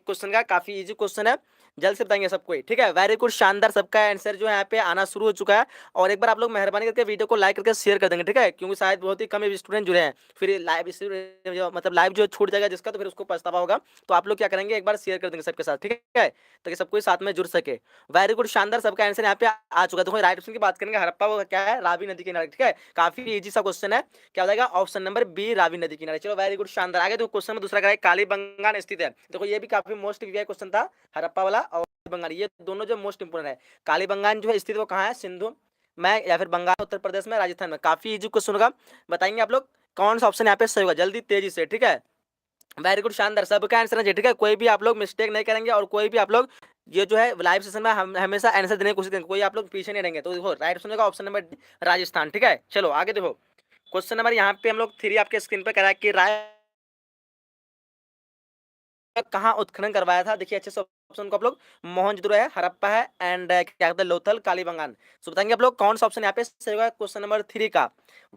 Question का, काफी easy question है, जल्द से बताएंगे सबको ही, ठीक है। वेरी गुड, शानदार, सबका आंसर जो है यहाँ पे आना शुरू हो चुका है। और एक बार आप लोग मेहरबानी करके वीडियो को लाइक करके शेयर कर देंगे, ठीक है, क्योंकि शायद बहुत ही कम स्टूडेंट जुड़े हैं, फिर लाइव मतलब लाइव जो छूट जाएगा जिसका, तो फिर उसको पछतावा होगा। तो आप लोग क्या करेंगे, एक बार शेयर कर देंगे सबके साथ, ठीक है, ताकि सबको साथ में जुड़ सके। वेरी गुड, शानदार, सबका आंसर यहाँ पे आ चुका है। देखो राइट ऑप्शन की बात करेंगे, हड़प्पा वो क्या है, रावी नदी किनारे, ठीक है, काफी इजी सा क्वेश्चन है। क्या हो जाएगा, ऑप्शन नंबर बी, रावी नदी किनारे। चलो वेरी गुड, शानदार। आगे देखो क्वेश्चन में दूसरा क्या है, कालीबंगान स्थित है। देखो ये भी काफी मोस्ट वीआई क्वेश्चन था, हड़प्पा वाला और बंगाल, ये दोनों जो मोस्ट इंपोर्टेंट है। कालीबंगान जो है स्थित वो कहाँ है, सिंधु में या फिर बंगाल, उत्तर प्रदेश में, राजस्थान में। काफी इजी क्वेश्चन होगा, बताएंगे आप लोग कौन सा ऑप्शन यहाँ पे सही होगा, जल्दी तेजी से, ठीक है। वेरी गुड, शानदार, सबका आंसर है, ठीक है, कोई भी आप लोग मिस्टेक नहीं करेंगे, और कोई भी आप लोग ये जो है लाइव सेशन में हम हमेशा आंसर देने की कोशिश करेंगे, कोई आप लोग पीछे नहीं रहेंगे। तो देखो राइट ऑप्शन का ऑप्शन नंबर राजस्थान, ठीक है। चलो आगे देखो क्वेश्चन नंबर यहाँ पे हम लोग 3 आपके स्क्रीन पे करा कि राय कहाँ उत्खनन करवाया था, देखिए अच्छे से ऑप्शन को आप लोग, मोहनजोदड़ो है, हड़प्पा है, एंड क्या कहते हैं लोथल, कालीबंगान। सो बताएंगे आप लोग कौन सा ऑप्शन यहाँ पे सही होगा क्वेश्चन नंबर 3 का।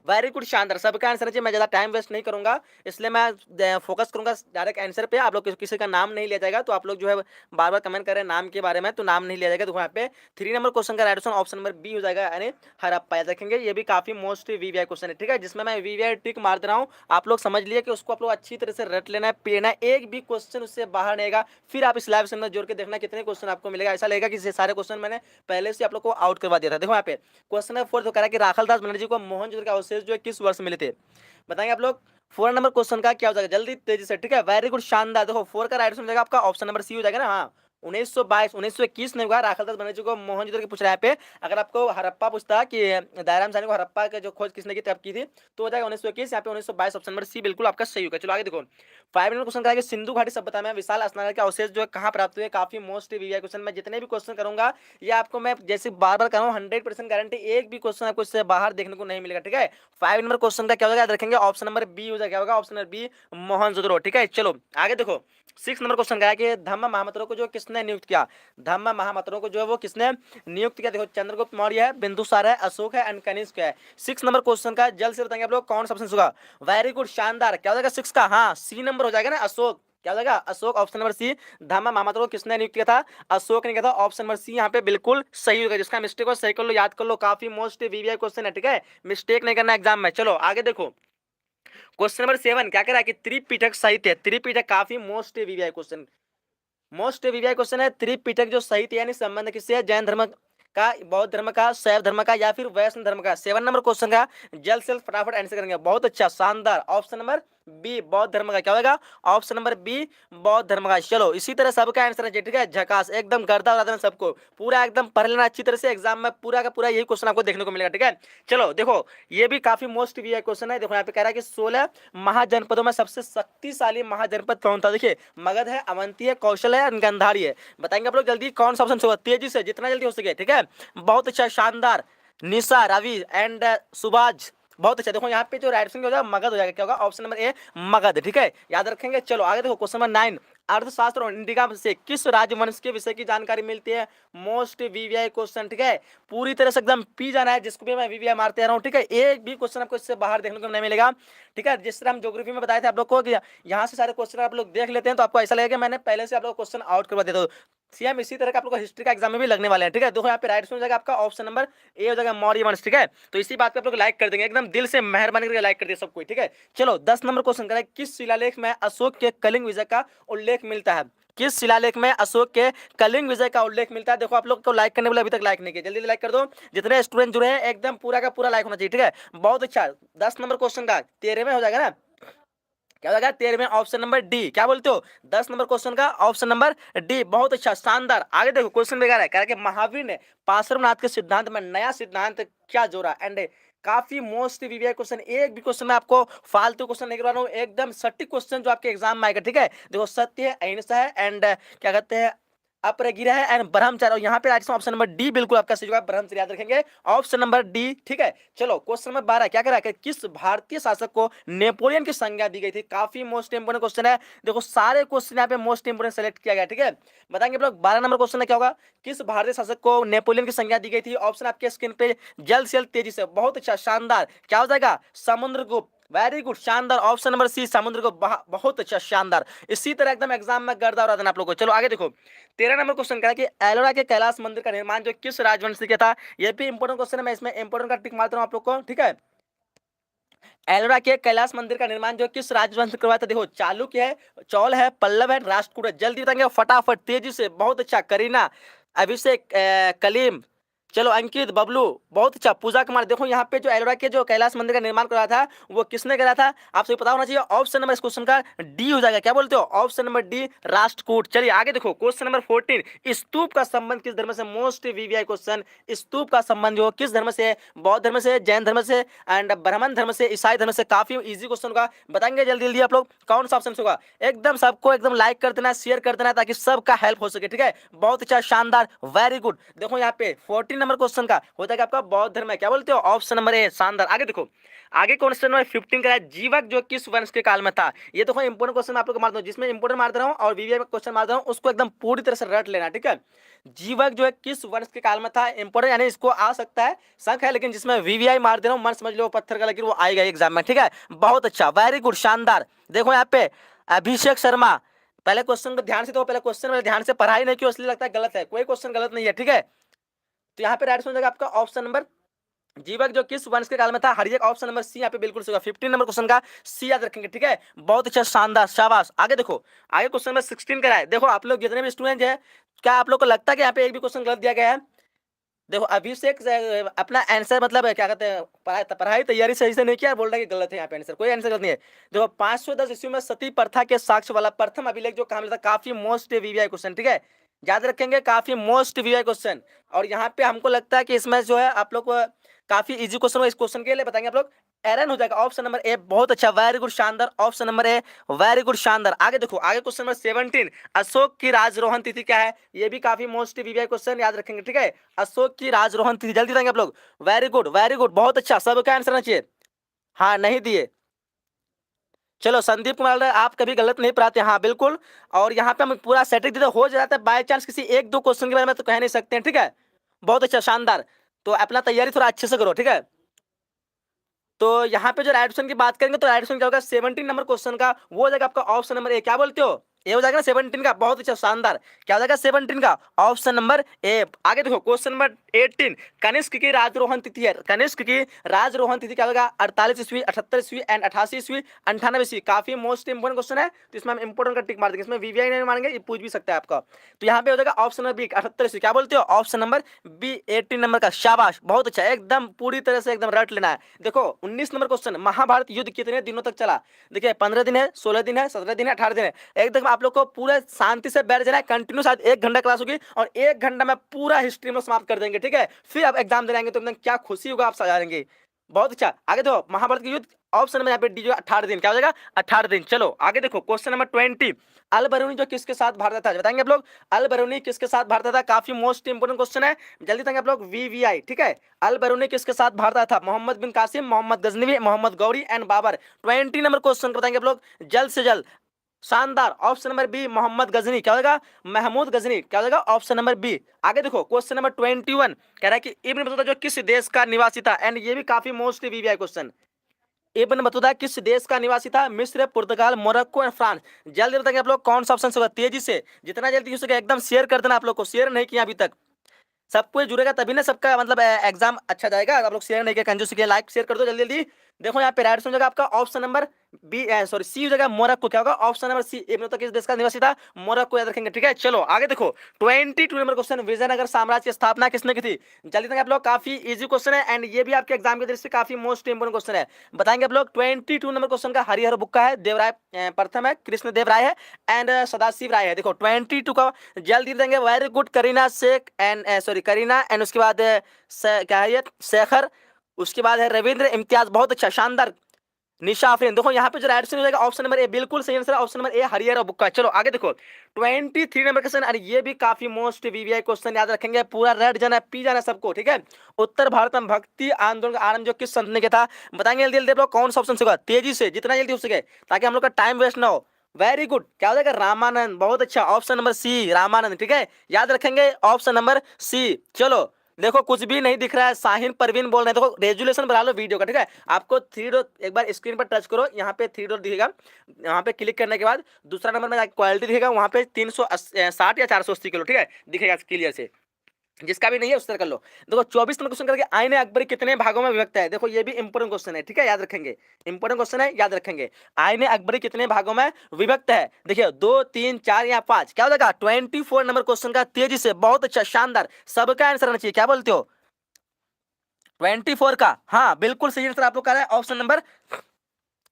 वेरी गुड, शानदार, सबका आंसर है। मैं ज्यादा टाइम वेस्ट नहीं करूंगा, इसलिए मैं फोकस करूंगा डायरेक्ट आंसर पे। आप लोग किसी का नाम नहीं लिया जाएगा, तो आप लोग जो है बार बार कमेंट कर रहे हैं नाम के बारे में, तो नाम नहीं लिया जाएगा। देखो यहाँ पे 3 नंबर क्वेश्चन का right option option number B हो जाएगा, यानी हड़प्पा। याद रखेंगे, ये भी काफी मोस्ट वीवीआई क्वेश्चन है, ठीक है, जिसमें मैं वीवीआई टिक मार दे रहा हूँ। आप लोग समझ लिए कि उसको आप लोग अच्छी तरह से रट लेना है, पी लेना है, एक भी क्वेश्चन उससे बाहर नहीं आएगा। फिर आप इस लाइव सेशन में जोड़ के देखना कितने क्वेश्चन आपको मिलेगा, ऐसा लगेगा कि सारे क्वेश्चन मैंने पहले से आप लोग को आउट करवा दिया था। देखो यहाँ पे क्वेश्चन नंबर 4 तो कह रहा है कि राखालदास बनर्जी को मोहनजोदड़ो के अवशेष जो है किस वर्ष मिले थे, बताएंगे आप लोग। 4 नंबर क्वेश्चन का क्या हो जाएगा, जल्दी तेजी से, ठीक है। वेरी गुड, शानदार, देखो 4 का राइट आंसर हो जाएगा आपका ऑप्शन नंबर सी हो जाएगा ना। हाँ, 1922, 1921 नहीं होगा, राखालदास बनर्जी को मोहनजोदड़ो के पूछ रहा है पे। अगर आपको हड़प्पा पूछता कि दयाराम साहनी को हड़प्पा के जो खोज किसने की, तब की थी, तो हो जाएगा 1921, यहाँ पे 1922 ऑप्शन नंबर सी बिल्कुल आपका सही होगा। चलो आगे देखो 5 नंबर क्वेश्चन का सिंधु घाटी सभ्यता में विशाल स्नानघर के अवशेष जो है कहाँ प्राप्त हुए, काफी मोस्ट वीआई क्वेश्चन। मैं जितने भी क्वेश्चन करूंगा ये आपको मैं जैसे बार बार कर रहा हूँ, 100% गारंटी, एक भी क्वेश्चन आपको इससे बाहर देखने को नहीं मिलेगा, ठीक है। 5 नंबर क्वेश्चन का क्या होगा, याद रखेंगे, ऑप्शन नंबर बी हो जाएगा, क्या होगा ऑप्शन नंबर बी, मोहनजोदड़ो, ठीक है। चलो आगे देखो 6 नंबर क्वेश्चन का है कि धम्म महामंत्रों को जो किसने नियुक्त किया, धम्म महामंत्रों को जो है वो किसने नियुक्त किया। देखो चंद्रगुप्त मौर्य है, बिंदुसार है, अशोक है, एंड कनिष्क है। 6 नंबर क्वेश्चन का जल्द से बताएंगे आप लोग कौन सा ऑप्शन होगा। वेरी गुड, शानदार, क्या हो जाएगा 6 का, हाँ सी नंबर हो जाएगा ना, अशोक। क्या हो जाएगा, अशोक, ऑप्शन नंबर सी, धम्म महामंत्रों को किसने नियुक्त किया था, अशोक ने किया था। ऑप्शन नंबर सी यहाँ पे बिल्कुल सही होगा, जिसका मिस्टेक हो सही कर लो, याद कर लो, काफी मोस्ट वीवीआई क्वेश्चन है, ठीक है, मिस्टेक नहीं करना एग्जाम में। चलो आगे देखो क्वेश्चन नंबर 7 क्या कह रहा है कि त्रिपिटक साहित्य, त्रिपिटक काफी most VVI question, most VVI question है। त्रिपिटक जो साहित्य यानी संबंध किससे है, जैन धर्म का, बौद्ध धर्म का, शैव धर्म का, या फिर वैष्णव धर्म का। 7 नंबर क्वेश्चन का जल्द से फटाफट आंसर करेंगे, बहुत अच्छा, शानदार, ऑप्शन नंबर बी, बौद्ध धर्म का। क्या होगा, ऑप्शन नंबर बी, बौद्ध धर्म का। चलो इसी तरह सबका आंसर है, ठीक है, झकास, एकदम गर्दा उड़ा देना सबको, पूरा एकदम पढ़ लेना अच्छी तरह से, एग्जाम में पूरा का पूरा यही क्वेश्चन आपको देखने को मिलेगा, ठीक है। चलो देखो ये भी काफी मोस्ट वीवीआई क्वेश्चन है। देखो यहाँ पे कह रहा है कि 16 महाजनपदों में सबसे शक्तिशाली महाजनपद कौन था। देखिए मगध है, अवंती है, कौशल है, गंधारी है। बताएंगे आप लोग जल्दी कौन सा ऑप्शन होगा, तेजी से, जितना जल्दी हो सके, ठीक है। बहुत अच्छा, शानदार, निशा, रवि एंड सुभाष, बहुत अच्छा। देखो यहाँ पे जो राइट हो जाएगा मगध हो जाएगा, क्या होगा, ऑप्शन नंबर ए, मगध, ठीक है, याद रखेंगे। चलो आगे देखो क्वेश्चन नंबर 9, अर्थशास्त्र और इंडिका से किस राजवंश के विषय की जानकारी मिलती है, मोस्ट वीवीआई क्वेश्चन, ठीक है, पूरी तरह से एकदम पी जाना है, जिसको भी मैं वीवीआई मारते रहा हूँ, ठीक है, एक भी क्वेश्चन आपको इससे बाहर देखने को नहीं मिलेगा, ठीक है। जिस तरह हम ज्योग्राफी में बताए थे आप लोग को कि यहाँ से सारे क्वेश्चन आप लोग देख लेते हैं, तो आपको ऐसा लगेगा कि मैंने पहले से आप लोग क्वेश्चन आउट करवा देता हूँ। सेम इसी तरह का आप लोग को हिस्ट्री का एग्जाम में भी लगने वाले हैं, ठीक है। देखो यहाँ पे राइट हो जाएगा आपका ऑप्शन नंबर ए हो जाएगा, मौर्य वंश, ठीक है। तो इसी बात पे आप लोग लाइक कर देंगे, एकदम दिल से मेहरबानी करके लाइक कर दिए सबको, ठीक है। चलो 10 नंबर क्वेश्चन करें, किस शिलालेख में अशोक के कलिंग विजय का उल्लेख मिलता है, किस शिलालेख में अशोक के कलिंग विजय का उल्लेख मिलता है। देखो आप लोग को लाइक करने वाले अभी तक लाइक नहीं किया, जल्दी लाइक कर दो, जितने स्टूडेंट जुड़े हैं एकदम पूरा का पूरा लाइक होना चाहिए, ठीक है। बहुत अच्छा, 10 नंबर क्वेश्चन का 13वें हो जाएगा ना, क्या हो जाएगा 13वें, ऑप्शन नंबर डी, क्या बोलते हो, 10 नंबर क्वेश्चन का ऑप्शन नंबर डी, बहुत अच्छा, शानदार। आगे देखो क्वेश्चन वगैरह है, कह रहा है कि महावीर ने पार्श्वनाथ के सिद्धांत में नया सिद्धांत क्या जोड़ा, एंड काफी मोस्ट वीवीआई क्वेश्चन, एक भी क्वेश्चन में आपको फालतू क्वेश्चन नहीं करवा रहा हूँ, एकदम सटीक क्वेश्चन जो आपके एग्जाम में आएगा, ठीक है। देखो सत्य है, अहिंसा है, एंड क्या कहते हैं, अपरगिरा है, एंड ब्रह्मचर्य। और यहाँ पे ऑप्शन नंबर डी बिल्कुल आपका सही होगा, ब्रह्मचर्य, याद रखेंगे, ऑप्शन नंबर डी, ठीक है। चलो क्वेश्चन नंबर 12 क्या करा कि किस भारतीय शासक को नेपोलियन की संज्ञा दी गई थी, काफी मोस्ट इंपोर्टेंट क्वेश्चन है। देखो सारे क्वेश्चन यहाँ पे मोस्ट इंपोर्टेंट सेलेक्ट किया गया, ठीक है। बताएंगे आप लोग 12 नंबर क्वेश्चन क्या होगा, किस भारतीय शासक को नेपोलियन की संज्ञा दी गई थी। ऑप्शन आपके स्क्रीन पे जल्द से जल्द तेजी से, बहुत अच्छा, शानदार, क्या हो जाएगा, समुद्रगुप्त, वेरी गुड, शानदार। ऑप्शन नंबर सी, समुद्र को बहुत अच्छा, शानदार। इसी तरह एकदम एग्जाम में गर्दा उड़ा देना आप लोगों को। चलो आगे देखो, 13 नंबर क्वेश्चन कह रहा है कि एलोरा के कैलाश मंदिर का निर्माण जो किस राजवंश से किया था। ये भी इंपॉर्टेंट क्वेश्चन है, मैं इसमें इंपॉर्टेंट का टिक मारता हूँ आप लोग को, ठीक है। एलोरा के कैलाश मंदिर का निर्माण जो किस राजवंश ने करवाया था। देखो, चालुक्य है, चौल है, पल्लव है, राष्ट्रकूट है। जल्दी बताएंगे फटाफट, तेजी से, बहुत अच्छा। करीना, अभिषेक, कलीम, चलो अंकित, बबलू, बहुत अच्छा। पूजा कुमार। देखो यहाँ पे जो एलोरा के जो कैलाश मंदिर का निर्माण कराया था वो किसने करा था, आपसे पता होना चाहिए। ऑप्शन नंबर इस क्वेश्चन का डी हो जाएगा। क्या बोलते हो, ऑप्शन नंबर डी, राष्ट्रकूट। चलिए आगे देखो, क्वेश्चन नंबर 14, स्तूप का संबंध किस धर्म से। Most VVI question. स्तूप का संबंध जो किस धर्म से है, बौद्ध धर्म से, जैन धर्म से एंड ब्राह्मण धर्म से, ईसाई धर्म से। काफी इजी क्वेश्चन होगा, बताएंगे जल्दी जल्दी आप लोग कौन सा ऑप्शन होगा। एकदम सबको एकदम लाइक कर देना, शेयर कर देना ताकि सबका हेल्प हो सके, ठीक है। बहुत अच्छा, शानदार, वेरी गुड। देखो यहाँ पे 14 नंबर क्वेश्चन का होता है कि आपका बौद्ध धर्म है। क्या बोलते हो, ऑप्शन नंबर ए, शानदार। आगे देखो, आगे क्वेश्चन नंबर 15 का है, जीवक जो किस वंश के काल में था। ये देखो इंपोर्टेंट क्वेश्चन आप लोग को मार दूं, जिसमें इंपोर्टेंट मार दे रहा हूं और वीवीआई में क्वेश्चन मार दे रहा हूं, उसको एकदम पूरी तरह से रट लेना, ठीक है। जीवक जो है किस वंश के काल में था, इंपोर्टेंट, यानी इसको आ सकता है, शक है, लेकिन जिसमें वीवीआई मार दे रहा हूं, मन समझ लो पत्थर का, लेकिन वो आएगा एग्जाम में, ठीक है। बहुत अच्छा, वेरी गुड, शानदार। देखो यहाँ पे अभिषेक शर्मा, पहले क्वेश्चन को ध्यान से, तो पहले क्वेश्चन में ध्यान से पढ़ाई नहीं क्यों, इसलिए लगता है गलत है। कोई क्वेश्चन गलत नहीं है, ठीक है। तो यहाँ पे राइट हो जाएगा आपका ऑप्शन नंबर, जीवक जो किस वंश के काल में था, हर एक ऑप्शन नंबर सी यहाँ पे बिल्कुल सही होगा। 15 नंबर क्वेश्चन का सी याद रखेंगे, ठीक है। बहुत अच्छा, शानदार, शाबाश। आगे देखो, आगे क्वेश्चन नंबर 16 का है। देखो आप लोग जितने भी स्टूडेंट है, क्या आप लोग को लगता है कि यहाँ पे एक भी क्वेश्चन गलत दिया गया है। देखो अभिषेक अपना आंसर मतलब क्या कहते हैं, पढ़ाई तैयारी सही से नहीं किया, बोल रहा है कि गलत है यहाँ पे आंसर, कोई आंसर गलत नहीं है। देखो 510 ईस्वी में सती प्रथा के साक्ष्य वाला प्रथम अभिलेख जो कहा मिला था, काफी मोस्ट वीवीआई क्वेश्चन, ठीक है। याद रखेंगे, काफी मोस्ट वीवीआई क्वेश्चन। और यहाँ पे हमको लगता है कि इसमें जो है आप लोग को काफी इजी क्वेश्चन होगा, इस क्वेश्चन के लिए बताएंगे आप लोग। एरन हो जाएगा ऑप्शन नंबर ए, बहुत अच्छा, वेरी गुड, शानदार। Option number A, very good, शानदार। आगे देखो, आगे क्वेश्चन नंबर 17, अशोक की राजरोहण तिथि क्या है। ये भी काफी मोस्ट वीवीआई क्वेश्चन, याद रखेंगे, ठीक है। अशोक की राजरोहण तिथि, जल्दी बताएंगे आप लोग। वेरी गुड, वेरी गुड, बहुत अच्छा, सबका आंसर आना चाहिए। हाँ, नहीं दिए। चलो संदीप कुमार, आप कभी गलत नहीं पढ़ाते, हाँ बिल्कुल। और यहाँ पे हम पूरा सेटिंग दे हो जाता है, बाय चांस किसी एक दो क्वेश्चन के बारे में तो कह नहीं सकते हैं, ठीक है। बहुत अच्छा, शानदार। तो अपना तैयारी थोड़ा अच्छे से करो, ठीक है। तो यहाँ पे जो राइट ऑप्शन की बात करेंगे तो राइट ऑप्शन क्या होगा, 17 नंबर क्वेश्चन का वो हो जाएगा आपका ऑप्शन नंबर ए। क्या बोलते हो, ए हो जाएगा ना 17 का, बहुत अच्छा, शानदार। क्या हो जाएगा 17 का, ऑप्शन नंबर ए। आगे देखो क्वेश्चन नंबर 18, कनिष्क की राजरोहण तिथि है। कनिष्क की राजरोहण तिथि क्या होगा, 48 ईस्वी, 78 ईस्वी एंड 88 ईस्वी, 98 ईस्वी। काफी मोस्ट इंपोर्टेंट क्वेश्चन है, तो इसमें हम इंपोर्टेंट का टिक मार देंगे, इसमें वीवीआई नहीं मारेंगे, ये पूछ भी सकता है आपका। तो यहाँ पे हो जाएगा ऑप्शन नंबर बी, 78 ईस्वी। क्या बोलते हो, ऑप्शन नंबर बी, 18 नंबर का, शाबाश, बहुत अच्छा, एकदम पूरी तरह से एकदम रट लेना है। देखो 19 नंबर क्वेश्चन, महाभारत युद्ध कितने दिनों तक चला। देखिए 15 दिन है, 16 दिन है, 17 दिन है, 18 दिन है। एकदम आप लोग को पूरे शांति से बैठ जाना है, कंटिन्यू शायद 1 घंटा क्लास होगी और 1 घंटा में पूरा हिस्ट्री में समाप्त कर देंगे, ठीक है। फिर आप एग्जाम देंगे तो एकदम क्या खुशी होगा, आप सजाएंगे। बहुत अच्छा। आगे देखो, महाभारत के युद्ध, ऑप्शन में यहाँ पे डी जो 18 दिन, क्या हो जाएगा 18 दिन। चलो आगे देखो, क्वेश्चन नंबर 20, अल बरूनी जो किसके साथ भारत था, बताएंगे आप लोग। अल बरूनी किसके साथ भारत था, काफी मोस्ट इंपोर्टेंट क्वेश्चन है, जल्दी बताएंगे आप लोग। वीवीआई, ठीक है। अल बरूनी किसके साथ भारत था, Mohammad bin Qasim, Mohammad Ghaznavi, Mohammad Ghori and Babur. 20 number question बताएंगे आप लोग जल्द से जल्द, शानदार। Option number B, Mohammad Ghazni. क्या होगा, महमूद गजनी। क्या होगा, ऑप्शन नंबर बी। आगे देखो क्वेश्चन नंबर 21, कह रहा है कि इब्न बतूता जो किस देश का निवासी था, एंड ये भी काफी मोस्ट वीवीआई क्वेश्चन। इब्न बतूता किस देश का निवासी था, मिस्र, पुर्तगाल, मोरक्को एंड फ्रांस। जल्दी बताएंगे आप लोग कौन सा ऑप्शन होगा, तेजी से, जितना जल्दी हो सके एकदम शेयर कर देना। आप लोग को शेयर नहीं किया अभी तक, सबको जुड़ेगा तभी ना सबका मतलब एग्जाम अच्छा जाएगा। आप लोग शेयर नहीं किया, कंजूसी किया, लाइक शेयर कर दो जल्दी जल्दी। देखो यहाँ पे राइट हो जाएगा आपका option number B, sorry C हो जाएगा, मोरक्को। क्या होगा, option number C, Ibn Battuta किस देश का निवासी था, मोरक्को, याद रखेंगे, ठीक है। चलो आगे देखो 22 नंबर क्वेश्चन, विजयनगर साम्राज्य की स्थापना किसने की थी। जल्दी तक आप लोग, काफी इजी क्वेश्चन है एंड ये भी आपके एग्जाम की दृष्टि से काफी मोस्ट इंपोर्टेंट क्वेश्चन है, बताएंगे आप लोग। 22 नंबर क्वेश्चन का हरिहर बुक्का है, देवराय प्रथम है, कृष्ण देव राय है एंड सदाशिव राय है। देखो 22 का जल्दी देंगे, very good. Kareena Shaikh and sorry Kareena and उसके बाद क्या है ये, शेखर, उसके बाद है रविंद्र इम्तियाज, बहुत अच्छा, शानदार। निशा आफरीन। देखो यहाँ पे जो राइट आंसर हो जाएगा ऑप्शन नंबर ए, बिल्कुल सही आंसर है, ऑप्शन नंबर ए, हरियर और बुक्का। चलो आगे देखो 23 नंबर क्वेश्चन, अरे ये भी काफी मोस्ट वीवीआई क्वेश्चन, याद रखेंगे, पूरा रेड जाना पी जाना सबको, ठीक है। उत्तर भारत में भक्ति आंदोलन का आरंभ जो किस संत ने किया था, बताएंगे जल्दी जल्दी आप लोग कौन सा ऑप्शन होगा, तेजी से, जितना जल्दी हो सके, ताकि हम लोग का टाइम वेस्ट ना हो। वेरी गुड, क्या हो जाएगा, रामानंद, बहुत अच्छा, ऑप्शन नंबर सी, रामानंद, ठीक है, याद रखेंगे ऑप्शन नंबर सी। चलो देखो कुछ भी नहीं दिख रहा है, साहिन परवीन बोल रहे हैं। देखो रेजुलेशन बढ़ा लो वीडियो का, ठीक है। आपको थ्री डॉट एक बार स्क्रीन पर टच करो, यहाँ पे थ्री डॉट दिखेगा, यहाँ पे क्लिक करने के बाद दूसरा नंबर में क्वालिटी दिखेगा, वहाँ पे 360 या 480 किलो, ठीक है, दिखेगा क्लियर से। जिसका भी नहीं है उस तरह कर लो। देखो 24 नंबर क्वेश्चन करके आईने अकबरी कितने भागों में विभक्त है। देखो ये भी इंपोर्टेंट क्वेश्चन है, ठीक है, याद रखेंगे, इंपोर्टेंट क्वेश्चन है, याद रखेंगे। आईने अकबरी कितने भागों में विभक्त है। देखिए 2, 3, 4 या 5, क्या हो जाएगा 24 नंबर क्वेश्चन का। तेजी से, बहुत अच्छा, शानदार, सबका आंसर आना चाहिए। क्या बोलते हो 24 का? हाँ बिल्कुल सही आंसर आप लोग का है ऑप्शन नंबर,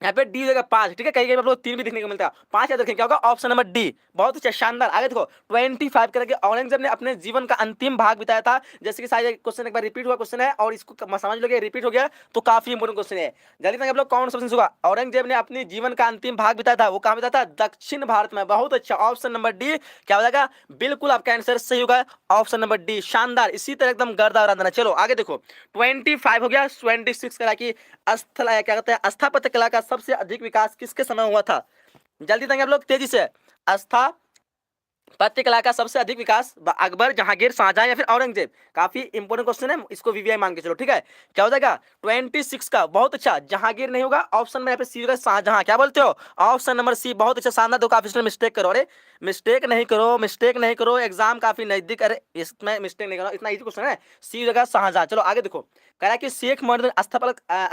यहाँ पे डी देगा 5, ठीक है। कहीं कहीं आप लोग 3 भी देखने को मिलता है, 5 याद रखें, क्या होगा ऑप्शन नंबर डी। बहुत अच्छा, शानदार। आगे देखो 25 करके औरंगजेब ने अपने जीवन का अंतिम भाग बिताया था। जैसे कि शायद क्वेश्चन एक बार रिपीट हुआ क्वेश्चन है और इसको समझ लोगे, रिपीट हो गया तो काफी इंपोर्टेंट क्वेश्चन है। जल्दी तक आप लोग कौन सा ऑप्शन होगा। औरंगजेब ने अपने जीवन का अंतिम भाग बिताया था, वो कहाँ बिताया था? दक्षिण भारत में। बहुत अच्छा, ऑप्शन नंबर डी क्या हो जाएगा, बिल्कुल आपका आंसर सही होगा, ऑप्शन नंबर डी। शानदार, इसी तरह एकदम गर्दा उड़ा देना। चलो आगे देखो 25 हो गया। 26 करा की स्थल क्या कहते हैं, स्थापत्य कला का सबसे अधिक विकास किसके समय हुआ था? जल्दी देंगे आप लोग तेजी से। स्थापत्य कला का सबसे अधिक विकास अकबर, जहांगीर, शाहजहां या फिर औरंगजेब? काफी इंपोर्टेंट क्वेश्चन है, इसको वीवीआई मान के चलो, ठीक है। क्या हो जाएगा 26 का? बहुत अच्छा, जहांगीर नहीं होगा, ऑप्शन में यहाँ पे सी होगा, शाहजहां। क्या बोलते हो ऑप्शन नंबर सी। बहुत अच्छा, शानदार। दो काफी मिस्टेक करो, अरे मिस्टेक नहीं करो, मिस्टेक नहीं करो, एग्जाम काफी नजदीक। अरे इसमें मिस्टेक नहीं करो, इतना इजी क्वेश्चन है। सी जगह शाहजहां। चलो आगे देखो, कह रहा है कि शेख मोहम्मद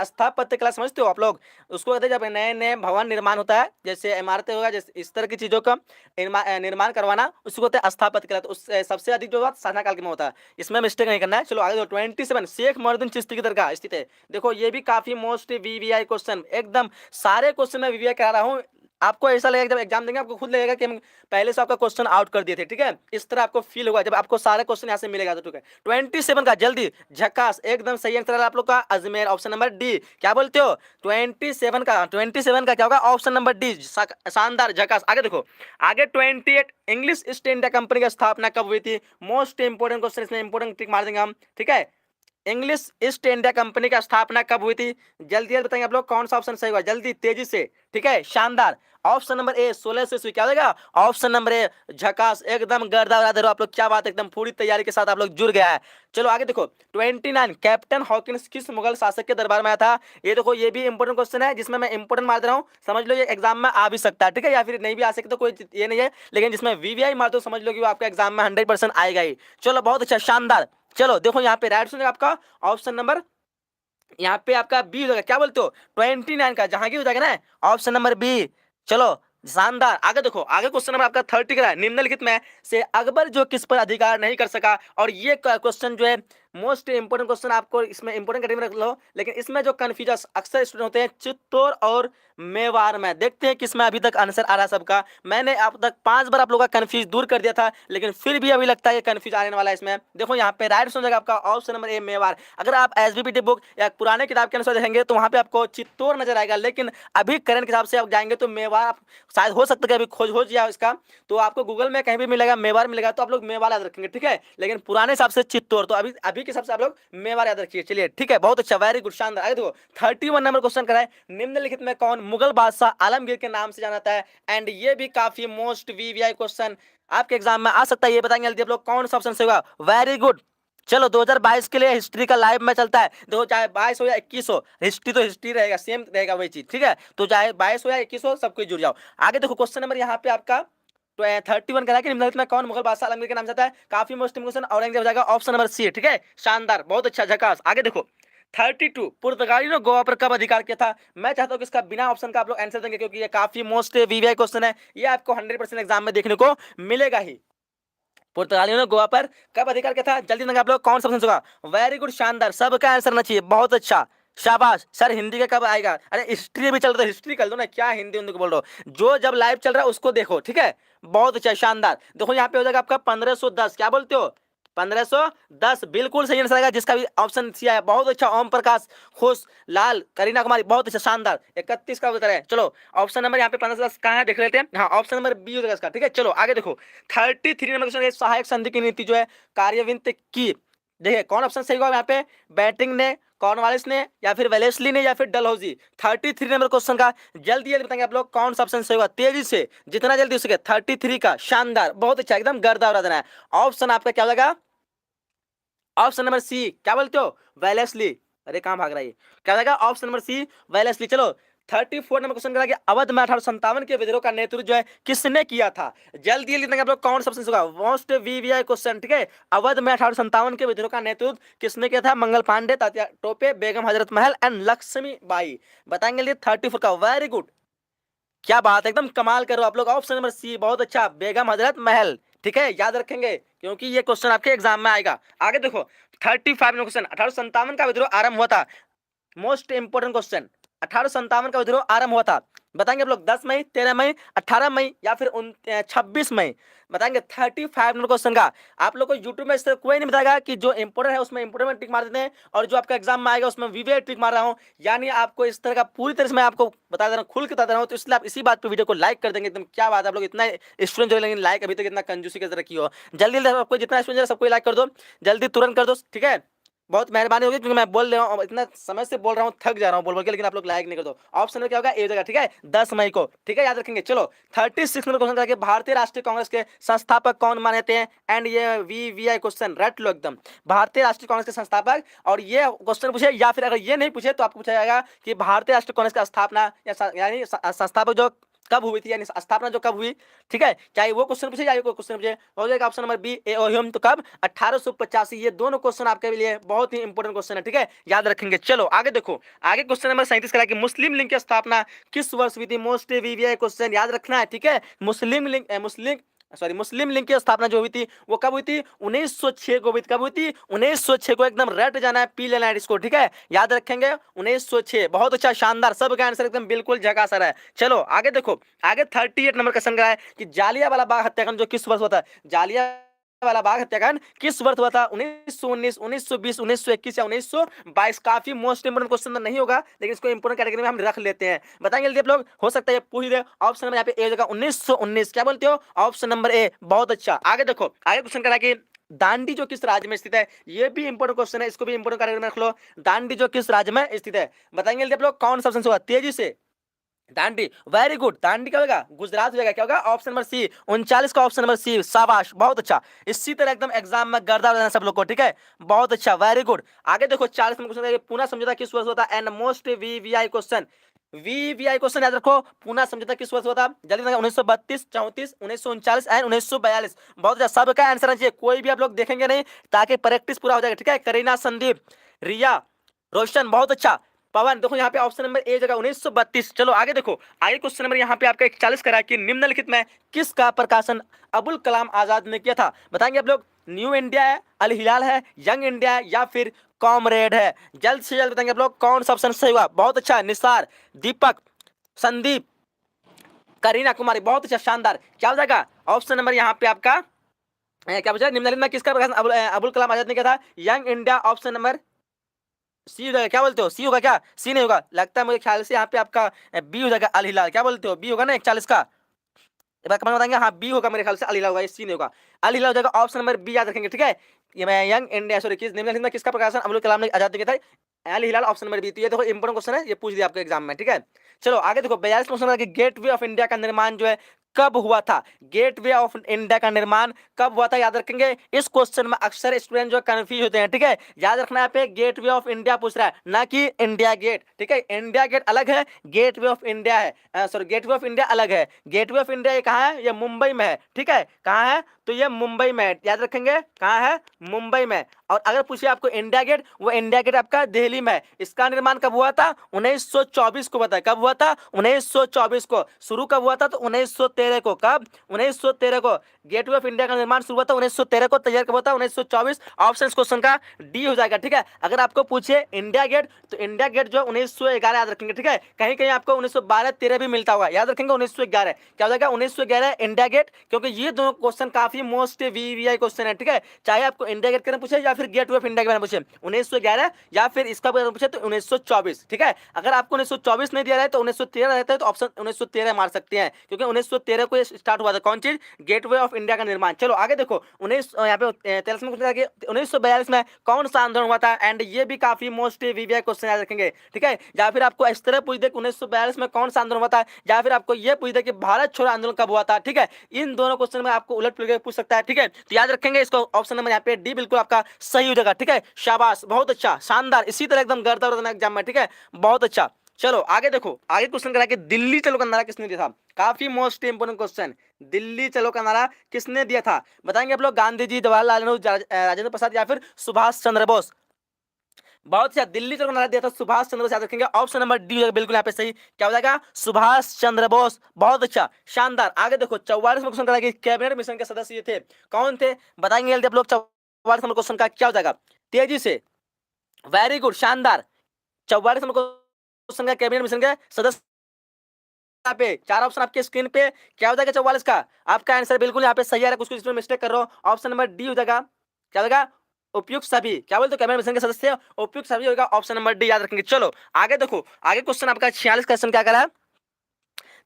स्थापत्य कला समझते हो आप लोग? उसको कहते हैं जब नए नए भवन निर्माण होता है, जैसे इमारतें होगा, जैसे इस तरह की चीजों का निर्माण करवाना, उसको कहते हैं स्थापत्य कला। तो उस सबसे अधिक जो बात शाहजहां काल के में होता है, इसमें मिस्टेक नहीं करना है। चलो आगे देखो 27, शेख मोहम्मद चिश्ती की दरगाह स्थित है। देखो ये भी काफी मोस्ट वीवीआई क्वेश्चन, एकदम सारे क्वेश्चन में वीवीआई करा रहा हूँ। आपको ऐसा लगेगा जब एग्जाम देंगे, आपको खुद लगेगा कि हम पहले से आपका क्वेश्चन आउट कर दिए थे, ठीक है। इस तरह आपको फील होगा जब आपको सारे क्वेश्चन यहाँ से मिलेगा तो, ठीक है। 27 का जल्दी, झकास, एकदम सही आंसर है आप लोग का, अजमेर, ऑप्शन नंबर डी। क्या बोलते हो 27 का क्या होगा ऑप्शन नंबर डी। शानदार, झकास। आगे देखो, आगे 28, इंग्लिश ईस्ट इंडिया कंपनी की स्थापना कब हुई थी? मोस्ट इंपोर्टेंट क्वेश्चन, इसमें इंपोर्टेंट ट्रिक मार देंगे हम, ठीक है। इंग्लिश ईस्ट इंडिया कंपनी की स्थापना कब हुई थी? जल्दी जल्दी बताएंगे आप लोग कौन सा ऑप्शन सही होगा, जल्दी तेजी से, ठीक है। शानदार, ऑप्शन नंबर ए 16 से क्या हो जाएगा ऑप्शन नंबर ए। झकास, एकदम गर्दा उड़ा दे रहे हो आप लोग, क्या बात है, एकदम पूरी तैयारी के साथ आप लोग जुड़ गया है। चलो आगे देखो 29, कैप्टन हॉकिंस किस मुगल शासक के दरबार में आया था? ये देखो ये भी इंपोर्टेंट क्वेश्चन है, जिसमें मैं इंपोर्टेंट मार दे रहा हूँ, समझ लो ये एग्जाम में आ भी सकता है, ठीक है, या फिर नहीं भी आ सकता तो कोई ये नहीं है, लेकिन जिसमें वीवीआई मार दो समझ लो कि वो आपका एग्जाम में 100% आएगा ही। चलो बहुत अच्छा, शानदार। चलो देखो यहाँ पे राइट सुनिए, आपका ऑप्शन नंबर यहाँ पे आपका बी हो जाएगा। क्या बोलते हो 29 का जहांगीर हो जाएगा ना, ऑप्शन नंबर बी। चलो शानदार। आगे देखो, आगे क्वेश्चन नंबर आपका 30 का है, निम्नलिखित में से अकबर जो किस पर अधिकार नहीं कर सका? और ये क्वेश्चन जो है मोस्ट इंपोर्टेंट क्वेश्चन, आपको इसमें इंपोर्टेंट कैटेगरी में रख लो, लेकिन इसमें जो कंफ्यूजन अक्सर स्टूडेंट होते हैं चित्तौड़ और मेवाड़ में। देखते हैं किसमें अभी तक आंसर आ रहा है सबका। मैंने अब तक 5 बार आप लोगों का कंफ्यूज दूर कर दिया था, लेकिन फिर भी अभी लगता है कंफ्यूज आने वाला है इसमें। देखो यहाँ पे राइट हो जाएगा आपका ऑप्शन नंबर ए, मेवाड़। अगर आप एसबीपीटी बुक या पुराने किताब के अनुसार देखेंगे तो वहाँ पे आपको चित्तौड़ नजर आएगा, लेकिन अभी करंट के हिसाब से आप जाएंगे तो मेवाड़, शायद हो सकता है अभी खोज हो जाए इसका, तो आपको गूगल में कहीं भी मिलेगा मेवाड़ मिलेगा, तो आप लोग मेवाड़ याद रखेंगे, ठीक है। लेकिन पुराने हिसाब से चित्तौड़, तो अभी अभी के हिसाब से आप लोग मेवाड़ याद रखिए। चलिए ठीक है, बहुत अच्छा, वेरी गुड, शानदार। आगे देखो 31 नंबर क्वेश्चन कराए, निम्नलिखित में कौन मुगल बादशाह आलमगीर के नाम से जाना जाता है? एंड ये भी काफी मोस्ट वीवीआई क्वेश्चन आपके एग्जाम में आ सकता है, ये बताएंगे जल्दी आप लोग कौन सा ऑप्शन सही होगा। Very good. चलो 2022 के लिए हिस्ट्री का लाइव में चलता है, देखो चाहे 22 हो या 21 हो, हिस्ट्री तो हिस्ट्री रहेगा, सेम रहेगा वही चीज, ठीक है। तो चाहे 22 हो या 21 हो, सब कुछ जुड़ जाओ। आगे देखो क्वेश्चन नंबर यहाँ पे आपका तो 31 करा कि निम्नलिखित में कौन मुगल बादशाह आलमगीर के नाम से आता है? काफी मोस्ट क्वेश्चन, औरंगजेब हो जाएगा, ऑप्शन नंबर सी, ठीक है। शानदार, बहुत अच्छा, झकास। आगे देखो 32, पुर्तगाली ने गोवा पर कब अधिकार किया था? मैं चाहता हूं कि इसका बिना ऑप्शन का आप लोग आंसर देंगे, क्योंकि ये काफी मोस्ट वीवीआई क्वेश्चन है, ये आपको 100% एग्जाम में देखने को मिलेगा ही। पुर्तगालियों ने गोवा पर कब अधिकार किया था? जल्दी देंगे आप लोग कौन सा ऑप्शन होगा। वेरी गुड, शानदार, सबका आंसर आना चाहिए, बहुत अच्छा, शाबाश। सर हिंदी का कब आएगा? अरे हिस्ट्री भी चल रहा है, हिस्ट्री कर दो ना, क्या हिंदी हिंदी को बोल रहे हो, जो जब लाइव चल रहा है उसको देखो, ठीक है। बहुत अच्छा, शानदार। देखो यहाँ पे हो जाएगा आपका 1510, क्या बोलते हो 1510, बिल्कुल सही आंसर आएगा, जिसका भी ऑप्शन सी है। बहुत अच्छा, ओम प्रकाश, खुश लाल, करीना कुमारी, बहुत अच्छा, शानदार। 31 का उत्तर है। चलो ऑप्शन नंबर यहाँ पे 1510 कहाँ है देख लेते हैं, हाँ ऑप्शन नंबर बी होगा इसका, ठीक है। चलो आगे देखो 33 नंबर क्वेश्चन, सहायक संधि की नीति जो है कार्यान्वित की, देखिए कौन ऑप्शन सही होगा यहाँ पे, बैटिंग ने, कॉर्नवालिस ने, या फिर वेलेस्ली ने, या फिर डलहौजी? 33 नंबर क्वेश्चन का जल्दी जल्दी बताएंगे आप लोग कौन सा ऑप्शन सही होगा, तेजी से, जितना जल्दी हो सके। 33 का, शानदार, बहुत अच्छा, एकदम गर्दा उड़ा देना है। ऑप्शन आपका क्या होगा ऑप्शन नंबर सी, क्या बोलते हो, वेलेस्ली। अरे कहाँ भाग रहा है ये, क्या रहेगा ऑप्शन नंबर सी, वेलेस्ली। चलो 34 नंबर क्वेश्चन करा कि अवध में 1857 के विद्रोह का नेतृत्व जो है किसने किया था। जल्दी जल्दी लिखना आप लोग, कौन सा ऑप्शन होगा मोस्ट वीवीआई क्वेश्चन, ठीक है। अवध में 1857 के विद्रोह का नेतृत्व किसने किया था, मंगल पांडे, तात्या टोपे, बेगम हजरत महल एंड लक्ष्मी बाई। बताएंगे 34 का, वेरी गुड, क्या बात है, एकदम कमाल करो आप लोग। ऑप्शन नंबर सी, बहुत अच्छा, बेगम हजरत महल, ठीक है, याद रखेंगे क्योंकि ये क्वेश्चन आपके एग्जाम में आएगा। आगे देखो 35 नंबर क्वेश्चन, 1857 का विद्रोह आरंभ हुआ था, मोस्ट इंपोर्टेंट क्वेश्चन, 1857 का विद्रोह आरंभ हुआ था। बताएंगे आप लोग 10 मई, 13 मई, 18 मई या फिर 26 मई। बताएंगे 35 नंबर क्वेश्चन का। आप लोग को यूट्यूब में इस तरह कोई नहीं बताएगा कि जो इंपोर्टेंट है उसमें इंपोर्टेंट में टिक मार देते हैं और जो आपका एग्जाम में आएगा उसमें वीवीआई टिक मार रहा हूं। यानी आपको इस तरह का पूरी तरह से मैं आपको बता दे रहा हूँ, खुल के बता दे रहा हूँ, तो इसलिए आप इसी बात पर वीडियो को लाइक कर देंगे एकदम। क्या बात है, आप लोग इतना स्टूडेंट जो, लेकिन लाइक अभी तक इतना कंजूसी की तरह की हो। जल्दी जल्दी आपको जितना स्टूडेंट सबको लाइक कर दो, जल्दी तुरंत कर दो, ठीक है, बहुत मेहरबानी होगी, क्योंकि मैं बोल रहा हूँ इतना समय से बोल रहा हूँ, थक जा रहा हूँ बोल बोल के, लेकिन आप लोग लाइक नहीं कर दो। ऑप्शन में क्या होगा, ए हो जाएगा, ठीक है, 10 मई को, ठीक है, याद रखेंगे। चलो 36 नंबर क्वेश्चन करके, भारतीय राष्ट्रीय कांग्रेस के संस्थापक कौन माने जाते हैं, एंड ये वीवीआई क्वेश्चन रट लो एकदम, भारतीय राष्ट्रीय कांग्रेस के संस्थापक। और ये क्वेश्चन पूछे या फिर अगर ये नहीं पूछे तो आपको पूछा जाएगा कि भारतीय राष्ट्रीय कांग्रेस का स्थापना यानी संस्थापक जो कब हुई थी, यानी स्थापना जो कब हुई, ठीक है, चाहे वो क्वेश्चन पूछे या कोई क्वेश्चन पूछे, हो जाएगा ऑप्शन नंबर बी, ए ओहियम, तो कब 1885। ये दोनों क्वेश्चन आपके लिए बहुत ही इंपॉर्टेंट क्वेश्चन है, ठीक है, याद रखेंगे। चलो आगे देखो, आगे क्वेश्चन नंबर 37 करा कि मुस्लिम लीग की स्थापना किस वर्ष हुई थी, मोस्ट वीवीआई क्वेश्चन याद रखना है, ठीक है। मुस्लिम लीग की स्थापना जो हुई थी वो कब हुई थी, 1906 को हुई थी। कब हुई थी, 1906 को, एकदम रट जाना है, पी लेना है इसको, ठीक है, याद रखेंगे 1906। बहुत अच्छा, शानदार, सबका आंसर एकदम बिल्कुल झकास आ रहा है। चलो आगे देखो, आगे 38 नंबर क्वेश्चन का है कि जालियांवाला बाग हत्याकांड जो किस वर्ष हुआ था, जालियांवाला बाग हत्याकांड किस वर्ष हुआ था, 1919, 1920, 1921 या 1922। काफी मोस्ट इंपोर्टेंट क्वेश्चन नहीं होगा, लेकिन इसको इंपोर्टेंट कैटेगरी में हम रख लेते हैं। बताएंगे जल्दी आप लोग, हो सकता है पूछ दे। ऑप्शन नंबर यहाँ पे ए जगह 1919, क्या बोलते हो, ऑप्शन नंबर ए, बहुत अच्छा। आगे देखो, आगे क्वेश्चन करा कि दांडी जो किस राज्य में स्थित है, ये भी इंपोर्टेंट क्वेश्चन है, इसको भी इंपोर्टेंट कैटेगरी में रख लो। दांडी जो किस राज्य में स्थित है, बताएंगे जल्दी आप लोग, कौन सा ऑप्शन होगा, तेजी से, दांडी, वेरी गुड, दांडी क्या होगा, गुजरात हो जाएगा, क्या होगा, ऑप्शन नंबर सी, 39 का ऑप्शन नंबर सी, शाबाश, बहुत अच्छा। इसी तरह एकदम एग्जाम में गर्दा हो जाना सब लोग को, ठीक है, बहुत अच्छा, वेरी गुड। आगे देखो 40 नंबर क्वेश्चन, पूना समझौता किस वर्ष होता है, and most VVI question, VVI question याद रखो, पूना समझौता किस वर्ष हुआ था, जल्दी 1932, 34, 1939 एंड 1942। बहुत अच्छा, सबका आंसर आना चाहिए, कोई भी आप लोग देखेंगे नहीं, ताकि प्रैक्टिस पूरा हो जाएगा, ठीक है। करीना, संदीप, रिया, रोशन, बहुत अच्छा। पवन, देखो यहाँ पे ऑप्शन नंबर ए जगह 1932। चलो आगे देखो, आगे क्वेश्चन नंबर यहाँ पे आपका 41 करा कि निम्नलिखित में किसका प्रकाशन अबुल कलाम आजाद ने किया था। बताएंगे आप लोग, न्यू इंडिया है, अल हिलाल है, यंग इंडिया है या फिर कॉमरेड है। जल्द से जल्द बताएंगे आप लोग कौन सा ऑप्शन सही हुआ। बहुत अच्छा, निसार, दीपक, संदीप, करीना कुमारी, बहुत अच्छा, शानदार। क्या हो जाएगा ऑप्शन नंबर यहाँ पे आपका क्या पूछा, निम्नलिखित में किसका प्रकाशन अबुल कलाम आजाद ने किया था, Young India, option number C हो जाएगा। क्या बोलते हो, सी होगा क्या, सी नहीं होगा, लगता है मुझे ख्याल से यहाँ पे आपका बी हो जाएगा, अल हिलाल। क्या बोलते हो, बी होगा ना 41 का, एक बार कमेंट बताएंगे, हाँ बी होगा मेरे ख्याल से, अल हिलाल होगा, सी नहीं होगा, अल हिलाल हो जाएगा, ऑप्शन नंबर बी याद रखेंगे, ठीक है। ये मैं यंग इंडिया, सॉरी, निम्नलिखित में किसका प्रकाशन अब्दुल कलाम ने आजाद किया था, अल हिलाल, ऑप्शन नंबर बी। तो ये देखो इंपोर्टेंट क्वेश्चन है, ये पूछ दिया आपके एग्जाम में, ठीक है। चलो आगे देखो 42 क्वेश्चन कि गेट वे ऑफ इंडिया का निर्माण जो है कब हुआ था, गेट वे ऑफ इंडिया का निर्माण कब हुआ था, याद रखेंगे। इस क्वेश्चन में अक्सर स्टूडेंट जो कंफ्यूज होते हैं, ठीक है, याद रखना है पे गेट वे ऑफ इंडिया पूछ रहा है, ना कि इंडिया गेट, ठीक है। इंडिया गेट अलग है, गेट वे ऑफ इंडिया है, sorry, Gateway of India अलग है। गेट वे ऑफ इंडिया ये कहाँ है, ये मुंबई में है, ठीक है, कहाँ है, तो ये मुंबई में है, याद रखेंगे, कहाँ है, मुंबई में। और अगर पूछिए आपको इंडिया गेट, वो इंडिया गेट आपका दिल्ली में है। इसका निर्माण कब हुआ था, 1924 को, बताया कब हुआ था, 1924 को। शुरू कब हुआ था, तो 1913 को। कब, 1913 को। गेटवे ऑफ इंडिया का निर्माण शुरू हुआ था 1913 को, तैयार कब हुआ था, 1924। ऑप्शन क्वेश्चन का डी हो जाएगा, ठीक है। अगर आपको पूछे इंडिया गेट, तो इंडिया गेट जो 1911 याद रखेंगे, ठीक है। कहीं कहीं आपको 1912-13 भी मिलता होगा, याद रखेंगे 1911 क्या हो जाएगा, 1911 इंडिया गेट, क्योंकि ये दोनों क्वेश्चन काफी मोस्ट वीवीआई क्वेश्चन है, ठीक है। चाहे आपको इंडिया गेट के बारे में पूछे या फिर गेट वे ऑफ इंडिया के बारे में पूछे, 1911 या फिर इसका बारे में पूछे तो 1924, ठीक है। अगर आपको 1924 नहीं दिया रहा है तो 1913 रहता है, तो ऑप्शन 1913 मार सकते हैं, क्योंकि 1913 को स्टार्ट हुआ था कौन चीज, गेटवे ऑफ इंडिया का निर्माण। चलो आगे देखो, 1942 में कौन सा आंदोलन हुआ था, एंड ये भी काफी मोस्ट वीवीआई क्वेश्चन याद रखेंगे, ठीक है। या फिर आपको इस तरह पूछ दे 1942 में कौन सा आंदोलन हुआ था, या फिर आपको ये पूछ दे कि भारत छोड़ो आंदोलन कब हुआ था, ठीक है। इन दोनों क्वेश्चन में आपको उलट पुलट पूछ सकता है, ठीक है। तो याद रखेंगे इसको, ऑप्शन नंबर यहाँ पे डी बिल्कुल आपका सही हो जाएगा, ठीक है। शाबाश, बहुत अच्छा, शानदार, इसी तरह एकदम गर्दा वर्दा एग्जाम में, ठीक है, बहुत अच्छा। चलो आगे देखो, आगे क्वेश्चन करा कि दिल्ली चलो का नारा किसने दिया था। काफी मोस्ट इंपोर्टेंट क्वेश्चन, दिल्ली चलो का नारा किसने दिया था, बताएंगे आप लोग। गांधी जी, जवाहरलाल नेहरू, राजेंद्र प्रसाद या फिर सुभाष चंद्र बोस। बहुत अच्छा, दिल्ली चलो का नारा दिया था सुभाष चंद्र बोस, याद रखेंगे। ऑप्शन नंबर डी हो जाएगा बिल्कुल यहाँ पे सही, क्या हो जाएगा, सुभाष चंद्र बोस। बहुत अच्छा, शानदार। आगे देखो 44वां क्वेश्चन करा कि कैबिनेट मिशन के सदस्य ये थे, कौन थे, बताएंगे जल्दी आप लोग। 44वां नंबर क्वेश्चन का क्या हो जाएगा, तेजी से, वेरी गुड, शानदार। 44वां क्वेश्चन का कैबिनेट मिशन के सदस्य यहाँ पे चार ऑप्शन आपके स्क्रीन पे, क्या हो जाएगा 44 का, आपका आंसर बिल्कुल यहाँ पे सही आ रहा है, कुछ इसमें मिस्टेक कर रहा हो। ऑप्शन नंबर डी हो जाएगा, क्या हो जाएगा, उपयुक्त सभी, क्या बोलते हो, कैबिनेट मिशन के सदस्य उपयुक्त सभी होगा, ऑप्शन नंबर डी याद रखेंगे। चलो आगे देखो, आगे क्वेश्चन आपका 46 क्वेश्चन क्या करा है,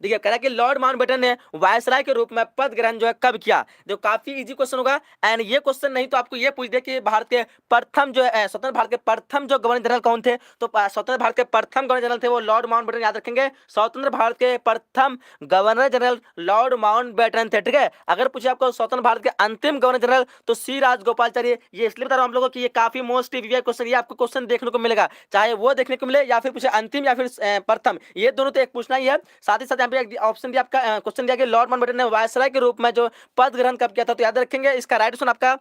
देखिए कह रहा है कि लॉर्ड माउंटबेटन ने वायसराय के रूप में पद ग्रहण जो है कब किया। जो काफी इजी क्वेश्चन होगा, एंड ये क्वेश्चन नहीं तो आपको ये पूछ दे कि भारत के प्रथम जो है, स्वतंत्र भारत के प्रथम जो गवर्नर जनरल कौन थे, तो स्वतंत्र भारत के प्रथम गवर्नर जनरल थे वो लॉर्ड माउंटबेटन, याद रखेंगे। स्वतंत्र भारत के प्रथम गवर्नर जनरल लॉर्ड माउंटबेटन थे, ठीक है। अगर पूछे आपको स्वतंत्र भारत के अंतिम गवर्नर जनरल तो सी राजगोपालाचारी। ये इसलिए बता रहा हूं हम लोगों की ये काफी मोस्ट वीवीआई क्वेश्चन, ये आपको क्वेश्चन देखने को मिलेगा, चाहे वो देखने को मिले या फिर पूछे अंतिम या फिर प्रथम, ये दोनों तो एक पूछना ही है। साथ ही साथ यहाँ पे ऑप्शन दिया आपका, क्वेश्चन दिया कि लॉर्ड माउंटबेटन ने वायसराय के रूप में जो पद ग्रहण कब किया था, तो याद रखेंगे इसका राइट ऑप्शन आपका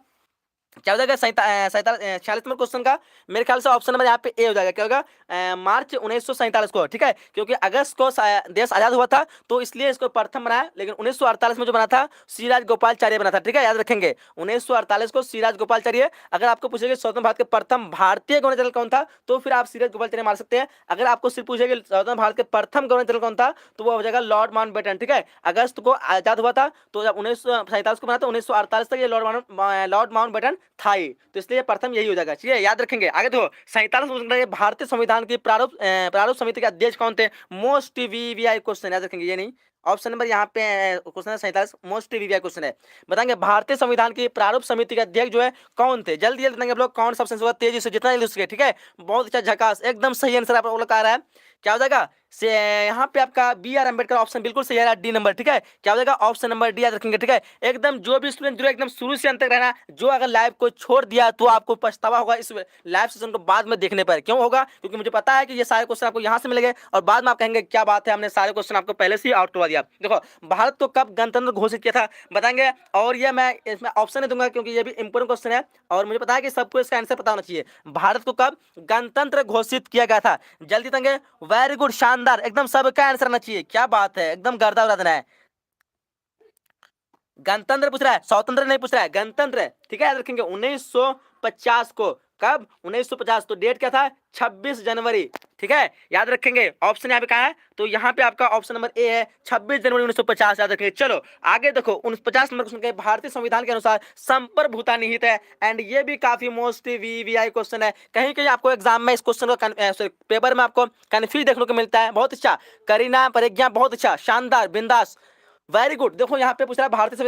क्या हो जाएगा, 46 नंबर क्वेश्चन का मेरे ख्याल से ऑप्शन नंबर यहाँ पे ए हो जाएगा, क्या होगा, मार्च 1947 को, ठीक है। क्योंकि अगस्त को देश आजाद हुआ था तो इसलिए इसको प्रथम बनाया, लेकिन 1948 में जो बना था सी राजगोपालाचार्य बना था, ठीक है, याद रखेंगे 1948 को सी राजगोपालाचार्य। अगर आपको पूछेगा स्वतंत्र भारत के प्रथम भारतीय गवर्नर जनरल कौन था, तो फिर आप सी राजगोपालाचार्य मार सकते हैं। अगर आपको सिर्फ पूछेगा स्वतंत्र भारत के प्रथम गवर्नर जनरल कौन था, तो वो हो जाएगा लॉर्ड माउंटबेटन, ठीक है। अगस्त को आजाद हुआ था, तो जब 1947 को बना था 1948 तक ये लॉर्ड माउंटबेटन था ही, तो इसलिए प्रथम यही हो जाएगा, ठीक है, याद रखेंगे। आगे देखो 47 भारतीय संविधान की प्रारूप समिति के अध्यक्ष कौन थे, मोस्ट वीवीआई क्वेश्चन, याद रखेंगे, ये नहीं, ऑप्शन नंबर यहाँ पे क्वेश्चन है 47, मोस्ट वीवीआई क्वेश्चन है। बताएंगे भारतीय संविधान की प्रारूप समिति के अध्यक्ष जो है कौन थे, जल्दी जल्दी बताएंगे आप लोग, कौन सा ऑप्शन होगा, तेजी से जितना जल्दी हो सके, ठीक है। बहुत अच्छा, झकास, एकदम सही आंसर आप लोग आ रहा है, क्या हो जाएगा से यहाँ पे आपका बी आर अम्बेडकर ऑप्शन बिल्कुल सही है, डी नंबर, ठीक है, क्या हो जाएगा, ऑप्शन नंबर डी याद रखेंगे, ठीक है। एकदम जो भी स्टूडेंट जो एकदम शुरू से अंत तक रहना, जो अगर लाइव को छोड़ दिया तो आपको पछतावा होगा इस लाइव सेशन को बाद में देखने पर। क्यों होगा, क्योंकि मुझे पता है कि ये सारे क्वेश्चन आपको यहाँ से मिलेंगे और बाद में आप कहेंगे क्या बात है, हमने सारे क्वेश्चन आपको पहले से ही आउट करवा दिया। देखो भारत को कब गणतंत्र घोषित किया था, बताएंगे, और ये मैं इसमें ऑप्शन नहीं दूंगा क्योंकि ये भी इंपोर्टेंट क्वेश्चन है और मुझे पता है कि सबको इसका आंसर पता होना चाहिए। भारत को कब गणतंत्र घोषित किया गया था, जल्दी बताएंगे, वेरी गुड, शानदार, एकदम सबका आंसर आना चाहिए, क्या बात है, एकदम गर्दा उड़ा देना है। गणतंत्र पूछ रहा है, स्वतंत्र नहीं पूछ रहा है, गणतंत्र, ठीक है, याद रखेंगे 1950 को, कब 1950, तो डेट क्या था 26 जनवरी, ठीक है, याद रखेंगे। ऑप्शन यहाँ पे कहा है, तो यहाँ पे आपका ऑप्शन नंबर ए है 26 जनवरी 1950, याद रखेंगे। चलो आगे देखो 49 नंबर क्वेश्चन के भारतीय संविधान के अनुसार संप्रभुता निहित है, एंड ये भी काफी मोस्ट वीवीआई क्वेश्चन है, कहीं कहीं आपको एग्जाम में इस क्वेश्चन को पेपर में आपको कंफ्यूज देखने को मिलता है। बहुत अच्छा करीना प्रज्ञा, बहुत अच्छा, शानदार, बिंदास, वेरी गुड। देखो यहाँ पे पूछ रहा है भारतीय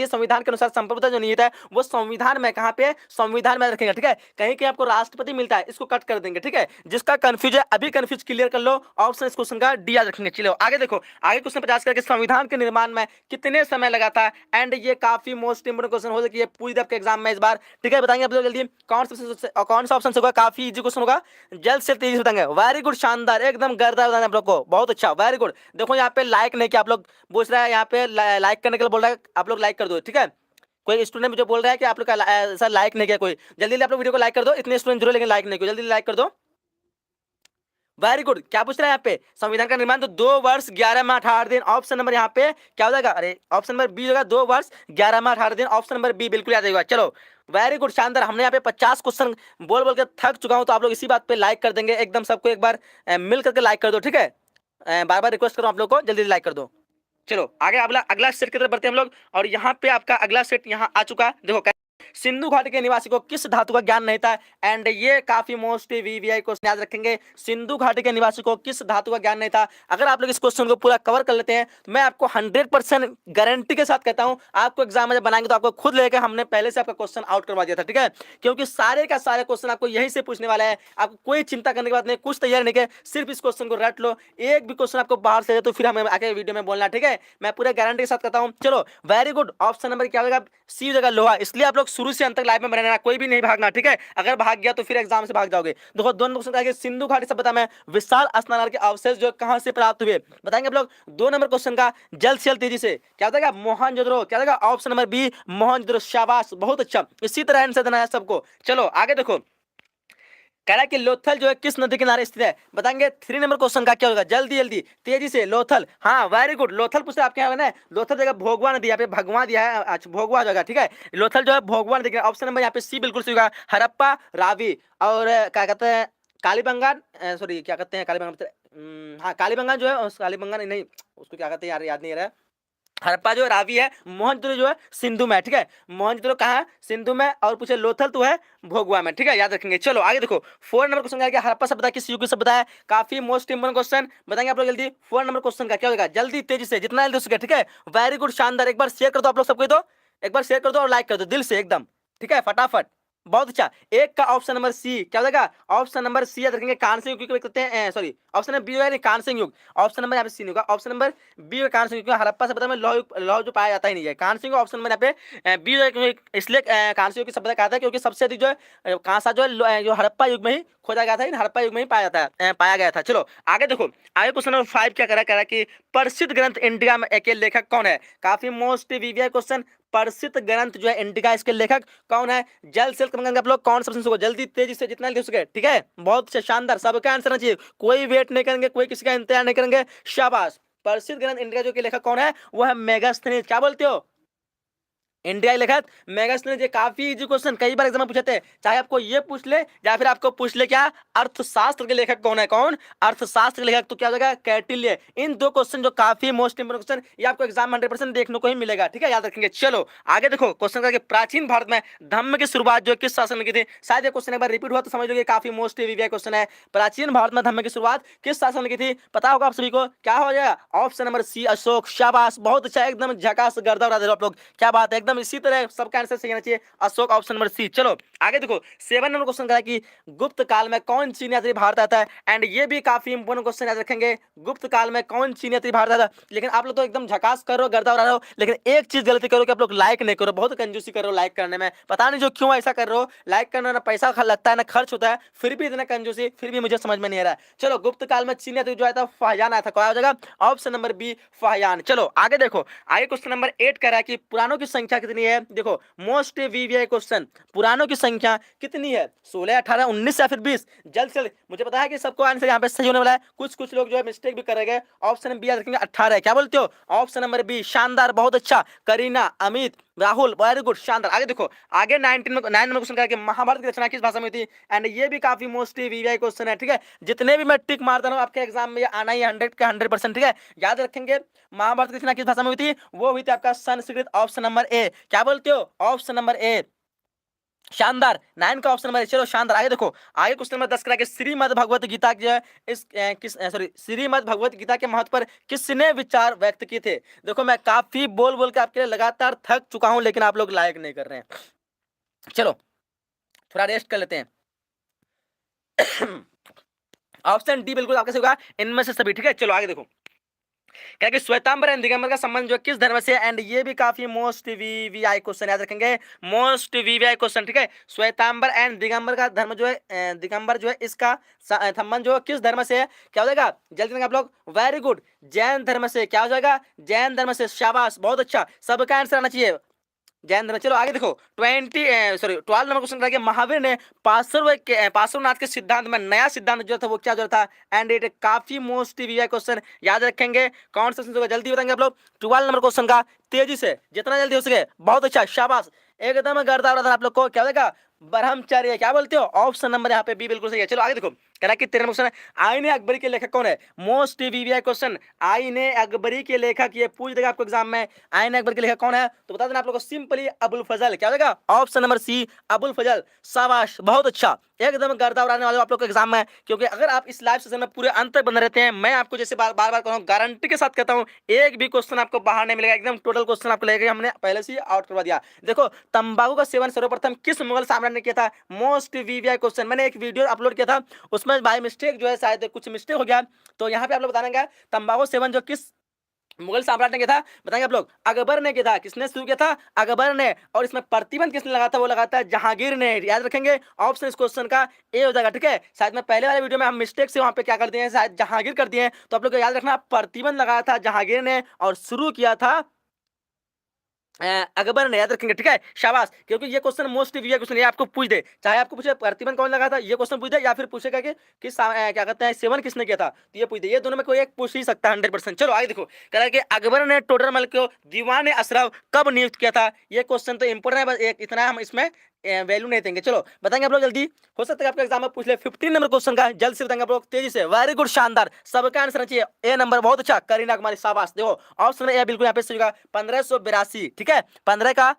संविधान के अनुसार संप्रभुता जो निहित है वो संविधान में कहाँ पे, संविधान में रखेंगे, ठीक है। कहीं कहीं आपको राष्ट्रपति मिलता है, इसको कट कर देंगे, ठीक है। जिसका कंफ्यूज है अभी कंफ्यूज क्लियर कर लो, ऑप्शन इस क्वेश्चन का डी याद रखेंगे। चलो आगे देखो, आगे क्वेश्चन 50 करके संविधान के निर्माण में कितने समय लगा था, एंड ये काफी मोस्ट इंपोर्टेंट क्वेश्चन हो सकता है, पूरी आपके एग्जाम में इस बार, ठीक है। बताएंगे आप लोग जल्दी कौन सा ऑप्शन होगा, काफी इजी क्वेश्चन होगा, जल्द से तेजी बताएंगे। वेरी गुड, शानदार, एकदम गर्दा बताना आप लोग को, बहुत अच्छा, वेरी गुड। देखो यहाँ पे लाइक नहीं किया आप लोग, पूछ रहा है यहाँ पे लाइक करने के लिए बोल रहा है, आप लोग लाइक कर दो, ठीक है। कोई स्टूडेंट मुझे बोल रहा है कि आप लोग का सर लाइक नहीं किया, कोई जल्दी आप लोग वीडियो को लाइक कर दो, इतने स्टूडेंट जुड़े लेकिन लाइक नहीं किया, जल्दी लाइक कर दो। Very good. क्या पूछ रहा है यहाँ पे, संविधान का निर्माण तो 2 वर्ष 11 माह 18 दिन, ऑप्शन नंबर यहाँ पे क्या हो जाएगा, अरे ऑप्शन नंबर बी होगा, 2 वर्ष 11 माह 18 दिन, ऑप्शन नंबर बी बिल्कुल याद रहेगा। चलो वेरी गुड, शानदार। हमने यहाँ पे 50 क्वेश्चन बोल बोल के थक चुका हूँ, तो आप लोग इसी बात पे लाइक कर देंगे, एकदम सबको एक बार मिल करके लाइक कर दो, ठीक है। बार बार रिक्वेस्ट करूँ आप लोग को, जल्दी लाइक कर दो। चलो आगे अगला सेट की तरफ बढ़ते हैं हम लोग, और यहाँ पे आपका अगला सेट यहाँ आ चुका है। देखो सिंधु घाटी के निवासी को किस धातु का ज्ञान नहीं था? एंड ये काफी मोस्ट वीवीआई क्वेश्चन याद रखेंगे, सिंधु घाटी के निवासी को किस धातु का ज्ञान नहीं था। अगर आप लोग इस क्वेश्चन को पूरा कवर कर लेते हैं तो मैं आपको 100% गारंटी के साथ कहता हूं, आपको एग्जाम में जब बनाएंगे तो आपको खुद लेकर हमने पहले से आपका क्वेश्चन आउट करवा दिया था, ठीक है। क्योंकि सारे का सारे क्वेश्चन आपको यहीं से पूछने वाला है, आपको कोई चिंता करने की बात नहीं, कुछ तैयार नहीं है, सिर्फ इस क्वेश्चन को रट लो। एक भी क्वेश्चन आपको बाहर से है तो फिर हमें आगे वीडियो में बोलना, ठीक है। मैं पूरे गारंटी के साथ कहता हूं। चलो वेरी गुड, ऑप्शन नंबर क्या होगा? सी जगह लोहा। इसलिए आप लोग शुरू से अंत तक लाइव में बने रहना, कोई भी नहीं भागना, ठीक है। अगर भाग गया तो फिर एग्जाम से भाग जाओगे। देखो दोनों क्वेश्चन आगे, सिंधु घाटी सभ्यता में विशाल स्नानागार के अवशेष जो कहां से प्राप्त हुए बताएंगे आप लोग। 2 नंबर क्वेश्चन का जल्द से जल्द तेजी से क्या बताएगा? मोहनजोदड़ो। क्या बताएगा? Option number B Mohenjodaro. शाबाश, बहुत अच्छा, इसी तरह आंसर देना है सबको। चलो आगे देखो, कह रहा है कि लोथल जो है किस नदी किनारे स्थित है बताएंगे। 3 नंबर क्वेश्चन का क्या होगा? जल्दी जल्दी तेजी से। लोथल, हाँ वेरी गुड, लोथल पूछे आपके यहाँ ना। लोथल जगह भोगवा नदी, यहाँ पे भगवा दिया है, अच्छा भोगवा जगह, ठीक है। लोथल जो है भोगवा नदी। ऑप्शन नंबर यहाँ पे सी बिल्कुल सही होगा, हड़प्पा, रावी और क्या कहते हैं कालीबंगान, सॉरी क्या कहते हैं कालीबंगान, हाँ कालीबंगान जो है, कालीबंगान नहीं, उसको क्या कहते हैं यार, याद नहीं आ रहा है। हड़प्पा जो रावी है, मोहनजोदड़ो जो है सिंधु में, ठीक है। मोहनजोदड़ो कहाँ है? सिंधु में। और पूछे लोथल तो है भोगवा में, ठीक है, याद रखेंगे। चलो आगे देखो, 4 नंबर क्वेश्चन का हड़प्पा सभ्यता किस युग की सभ्यता है? काफी मोस्ट इंपोर्टेंट क्वेश्चन बताएंगे आप लोग जल्दी। 4 नंबर क्वेश्चन का क्या होगा? जल्दी तेजी से, जितना जल्दी हो सके, ठीक है। वेरी गुड, शानदार। एक बार शेयर कर दो आप लोग सबको, तो एक बार शेयर कर दो और लाइक कर दो दिल से एकदम, ठीक है, फटाफट। बहुत अच्छा। एक का ऑप्शन नंबर सी क्या हो जाएगा? ऑप्शन नंबर सी याद रखेंगे, कांस्य युग क्योंकि कहते हैं, सॉरी ऑप्शन नंबर बी होगा, कांस्य युग। ऑप्शन नंबर यहाँ पे सी नहीं होगा, ऑप्शन नंबर बी होगा कांस्य युग, क्योंकि हड़प्पा सभ्यता में लौह जो पाया जाता ही नहीं है। कांस्य युग ऑप्शन नंबर यहाँ पे बी होगा, क्योंकि इसलिए कांस्य युग की सभ्यता कहा था क्योंकि सबसे अधिक जो है कांसा जो है जो हड़प्पा युग में ही खोजा गया था, इन हड़प्पा युग में ही पाया जाता है, पाया गया था। चलो आगे देखो, आगे क्वेश्चन नंबर 5 क्या कह रहा है कि प्रसिद्ध ग्रंथ इंडिया में के लेखक कौन है? काफी मोस्ट वीवीआई क्वेश्चन। प्रसिद्ध ग्रंथ जो है इंडिका, इसके लेखक कौन है? जल्द से जल्द आप लोग कौन सा को जल्दी तेजी से जितना जल्दी हो सके, ठीक है। बहुत शानदार, सबका आंसर आना चाहिए, कोई वेट नहीं करेंगे, कोई किसी का इंतजार नहीं करेंगे। शाबाश। प्रसिद्ध ग्रंथ इंडिका जो के लेखक कौन है? वो है मेगास्थनीज। क्या बोलते हो? इंडिया लेखक मेगास्थनीज। ये काफी इजी क्वेश्चन, कई बार एग्जाम में पूछे थे, चाहे आपको ये पूछ ले या फिर आपको पूछ ले क्या अर्थशास्त्र के लेखक कौन है? कौन? अर्थशास्त्र के लेखक तो क्या हो जाएगा? कौटिल्य। इन 2 क्वेश्चन जो काफी मोस्ट इंपोर्टेंट क्वेश्चन, ये आपको एग्जाम में 100% देखने को ही मिलेगा, ठीक है, याद रखेंगे। चलो आगे देखो, क्वेश्चन का प्राचीन भारत में धम्म की शुरुआत जो किस शासन में की थी? शायद ये क्वेश्चन एक बार रिपीट हुआ तो समझ लो, काफी मोस्ट वीवीआई क्वेश्चन है। प्राचीन भारत में धम्म की शुरुआत किस शासन में की थी? पता होगा आप सभी को, क्या हो जाएगा? Option number C Ashoka. शाबाश, बहुत अच्छा, एकदम झकास गर्दा उड़ा दे रहे हो आप लोग, क्या बात है, एकदम इसी तरह सब आंसर सही आना चाहिए, अशोक, ऑप्शन नंबर सी। चलो आगे देखो, 7 नंबर क्वेश्चन का है कि गुप्त काल में कौन चीन यात्री भारत आता है? एंड ये भी काफी इंपोर्टेंट क्वेश्चन याद रखेंगे, गुप्त काल में कौन चीन यात्री भारत आता है। लेकिन आप लोग तो एकदम झकास कर रहे हो, गर्दा उड़ा रहे हो, लेकिन एक चीज गलती करो कि आप लोग लाइक नहीं करो, बहुत कंजूसी कर रहे हो लाइक करने में, पता नहीं जो क्यों ऐसा कर रहे हो। लाइक करने में पैसा लगता है ना खर्च होता है, फिर भी इतना कंजूसी, फिर भी मुझे समझ में नहीं आ रहा है। चलो गुप्त काल में चीन यात्री जो आया था फाहियान आया था, क्या हो जाएगा? Option number B Fahien. चलो आगे देखो, आगे क्वेश्चन नंबर 8 कह रहा है कि पुराणों की संख्या कितनी है? देखो मोस्ट वीवीआई क्वेश्चन, पुराणों की संख्या कितनी है? 16, 18, 19 या फिर 20? जल्द से जल्द, मुझे पता है कि सबको आंसर यहाँ पे सही होने वाला है, कुछ लोग जो है मिस्टेक भी करेंगे। ऑप्शन बी याद रखेंगे 18 है, क्या बोलते हो? ऑप्शन नंबर बी, शानदार, बहुत अच्छा। करीना, अमित, राहुल, वेरी गुड, शानदार। आगे देखो, आगे 9 नंबर क्वेश्चन का कि महाभारत की रचना किस भाषा में हुई थी? एंड ये भी काफी मोस्ट वीवीआई क्वेश्चन है, ठीक है। जितने भी मैं टिक मारता हूँ आपके एग्जाम में आना ही 100 का 100%, ठीक है, याद रखेंगे। महाभारत की रचना किस भाषा में हुई थी? वो हुई थी आपका संस्कृत, ऑप्शन नंबर ए। क्या बोलते हो? ऑप्शन नंबर ए, शानदार, 9 का ऑप्शन नंबर। चलो शानदार, आगे देखो, आगे क्वेश्चन नंबर 10 करा के श्रीमद् भगवत गीता जो है इस किस सॉरी श्रीमद् भगवत गीता के महत्व पर किसने विचार व्यक्त किए थे? देखो मैं काफी बोल बोल के आपके लिए लगातार थक चुका हूं, लेकिन आप लोग लाइक नहीं कर रहे हैं। चलो थोड़ा रेस्ट कर लेते हैं। ऑप्शन डी बिल्कुल आपके से होगा, इनमें से सभी, ठीक है। चलो आगे देखो, क्या कि श्वेतांबर एंड दिगंबर का संबंध जो किस धर्म से? एंड ये भी काफी मोस्ट वीवीआई क्वेश्चन, याद रखेंगे, मोस्ट वीवीआई क्वेश्चन, ठीक है। श्वेतांबर एंड दिगंबर का धर्म जो है, दिगंबर जो है इसका संबंध जो किस धर्म से है? क्या हो जाएगा? जल्दी आप लोग, वेरी गुड, जैन धर्म से। क्या हो जाएगा? जैन धर्म से। शाबाश, बहुत अच्छा, सबका आंसर आना चाहिए जैन धर्म। चलो आगे देखो, 12 नंबर क्वेश्चन रह महावीर ने पार्श्वनाथ के सिद्धांत में नया सिद्धांत जो था वो क्या जो था? एंड इट काफी मोस्ट वीवीआई क्वेश्चन, याद रखेंगे। कौन सा होगा? जल्दी बताएंगे आप लोग। 12 नंबर क्वेश्चन का तेजी से, जितना जल्दी हो सके, बहुत अच्छा, शाबाश, एकदम गर्दा उड़ा था आप लोग को। क्या होगा? ब्रह्मचर्य। क्या बोलते हो? ऑप्शन नंबर यहाँ पे बी बिल्कुल सही है। चलो आगे देखो, कह रहा है कि 13 क्वेश्चन है, आईने अकबरी के लेखक कौन है? मोस्ट वीवीआई क्वेश्चन, आईने अकबरी के लेखक, ये पूछ देगा आपको एग्जाम में, आईने अकबरी के लेखक कौन है? तो बता देना आप लोगों को सिंपली अबुल फजल। क्या हो जाएगा? ऑप्शन नंबर सी अबुल फजल। शाबाश, बहुत अच्छा, एकदम गर्दा उड़ाने वाले हो आप लोग को एग्जाम में, क्योंकि अगर आप इस लाइव सेशन में पूरे अंत तक बने रहते हैं, मैं आपको जैसे बार बार कह रहा हूँ, गारंटी के साथ कहता हूँ, एक भी क्वेश्चन आपको बाहर नहीं मिलेगा, एकदम टोटल क्वेश्चन आपको लगेगा हमने पहले से ही आउट करवा दिया। देखो, तंबाकू का सेवन सर्वप्रथम किस मुगल साम्राज्य ने किया था? मोस्ट वीवीआई क्वेश्चन, मैंने एक वीडियो अपलोड किया था, उसमें बाय मिस्टेक जो है शायद कुछ मिस्टेक हो गया, तो यहाँ पे आप लोग बताएंगे तंबाकू सेवन जो किस मुगल सम्राट ने किया था, बताएंगे आप लोग। अकबर ने किया था। किसने शुरू किया था? अकबर ने। और इसमें प्रतिबंध किसने लगाया था? वो लगाता है जहांगीर ने। याद रखेंगे, ऑप्शन इस क्वेश्चन का ए हो जाएगा। ठीक है, शायद मैं पहले वाले वीडियो में हम मिस्टेक से वहां पे क्या कर दिए हैं, शायद जहांगीर कर दिए हैं, तो आप लोग को याद रखना, प्रतिबंध लगाया था जहांगीर ने और शुरू किया था अकबर ने। याद रखेंगे, ठीक है, शाबाश। क्योंकि ये क्वेश्चन मोस्ट वीवीआई क्वेश्चन, ये आपको पूछ दे, चाहे आपको पूछे प्रतिबंध कौन लगा था, ये क्वेश्चन पूछ दे, या फिर पूछेगा कि क्या कहते हैं सेवन किसने किया था, तो ये पूछ दे, ये दोनों में कोई एक पूछ ही सकता है 100%। चलो आगे देखो, कह रहा है कि अकबर ने टोडर मल को दीवान अशरफ कब नियुक्त किया था? ये क्वेश्चन तो इंपोर्टेंट है, बस एक इतना हम इसमें वैल्यू नहीं देंगे। चलो बताएंगे आप लोग जल्दी, हो सकता है आपका एग्जाम में पूछ ले 15 नंबर क्वेश्चन का, जल्द से बताएंगे आप लोग तेजी से। वेरी गुड, शानदार, सबका आंसर चाहिए ए नंबर, बहुत अच्छा, करीना कुमारी, शाबाश। देखो ऑप्शन ए बिल्कुल यहाँ पे सही होगा, 1582, ठीक है, 15 का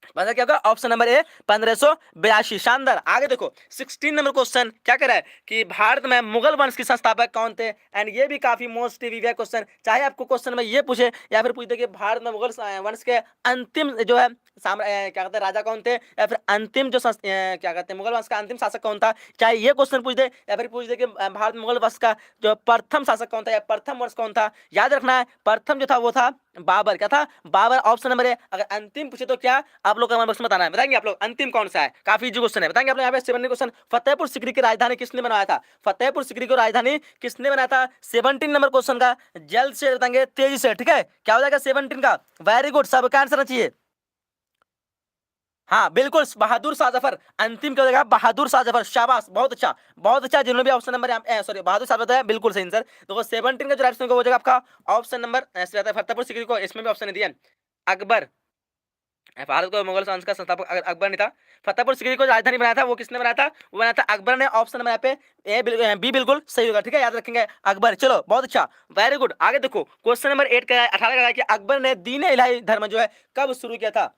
15 क्या होगा? ऑप्शन नंबर ए 1582, शानदार। आगे देखो 16 नंबर क्वेश्चन क्या कह रहा है कि भारत में मुगल वंश के संस्थापक कौन थे? एंड ये भी काफी मोस्ट वीवीआई क्वेश्चन, चाहे आपको क्वेश्चन में ये पूछे या फिर पूछ दे कि भारत में मुगल वंश के अंतिम जो है क्या कहते हैं राजा कौन थे, या फिर अंतिम जो क्या कहते हैं मुगल वंश का अंतिम शासक कौन था, चाहे ये क्वेश्चन पूछ दे या फिर पूछ दे कि भारत मुगल वंश का जो प्रथम शासक कौन था या प्रथम वंश कौन था, याद रखना है प्रथम जो था वो था बाबर। क्या था? बाबर, ऑप्शन नंबर है। अगर अंतिम पूछे तो क्या आप लोग कमेंट बॉक्स में बताना है, बताएंगे आप लोग अंतिम कौन सा है, काफी इजी क्वेश्चन है, बताएंगे आप लोग। यहाँ पे 7 क्वेश्चन, फतेहपुर सिकरी की राजधानी किसने बनाया था? फतेहपुर सिकरी की राजधानी किसने बनाया था? 17 नंबर क्वेश्चन का जल्द से बताएंगे तेजी से, ठीक है, क्या हो जाएगा 17 का? वेरी गुड, सबका आंसर चाहिए। हाँ बिल्कुल, बहादुर शाह जफर, अंतिम क्या हो जाएगा? बहादुर शाह जफर, शाबाश, बहुत अच्छा, बहुत अच्छा। जिन्होंने भी option number sorry Bahadur Shah बताया, बिल्कुल सही आंसर। तो 17 का जो राइट हो जाएगा आपका ऑप्शन नंबर ऐसे रहता है, फतेहपुर सिकरी को, इसमें भी ऑप्शन नहीं दिया, अकबर। भारत को मुगल वंश का संस्थापक अकबर ने था। फतेहपुर सिकरी को राजधानी बनाया था, वो किसने बनाया था? वो बनाया था अकबर ने। ऑप्शन नंबर यहाँ पे बी बिल्कुल सही होगा, ठीक है, याद रखेंगे अकबर। चलो बहुत अच्छा, वेरी गुड। आगे देखो क्वेश्चन नंबर 8 का 18 का है कि अकबर ने दीन इलाही धर्म जो है कब शुरू किया था?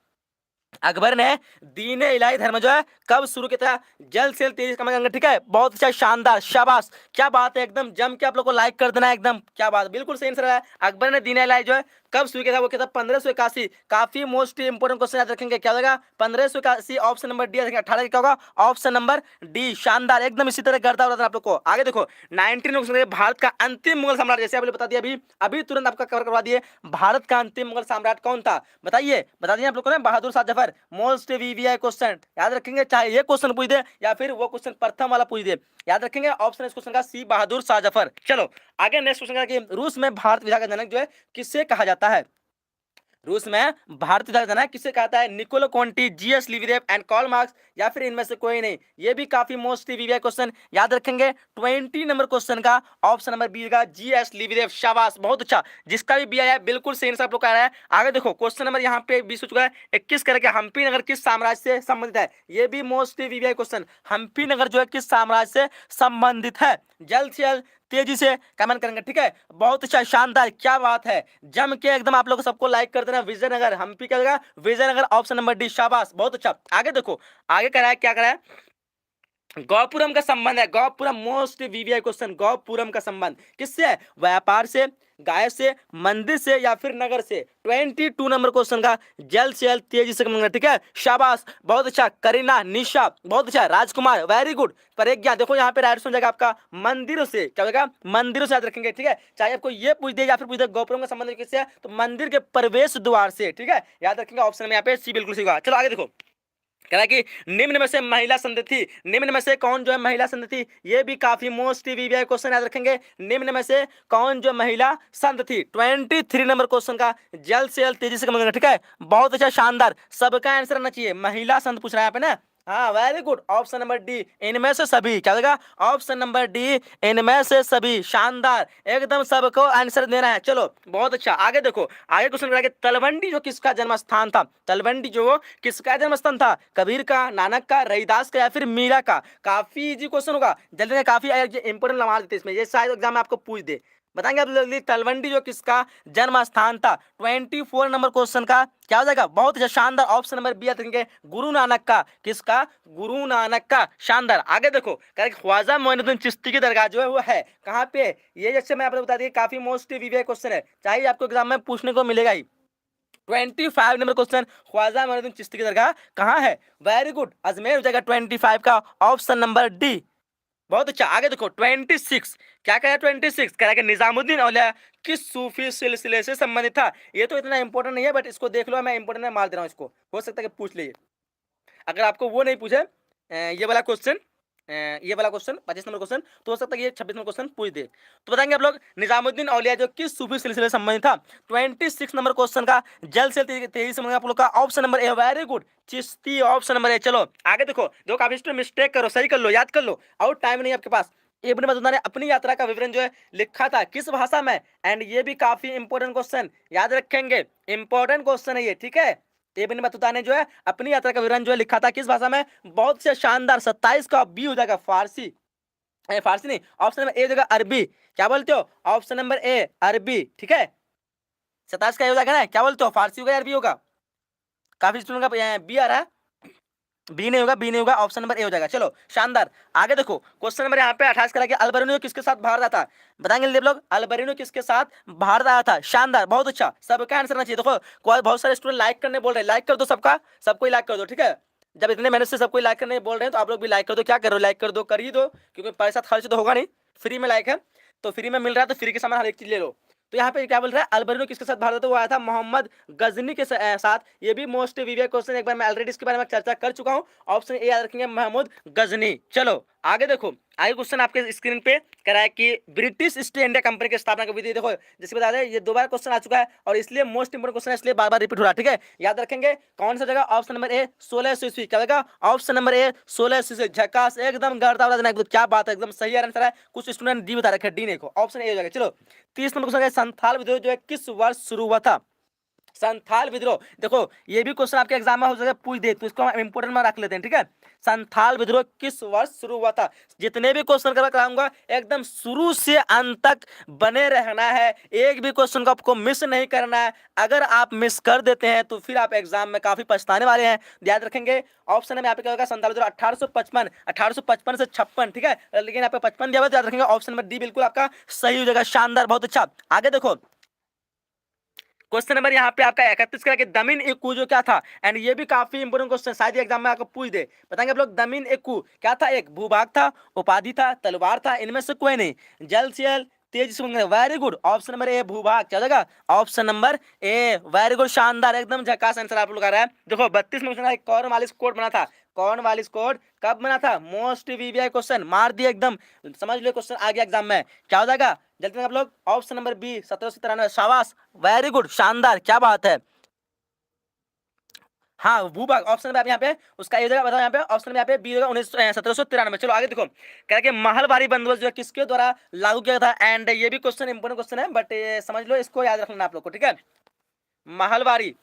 अकबर ने दीन इलाही धर्म जो है कब शुरू किया था? जल्द से जल्द तेजी से कमेंट करेंगे, ठीक है, बहुत अच्छा, शानदार, शाबाश, क्या बात है, एकदम जम के आप लोग को लाइक कर देना है, एकदम क्या बात, बिल्कुल सही आंसर है। अकबर ने दीन इलाही जो है कब शुरू किया था? वो किया था 1581, काफी मोस्ट इंपोर्टेंट क्वेश्चन याद रखेंगे, क्या होगा? 1581, ऑप्शन नंबर डी। 18 क्या होगा? ऑप्शन नंबर डी, शानदार, एकदम इसी तरह करता रहता है आप लोग को। आगे देखो 19 भारत का अंतिम मुगल सम्राट, जैसे आपने बता दिया अभी अभी तुरंत आपका कवर करवा दिए, भारत का अंतिम मुगल सम्राट कौन था? बताइए, बता दिए आप लोग को ना, Bahadur Shah Zafar. Most VVI question याद रखेंगे, चाहे ये क्वेश्चन पूछ दे या फिर वो क्वेश्चन प्रथम वाला पूछ दे, याद रखेंगे ऑप्शन इस क्वेश्चन का सी बहादुर शाह जफर। चलो आगे नेक्स्ट क्वेश्चन कि रूस में भारत विधा का जनक जो है किससे कहा जाता है? रूस में भारत विधा का जनक किसे कहता है? निकोलो कोंटी, जीएस लिविरेव एंड कार्ल मार्क्स, या फिर इनमें से कोई नहीं। ये भी काफी मोस्ट वीवीआई क्वेश्चन, याद रखेंगे 20 नंबर क्वेश्चन का ऑप्शन नंबर बी का जीएस लिविरेव, शाबाश, बहुत अच्छा, जिसका भी बी आया है बिल्कुल सही आंसर आप लोग का आया है। आगे देखो क्वेश्चन नंबर यहाँ पे 20 हो चुका है, 21 करके हम्पी नगर किस साम्राज्य से संबंधित है? ये भी मोस्ट वीवीआई क्वेश्चन, हम्पी नगर जो है किस साम्राज्य से संबंधित है? जल्द से जल्द तेजी से कमेंट करेंगे, ठीक है, बहुत अच्छा, शानदार, क्या बात है, जम के एकदम आप लोग सबको लाइक कर देना। विजयनगर, हम्पी क्या जगह? विजयनगर, ऑप्शन नंबर डी, शाबाश, बहुत अच्छा। आगे देखो आगे कह रहा है, क्या कह रहा है? गौपुरम का संबंध है, गौपुरम मोस्ट वीवीआई क्वेश्चन, गौपुरम का संबंध किससे है? व्यापार से, गाय से, मंदिर से, या फिर नगर से? 22 नंबर क्वेश्चन का जल्द से जल्द तेजी से कमेंट, ठीक है, शाबाश, बहुत अच्छा, करीना, निशा, बहुत अच्छा, राजकुमार, वेरी गुड, प्रज्ञा। देखो यहाँ पे राइट सुन जाएगा आपका मंदिरों से, क्या होगा? मंदिरों से, याद रखेंगे, ठीक है, चाहे आपको ये पूछ दे या फिर पूछ दे गौपुरम का संबंध किससे है, तो मंदिर के प्रवेश द्वार से, ठीक है, याद रखेंगे ऑप्शन में यहाँ पे सी बिल्कुल सही होगा। चलो आगे देखो, कह रहा है कि निम्न में से महिला संतति, निम्न में से कौन जो है महिला संतति? ये भी काफी मोस्ट वीवीआई क्वेश्चन, याद रखेंगे, निम्न में से कौन जो महिला संत थी? 23 नंबर क्वेश्चन का जल्द से जल्द तेजी से कमेंट, ठीक है, बहुत अच्छा, शानदार, सबका आंसर आना चाहिए, महिला संत पूछ रहा है यहाँ पे ना, हाँ very good, option number D इनमें से सभी। क्या होगा? ऑप्शन नंबर डी इनमें से सभी। शानदार, एकदम सबको आंसर देना है। चलो बहुत अच्छा, आगे देखो। आगे क्वेश्चन करेंगे, तलवंडी जो किसका जन्म स्थान था? तलवंडी जो किसका जन्म स्थान था? कबीर का, नानक का, रविदास का या फिर मीरा का? काफी इजी क्वेश्चन होगा, जल्दी काफी इंपोर्टेंट लगा देते इसमें, ये शायद एग्जाम में आपको पूछ दे। बताएंगे आप जल्दी, तलवंडी जो किसका जन्म स्थान था? 24 नंबर क्वेश्चन का क्या हो जाएगा? बहुत अच्छा, शानदार, ऑप्शन नंबर बी देंगे, गुरु नानक का। किसका? गुरु नानक का। शानदार, आगे देखो, ख्वाजा मोइनुद्दीन चिश्ती की दरगाह जो है वो है कहाँ पे? ये जैसे मैं आपको बता दी, काफी मोस्ट वीवीआई क्वेश्चन है, चाहिए आपको एग्जाम में पूछने को मिलेगा ही। 25 नंबर क्वेश्चन, ख्वाजा मोइनुद्दीन चिश्ती की दरगाह कहाँ है? वेरी गुड, अजमेर हो जाएगा 25 का, ऑप्शन नंबर डी। बहुत अच्छा, आगे देखो 26, क्या कह रहा है? 26 कह रहा है कि निजामुद्दीन औलिया किस सूफी सिलसिले से संबंधित था? ये तो इतना इंपॉर्टेंट नहीं है, बट इसको देख लो, मैं इंपॉर्टेंट में मार दे रहा हूँ इसको, हो सकता है कि पूछ लीजिए। अगर आपको वो नहीं पूछे ये वाला क्वेश्चन, ये वाला क्वेश्चन 25 नंबर क्वेश्चन, तो हो सकता है ये 26 नंबर क्वेश्चन पूछ दे। तो बताएंगे आप लोग, निजामुद्दीन औलिया जो किस सूफी सिलसिले से संबंधित था? 26 नंबर क्वेश्चन का जल्द से तेजी से आप लोग का option number A, very good, Chishti, option number A. चलो आगे देखो, जो काफी मिस्टेक करो, सही कर लो, याद कर लो, और टाइम नहीं आपके पास। इब्न बतूता ने अपनी यात्रा का विवरण जो है लिखा था किस भाषा में? एंड ये भी काफी इंपॉर्टेंट क्वेश्चन, याद रखेंगे, इंपॉर्टेंट क्वेश्चन है ये, ठीक है। इब्न बतूता ने जो है अपनी यात्रा का विवरण जो है लिखा था किस भाषा में? बहुत से शानदार, 27 का बी हो जाएगा फारसी, फारसी नहीं, ऑप्शन नंबर ए हो जाएगा अरबी। क्या बोलते हो? ऑप्शन नंबर ए अरबी, ठीक है। 27 का हो जाएगा ना, क्या बोलते हो? फारसी होगा, अरबी होगा? काफी स्टूडेंट का बी आ रहा है, बी नहीं होगा, बी नहीं होगा, ऑप्शन नंबर ए हो जाएगा। चलो शानदार, आगे देखो, क्वेश्चन नंबर यहाँ पे 28 करा के, अल्बेनियो किसके साथ भारत आया था? बताएंगे देव लोग, अल्बेनियो किसके साथ भारत आया था? शानदार, बहुत अच्छा, सबका आंसर आना चाहिए। देखो कोई बहुत सारे स्टूडेंट लाइक करने बोल रहे हैं, लाइक कर दो सबका, सबको लाइक कर दो, ठीक है। जब इतने मेहनत से सबको लाइक करने बोल रहे हैं तो आप लोग भी लाइक कर दो। क्या कर रहे हो? लाइक कर दो, कर ही दो, क्योंकि पैसा खर्च तो होगा नहीं, फ्री में लाइक है, तो फ्री में मिल रहा है, तो फ्री के सामान हर एक चीज ले लो। तो यहाँ पे क्या बोल रहा है? अल्बेनियो किसके साथ भारत? वो आया था मोहम्मद गजनी के साथ। ये भी मोस्ट वीवीआई क्वेश्चन, एक बार मैं ऑलरेडी इसके बारे में चर्चा कर चुका हूँ, ऑप्शन ए याद रखेंगे, महमूद गजनी। चलो आगे देखो, आगे क्वेश्चन आपके स्क्रीन पे कह रहा है कि ब्रिटिश ईस्ट इंडिया कंपनी की स्थापना कभी थी? देखो जिसके बता दें, ये दो बार क्वेश्चन आ चुका है और इसलिए मोस्ट इंपोर्टेंट क्वेश्चन है, इसलिए बार बार रिपीट हो रहा है, ठीक है। याद रखेंगे, कौन सा जगह? ऑप्शन नंबर ए 1600 ईस्वी। क्या होगा? ऑप्शन नंबर ए 1600 ईस्वी। झकास, एकदम गर्दा वाला, क्या बात है, एकदम सही आंसर है। कुछ स्टूडेंट डी बता रखे, डी नहीं को, ऑप्शन ए हो जाएगा। चलो 30 नंबर क्वेश्चन, संथाल विद्रोह जो है किस वर्ष शुरू हुआ था? संथाल विद्रोह, देखो ये भी क्वेश्चन आपके एग्जाम में हो सकता है पूछ दे, तो इसको हम इंपोर्टेंट में रख लेते हैं, ठीक है। संथाल विद्रोह किस वर्ष शुरू हुआ था? जितने भी क्वेश्चन कराऊंगा एकदम शुरू से अंत तक बने रहना है, एक भी क्वेश्चन को आपको मिस नहीं करना है। अगर आप मिस कर देते हैं तो फिर आप एग्जाम में काफी पछताने वाले हैं, याद रखेंगे। ऑप्शन में यहाँ पे क्या होगा? संथाल विद्रोह 1855 से 56, ठीक है, लेकिन यहाँ पे 55 दिया हुआ है, तो याद रखेंगे ऑप्शन नंबर डी बिल्कुल आपका सही हो जाएगा। शानदार, बहुत अच्छा, आगे देखो, क्वेश्चन नंबर यहाँ पे आपका 31 का, कि दमिन इक्कू जो क्या था? एंड ये भी काफी इंपोर्टेंट क्वेश्चन, शायद एग्जाम में आपको पूछ दे। बताएंगे आप लोग, दमिन इक्कू क्या था? एक भूभाग था, उपाधि था, तलवार था, इनमें से कोई नहीं। जल से तेज से, very good, option number A भूभाग। क्या होगा? Option number A, very good, शानदार, एकदम झकास आंसर आप लोग आ रहा है। देखो 32 में क्वेश्चन, कॉर्नवालिस कोड बना था। कॉर्नवालिस कोड कब बना था? मोस्ट वीवीआई क्वेश्चन, मार दिया एकदम, समझ लो क्वेश्चन आ गया एग्जाम में। क्या हो जाएगा जल्दी आप लोग? Option number B 1793। शाबाश, वेरी गुड, शानदार, क्या बात है। हाँ भूभाग, ऑप्शन में आप यहाँ पे उसका ये जगह बताओ, यहाँ पे ऑप्शन में यहाँ पे बी होगा 1793। चलो आगे देखो, कह रहा है कि महलवारी बंदोबस्त जो है किसके द्वारा लागू किया था? एंड ये भी क्वेश्चन इंपोर्टेंट क्वेश्चन है, बट समझ लो, इसको याद रखना आप लोग को, ठीक है। महलवारी,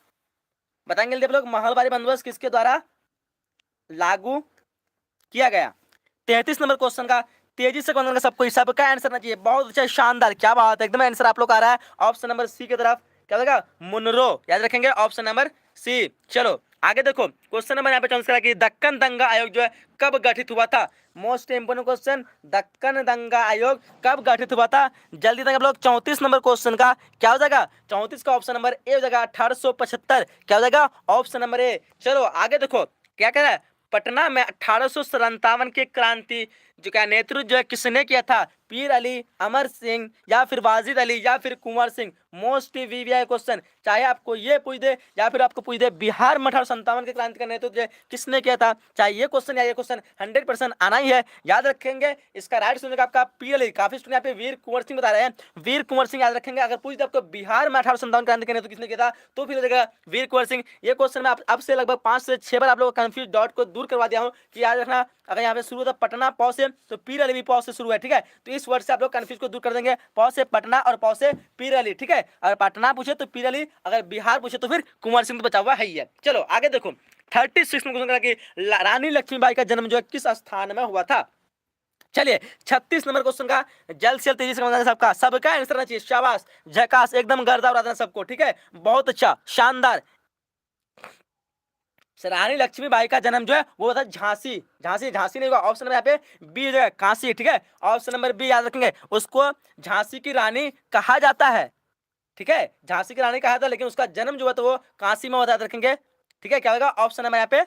बताएंगे आप लोग, महलवारी बंदोबस्त किसके द्वारा लागू किया गया? 33 नंबर क्वेश्चन का तेजी से कौन सबको सबका आंसर ना चाहिए, बहुत अच्छा, शानदार, क्या बात है, एकदम आंसर आप लोग आ रहा है ऑप्शन नंबर सी की तरफ। क्या होगा? मुनरो, याद रखेंगे, ऑप्शन नंबर सी। चलो आगे देखो, क्वेश्चन नंबर यहाँ पे चॉइस करा कि दक्कन दंगा आयोग जो है कब गठित हुआ था? मोस्ट इंपोर्टेंट क्वेश्चन, दक्कन दंगा आयोग कब गठित हुआ था? जल्दी तक आप लोग 34 नंबर क्वेश्चन का क्या हो जाएगा? 34 का ऑप्शन नंबर ए हो जाएगा 1875। क्या हो जाएगा? Option number A. चलो आगे देखो, क्या कह रहा है? पटना में 1857 की क्रांति जो क्या नेतृत्व जो है किसने किया था? पीर अली, अमर सिंह या फिर वाजिद अली या फिर Kunwar Singh? Most VVI question, चाहे आपको ये पूछ दे या फिर आपको पूछ दे बिहार में 1857 के क्रांति का नेतृत्व जो है किसने किया था, चाहे ये क्वेश्चन या ये क्वेश्चन 100% आना ही है, याद रखेंगे। इसका राइट सुनने का आपका पीर अली, काफी स्टूडेंट यहाँ पे वीर कुंवर सिंह बता रहे हैं, वीर कुंवर सिंह याद रखेंगे। अगर पूछ दे आपको बिहार में 1857 क्रांति का नेतृत्व किसने किया था, तो फिर हो जाएगा वीर कुंवर सिंह। ये क्वेश्चन मैं अब से लगभग 5 से 6 बार आप लोगों को कंफ्यूज डाउट को दूर करवा दिया हूँ कि याद रखना, अगर यहाँ पे शुरू होता पटना पौ से तो पीर अली भी पौ से शुरू है, ठीक है। तो इस वर्ड से आप लोग कंफ्यूज को दूर कर देंगे, पौ से पटना और पौ से पीर अली, ठीक है। अगर पटना पूछे तो पीर अली, अगर बिहार पूछे तो फिर कुंवर सिंह तो बचा हुआ है ही है। चलो आगे देखो 36 में क्वेश्चन करा कि रानी लक्ष्मीबाई का जन्म जो है किस स्थान में हुआ था। चलिए 36 नंबर क्वेश्चन का जल्द से जल्द तेजी से समझना सबका, सबका आंसर आना चाहिए। शाबाश, झकास, एकदम गर्दा उड़ा देना सबको, ठीक है, बहुत अच्छा, शानदार। रानी लक्ष्मीबाई का जन्म जो है वो था झांसी, झांसी, झांसी नहीं होगा, ऑप्शन नंबर यहाँ पे बी जो है काशी, ठीक है, ऑप्शन नंबर बी याद रखेंगे। उसको झांसी की रानी कहा जाता है, ठीक है, झांसी की रानी कहा था, लेकिन उसका जन्म जो है तो वो काशी में होता है, याद रखेंगे, ठीक है। क्या होगा, ऑप्शन नंबर यहाँ पे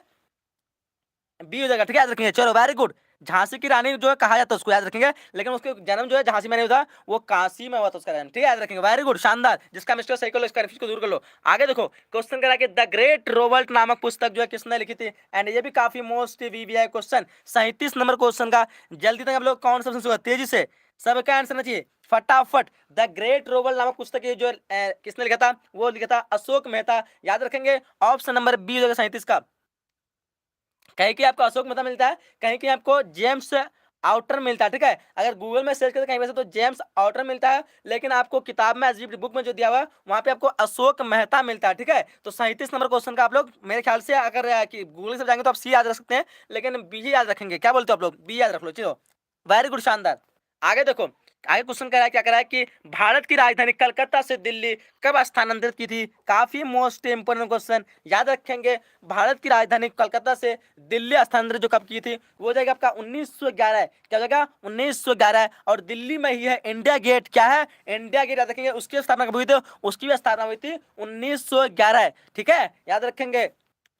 बी हो जाएगा, ठीक है, याद रखेंगे। चलो वेरी गुड, झांसी की रानी जो है कहा जाता है उसको, याद रखेंगे, लेकिन उसके जन्म जो है झांसी में नहीं होता, वो काशी में हुआ था उसका जन्म, ठीक है, याद रखेंगे। वेरी गुड, शानदार, जिसका मिस्टेक सही कर लो, इसका रिफ्यूज को दूर कर लो। आगे देखो क्वेश्चन करा कि द ग्रेट रोबर्ट नामक पुस्तक जो है किसने लिखी थी, एंड ये भी काफी most VVI question, 37 number question का। जल्दी तक आप लोग कौन सा आंसर, तेजी से सबका आंसर आना चाहिए फटाफट। द ग्रेट रोबल नामक पुस्तक ये जो किसने लिखा था, वो लिखा था अशोक मेहता, याद रखेंगे। ऑप्शन नंबर बी हो जाएगा 37 का। कहीं कि आपको अशोक मेहता मिलता है, कहीं कि आपको जेम्स आउटर मिलता है, ठीक है। अगर गूगल में सर्च करते कहीं वैसे तो जेम्स आउटर मिलता है, लेकिन आपको किताब में अजीब बुक में जो दिया हुआ है वहां पे आपको अशोक मेहता मिलता है, ठीक है। तो 37 नंबर क्वेश्चन का आप लोग मेरे ख्याल से अगर कि गूगल से जाएंगे तो आप सी याद रख सकते हैं, लेकिन बी ही याद रखेंगे। क्या बोलते हो आप लोग, बी याद रख लो, चलो वेरी गुड, शानदार। आगे देखो, आगे क्वेश्चन कह रहा है, क्या कह रहा है कि भारत की राजधानी कलकत्ता से दिल्ली कब स्थानांतरित की थी। काफी मोस्ट इंपोर्टेंट क्वेश्चन, याद रखेंगे। भारत की राजधानी कलकत्ता से दिल्ली स्थानांतरित जो कब की थी, वो जाएगा आपका 1911 है। क्या जाएगा, 1911 है। और दिल्ली में ही है इंडिया गेट, क्या है, इंडिया गेट, याद रखेंगे। उसकी स्थापना कब हुई थी, उसकी भी स्थापना हुई थी 1911 है, ठीक है, याद रखेंगे।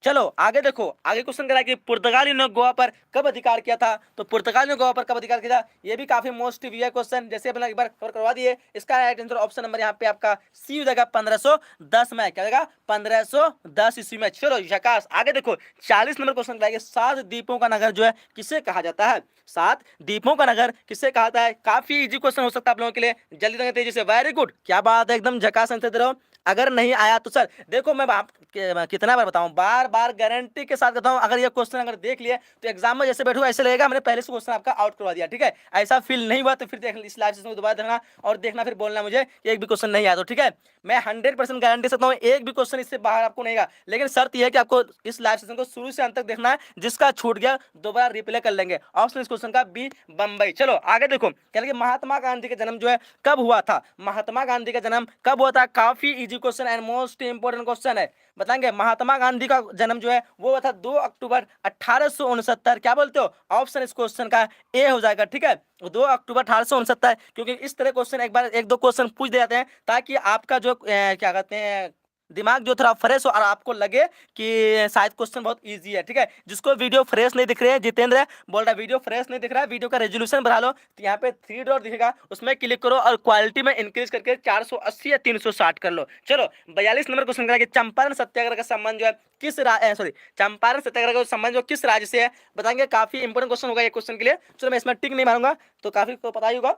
चलो आगे देखो, आगे क्वेश्चन करा कि पुर्तगाली ने गोवा पर कब अधिकार किया था। तो पुर्तगाल ने गोवा पर कब अधिकार किया था, ये भी काफी मोस्ट वीआई क्वेश्चन, जैसे अपना एक बार कवर करवा दिए। इसका राइट आंसर ऑप्शन नंबर यहाँ पे आपका सी हो जाएगा 1510 में। क्या जाएगा, 1510 ईस्वी में। चलो झकास, आगे देखो 40 नंबर क्वेश्चन करेंगे, 7 द्वीपों का नगर जो है किसे कहा जाता है। 7 द्वीपों का नगर किसे कहा जाता है। काफी इजी क्वेश्चन हो सकता है आप लोगों के लिए, जल्दी तेजी से, वेरी गुड, क्या बात है, एकदम झकास आंसर दे रहे हो। अगर नहीं आया तो सर देखो, मैं कितना बार बताऊं, बार बार गारंटी के साथ कहता हूं, अगर ये क्वेश्चन अगर देख लिए तो एग्जाम में जैसे बैठूं ऐसे लगेगा मैंने पहले से क्वेश्चन आपका आउट करवा दिया, ठीक है। ऐसा फील नहीं हुआ तो फिर देख इस लाइव सेशन को दोबारा देखना और देखना, फिर बोलना मुझे कि एक भी क्वेश्चन नहीं आया तो, ठीक है। मैं 100% गारंटी सकता हूँ एक भी क्वेश्चन इससे बाहर आपको नहीं आएगा, लेकिन शर्त यह है कि आपको इस लाइव सेशन को शुरू से अंत तक देखना है, जिसका छूट गया दोबारा रिप्ले कर लेंगे। ऑप्शन इस क्वेश्चन का बी बम्बई। चलो आगे देखो, कह लगे महात्मा गांधी का जन्म जो है कब हुआ था। महात्मा गांधी का जन्म कब हुआ था, काफी easy question and most important question है। बताएंगे महात्मा गांधी का जन्म जो है वो हुआ था 2 अक्टूबर 1869। क्या बोलते हो, ऑप्शन इस क्वेश्चन का ए हो जाएगा, ठीक है, 2 अक्टूबर 1869। क्योंकि इस तरह क्वेश्चन एक बार एक दो क्वेश्चन पूछ दिए जाते हैं ताकि आपका जो क्या कहते हैं दिमाग जो थोड़ा फ्रेश हो और आपको लगे कि शायद क्वेश्चन बहुत इजी है, ठीक है। जिसको वीडियो फ्रेश नहीं दिख रही है, जितेंद्र बोल रहा है वीडियो फ्रेश नहीं दिख रहा है, वीडियो का रेजोल्यूशन बढ़ा लो, तो यहाँ पे 3 डॉट दिखेगा, उसमें क्लिक करो और क्वालिटी में इंक्रीज करके 480 या 360 कर लो। चलो 42 नंबर क्वेश्चन करा कि चंपारण सत्याग्रह का संबंध जो है किस सॉरी चंपारण सत्याग्रह का संबंध जो किस राज्य से है, बताएंगे। काफी इंपोर्टेंट क्वेश्चन होगा ये क्वेश्चन के लिए। चलो मैं इसमें टिक नहीं मारूंगा तो काफी को पता ही होगा,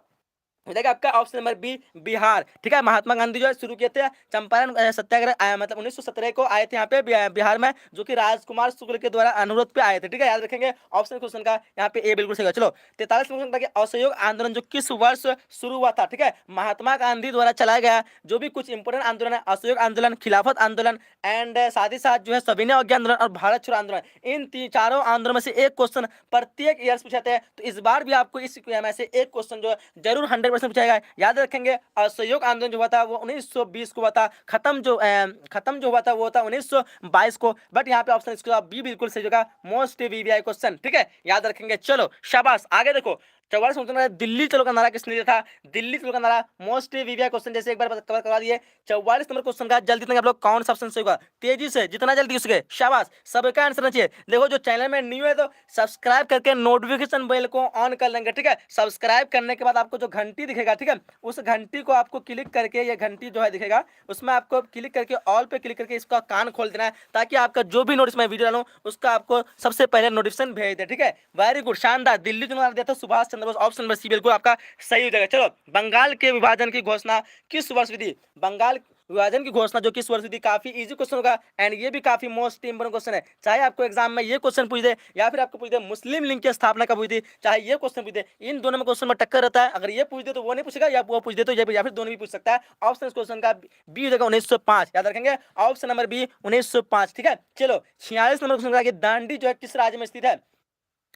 देखा आपका ऑप्शन नंबर बी बिहार, ठीक है। महात्मा गांधी जो है शुरू किए थे चंपारण सत्याग्रह, मतलब 1917 को आए थे यहाँ पे बिहार में, जो कि राजकुमार शुक्ल के द्वारा अनुरोध पे आए थे, ठीक है, याद रखेंगे। ऑप्शन क्वेश्चन का यहाँ पे ए बिल्कुल सही है। चलो 43 क्वेश्चन था, असहयोग आंदोलन जो किस वर्ष शुरू हुआ था, ठीक है। महात्मा गांधी द्वारा चलाया गया जो भी कुछ इंपोर्टेंट आंदोलन है, असहयोग आंदोलन, खिलाफत आंदोलन एंड साथ ही साथ जो है सविनय अवज्ञा आंदोलन और भारत छोड़ो आंदोलन, इन चारों आंदोलन में से एक क्वेश्चन प्रत्येक ईयर पूछाते हैं। तो इस बार भी आपको इस में से एक क्वेश्चन जो है जरूर 100% पूछाएगा। याद रखेंगे असहयोग आंदोलन जो हुआ था वो 1920 को हुआ था, खत्म जो हुआ था वो था 1922 को। बट यहाँ पे ऑप्शन इसका बी बिल्कुल सही होगा, मोस्ट वीवीआई क्वेश्चन, ठीक है, याद रखेंगे। चलो शाबाश, आगे देखो 44 क्वेश्चन दिल्ली चलो का नारा किसने दिया था? दिल्ली चलो का नारा मोस्ट वीवीआई क्वेश्चन जैसे एक बार कवर करवा दिए। 44 नंबर क्वेश्चन का जल्दी तक आप लोग कौन सा ऑप्शन सही होगा? तेजी से जितना जल्दी हो सके, शाबाश, सबका आंसर होना चाहिए। देखो जो चैनल में न्यू है तो सब्सक्राइब करके नोटिफिकेशन बेल को ऑन कर लेंगे, ठीक है। सब्सक्राइब करने के बाद आपको जो घंटी दिखेगा, ठीक है, उस घंटी को आपको क्लिक करके, ये घंटी जो है दिखेगा, उसमें आपको क्लिक करके ऑल पे क्लिक करके इसका कान खोल देना है, ताकि आपका जो भी नोटिस मैं वीडियो डालूं उसका आपको सबसे पहले नोटिफिकेशन भेज दे, ठीक है। वेरी गुड, शानदार। दिल्ली चुनाव दिया था Subhash Chandra Bose, option number C बिल्कुल आपका सही हो जाएगा। चलो, बंगाल के विभाजन की घोषणा किस वर्ष हुई थी? बंगाल विभाजन की घोषणा जो किस वर्ष हुई थी? काफी इजी क्वेश्चन होगा एंड ये भी काफी मोस्ट इंपोर्टेंट क्वेश्चन है। चाहे आपको एग्जाम में ये क्वेश्चन पूछ दे या फिर आपको पूछ दे मुस्लिम लीग की स्थापना कब हुई थी, चाहे ये क्वेश्चन पूछ दे, इन दोनों में क्वेश्चन में टक्कर रहता है। अगर ये पूछ दे तो वो नहीं पूछेगा, या वो पूछ दे तो या फिर दोनों भी पूछ सकता है। ऑप्शन इस क्वेश्चन का बी हो जाएगा 1905, याद रखेंगे, ऑप्शन नंबर बी 1905, ठीक है। चलो, 46 नंबर क्वेश्चन का दांडी जो है किस राज्य में स्थित है?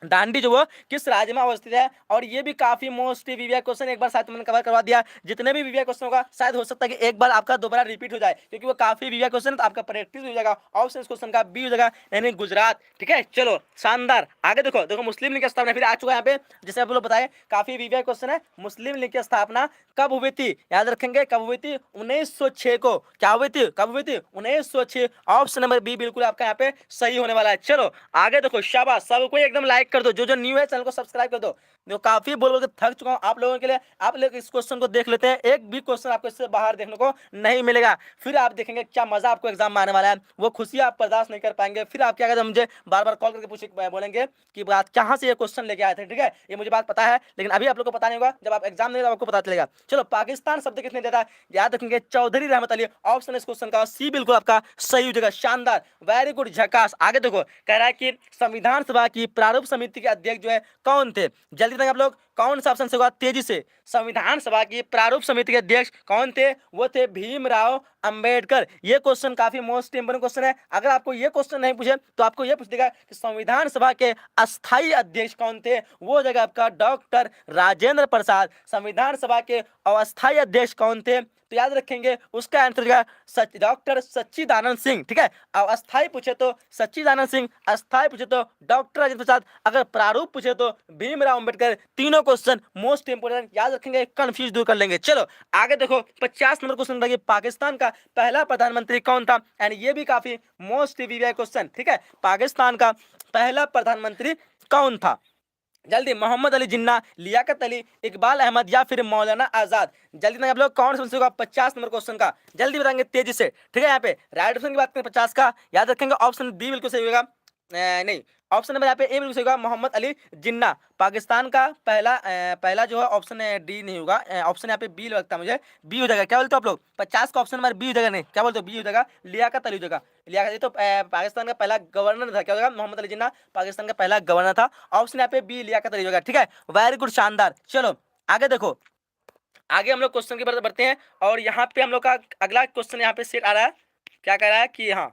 दांडी जो वो किस राज्य में अवस्थित है? और ये भी काफी मोस्ट वीवीआई क्वेश्चन, एक बार साथ मैंने कवर करवा दिया। जितने भी वीवीआई क्वेश्चन होगा शायद हो सकता है कि एक बार आपका दोबारा रिपीट हो जाए, क्योंकि वो काफी वीवीआई क्वेश्चन, तो आपका प्रैक्टिस हो जाएगा। ऑप्शन इस क्वेश्चन का बी हो जाएगा, यानी गुजरात, ठीक है। चलो, शानदार। आगे देखो, देखो मुस्लिम लीग की स्थापना फिर आ चुका है यहाँ पे, जैसे आप लोग बताए काफी वीवीआई क्वेश्चन है। मुस्लिम लीग की स्थापना कब हुई थी? याद रखेंगे, कब हुई थी? 1906 को। क्या हुई थी? कब हुई थी? 1906। ऑप्शन नंबर बी बिल्कुल आपका यहाँ पे सही होने वाला है। चलो आगे देखो, शाबाश, सबको एकदम लाइक कर दो, जो न्यू है चैनल को सब्सक्राइब कर दो। जो काफी बोल बोल के थक चुका हूं आप लोगों के लिए। आप लोग इस क्वेश्चन को देख लेते हैं, एक भी क्वेश्चन आपको इससे बाहर देखने को नहीं मिलेगा। फिर आप देखेंगे क्या मजा आपको एग्जाम में आने वाला है, वो खुशी आप बर्दाश्त नहीं कर पाएंगे। फिर आप क्या कहते हैं, मुझे बार बार कॉल करके पूछे बोलेंगे कि बात कहाँ से ये क्वेश्चन लेके आए थे, ठीक है। ये मुझे बात पता है, लेकिन अभी आप लोग को पता नहीं होगा, जब आप एग्जाम देंगे आपको पता चलेगा। चलो, पाकिस्तान शब्द किसने दिया था? याद रखेंगे, चौधरी रहमत अली। ऑप्शन इस क्वेश्चन का सी बिल्कुल आपका सही हो जाएगा। शानदार, वेरी गुड, झकास। आगे देखो, कह रहा है कि संविधान सभा की प्रारूप समिति के अध्यक्ष जो है कौन थे? जल्दी तक आप लोग कौन सा ऑप्शन से होगा? तेजी से। संविधान सभा की प्रारूप समिति के अध्यक्ष कौन थे? वो थे भीमराव अंबेडकर। ये क्वेश्चन काफी मोस्ट इंपोर्टेंट क्वेश्चन है। अगर आपको ये क्वेश्चन नहीं पूछे तो आपको ये पूछ देगा कि संविधान सभा के अस्थायी अध्यक्ष कौन थे? वो जगह आपका डॉक्टर राजेंद्र प्रसाद। संविधान सभा के अस्थायी अध्यक्ष कौन थे? तो याद रखेंगे उसका आंसर जाएगा डॉक्टर सच्चिदानंद सिंह, ठीक है। अब अस्थायी पूछे तो सच्चिदानंद सिंह, अस्थायी पूछे तो डॉक्टर राजेंद्र प्रसाद, अगर प्रारूप पूछे तो भीमराव अंबेडकर। तीनों क्वेश्चन मोस्ट इंपोर्टेंट, याद रखेंगे, कंफ्यूज दूर कर लेंगे। चलो आगे देखो, 50 नंबर क्वेश्चन था, पाकिस्तान का पहला प्रधानमंत्री कौन था? एंड ये भी काफी मोस्ट वीवीआई क्वेश्चन, ठीक है। पाकिस्तान का पहला प्रधानमंत्री कौन था? जल्दी, मोहम्मद अली जिन्ना, लियाकत अली, इकबाल अहमद या फिर मौलाना आजाद। जल्दी ना आप लोग कौन सा होगा 50 नंबर क्वेश्चन का? जल्दी बताएंगे तेजी से, ठीक है। यहाँ पे राइट ऑप्शन की बात करें 50 का, याद रखेंगे ऑप्शन बी बिल्कुल सही होगा। नहीं, ऑप्शन नंबर यहाँ पे ए बिल्कुल सही होगा, मोहम्मद अली जिन्ना। पाकिस्तान का पहला जो है ऑप्शन डी नहीं होगा, ऑप्शन यहाँ पे बी लगता है मुझे, बी हो जाएगा। क्या बोलते हो आप लोग? 50 का ऑप्शन नंबर बी हो जाएगा, नहीं क्या बोलते हो? बी हो जाएगा, लियाकत अली हो जाएगा। लियाकत अली तो पाकिस्तान का पहला गवर्नर था, क्या हो जाएगा? मोहम्मद अली जिन्ना पाकिस्तान का पहला गवर्नर था। ऑप्शन यहाँ पे बी लियाकत अली होगा, ठीक है। वेरी गुड, शानदार। चलो आगे देखो, आगे हम लोग क्वेश्चन की तरफ बढ़ते हैं, और यहाँ पे हम लोग का अगला क्वेश्चन यहाँ पे सेट आ रहा है। क्या कह रहा है कि हाँ,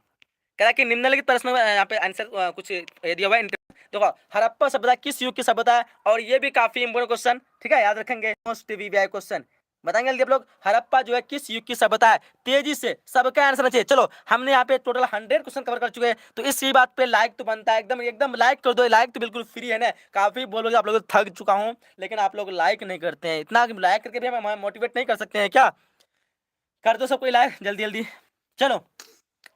कह रहा है कि निम्नलिखित प्रश्न में यहाँ पे आंसर कुछ ये दिया हुआ है। देखो, हड़प्पा सभ्यता किस युग की सभ्यता है? और ये भी काफी इंपोर्टेंट क्वेश्चन, ठीक है, याद रखेंगे, मोस्ट वीवीआई क्वेश्चन। बताएंगे जल्दी आप लोग, हड़प्पा जो है किस युग की सभ्यता है? तेजी से, सबका आंसर चाहिए। चलो, हमने यहाँ पे टोटल 100 क्वेश्चन कवर कर चुके हैं, तो इसी बात पे लाइक तो बनता है, एकदम एकदम लाइक कर दो। लाइक तो बिल्कुल फ्री है ना। काफी बोलोगे आप लोग, थक चुका हूँ, लेकिन आप लोग लाइक नहीं करते हैं। इतना लाइक करके भी हमें मोटिवेट नहीं कर सकते हैं क्या? कर दो सबको लाइक जल्दी जल्दी। चलो,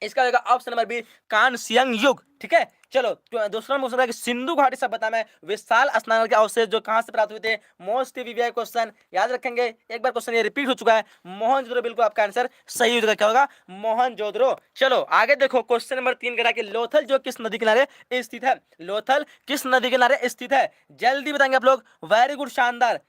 इसका होगा ऑप्शन नंबर बी, कांस्यंग युग, ठीक है। चलो, दूसरा क्वेश्चन है कि सिंधु घाटी सभ्यता में विशाल स्नान के अवशेष जो कहां से प्राप्त हुए थे? मोस्ट वीवीआई क्वेश्चन, याद रखेंगे। एक बार क्वेश्चन ये रिपीट हो चुका है, मोहनजोदड़ो बिल्कुल आपका आंसर सही हो जाएगा। क्या होगा? मोहनजोदड़ो। चलो आगे देखो, क्वेश्चन नंबर 3 कह रहा है कि लोथल जो किस नदी किनारे स्थित है? लोथल किस नदी किनारे स्थित है? जल्दी बताएंगे आप लोग। वेरी गुड, शानदार।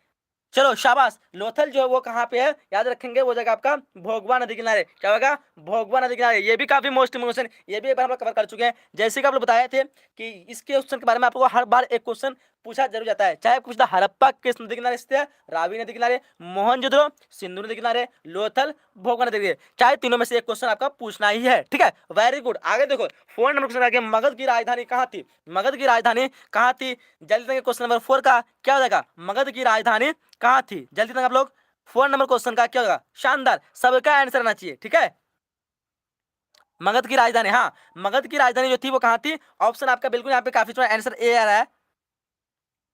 चलो शाबाश, लोथल जो है वो कहाँ पे है? याद रखेंगे, वो जगह आपका भोगवा नदी किनारे। क्या होगा? भोगवा नदी किनारे। ये भी काफी मोस्ट इम्पोर्टेंट, ये भी एक बार हम लोग कवर कर चुके हैं। जैसे कि आप लोग बताए थे कि इसके क्वेश्चन के बारे में आपको हर बार एक क्वेश्चन पूछा जरूर जाता है, चाहे पूछता हड़प्पा किस नदी किनारे स्थित है? रावी नदी किनारे, मोहनजोदड़ो, सिंधु नदी किनारे, लोथल, भोगवा नदी किनारे, चाहे तीनों में से एक क्वेश्चन आपका पूछना ही है, ठीक है। Very good. आगे देखो, 4 नंबर क्वेश्चन आगे, मगध की राजधानी कहाँ थी? मगध की राजधानी कहाँ थी? जल्दी देंगे, क्वेश्चन नंबर 4 का क्या हो जाएगा? मगध की राजधानी कहाँ थी? जल्दी तक आप लोग, 4 नंबर क्वेश्चन का क्या होगा? शानदार, सबका आंसर आना चाहिए, ठीक है। मगध की राजधानी, हाँ, मगध की राजधानी जो थी वो कहाँ थी? ऑप्शन आपका बिल्कुल यहाँ पे काफी आंसर ए आ रहा है।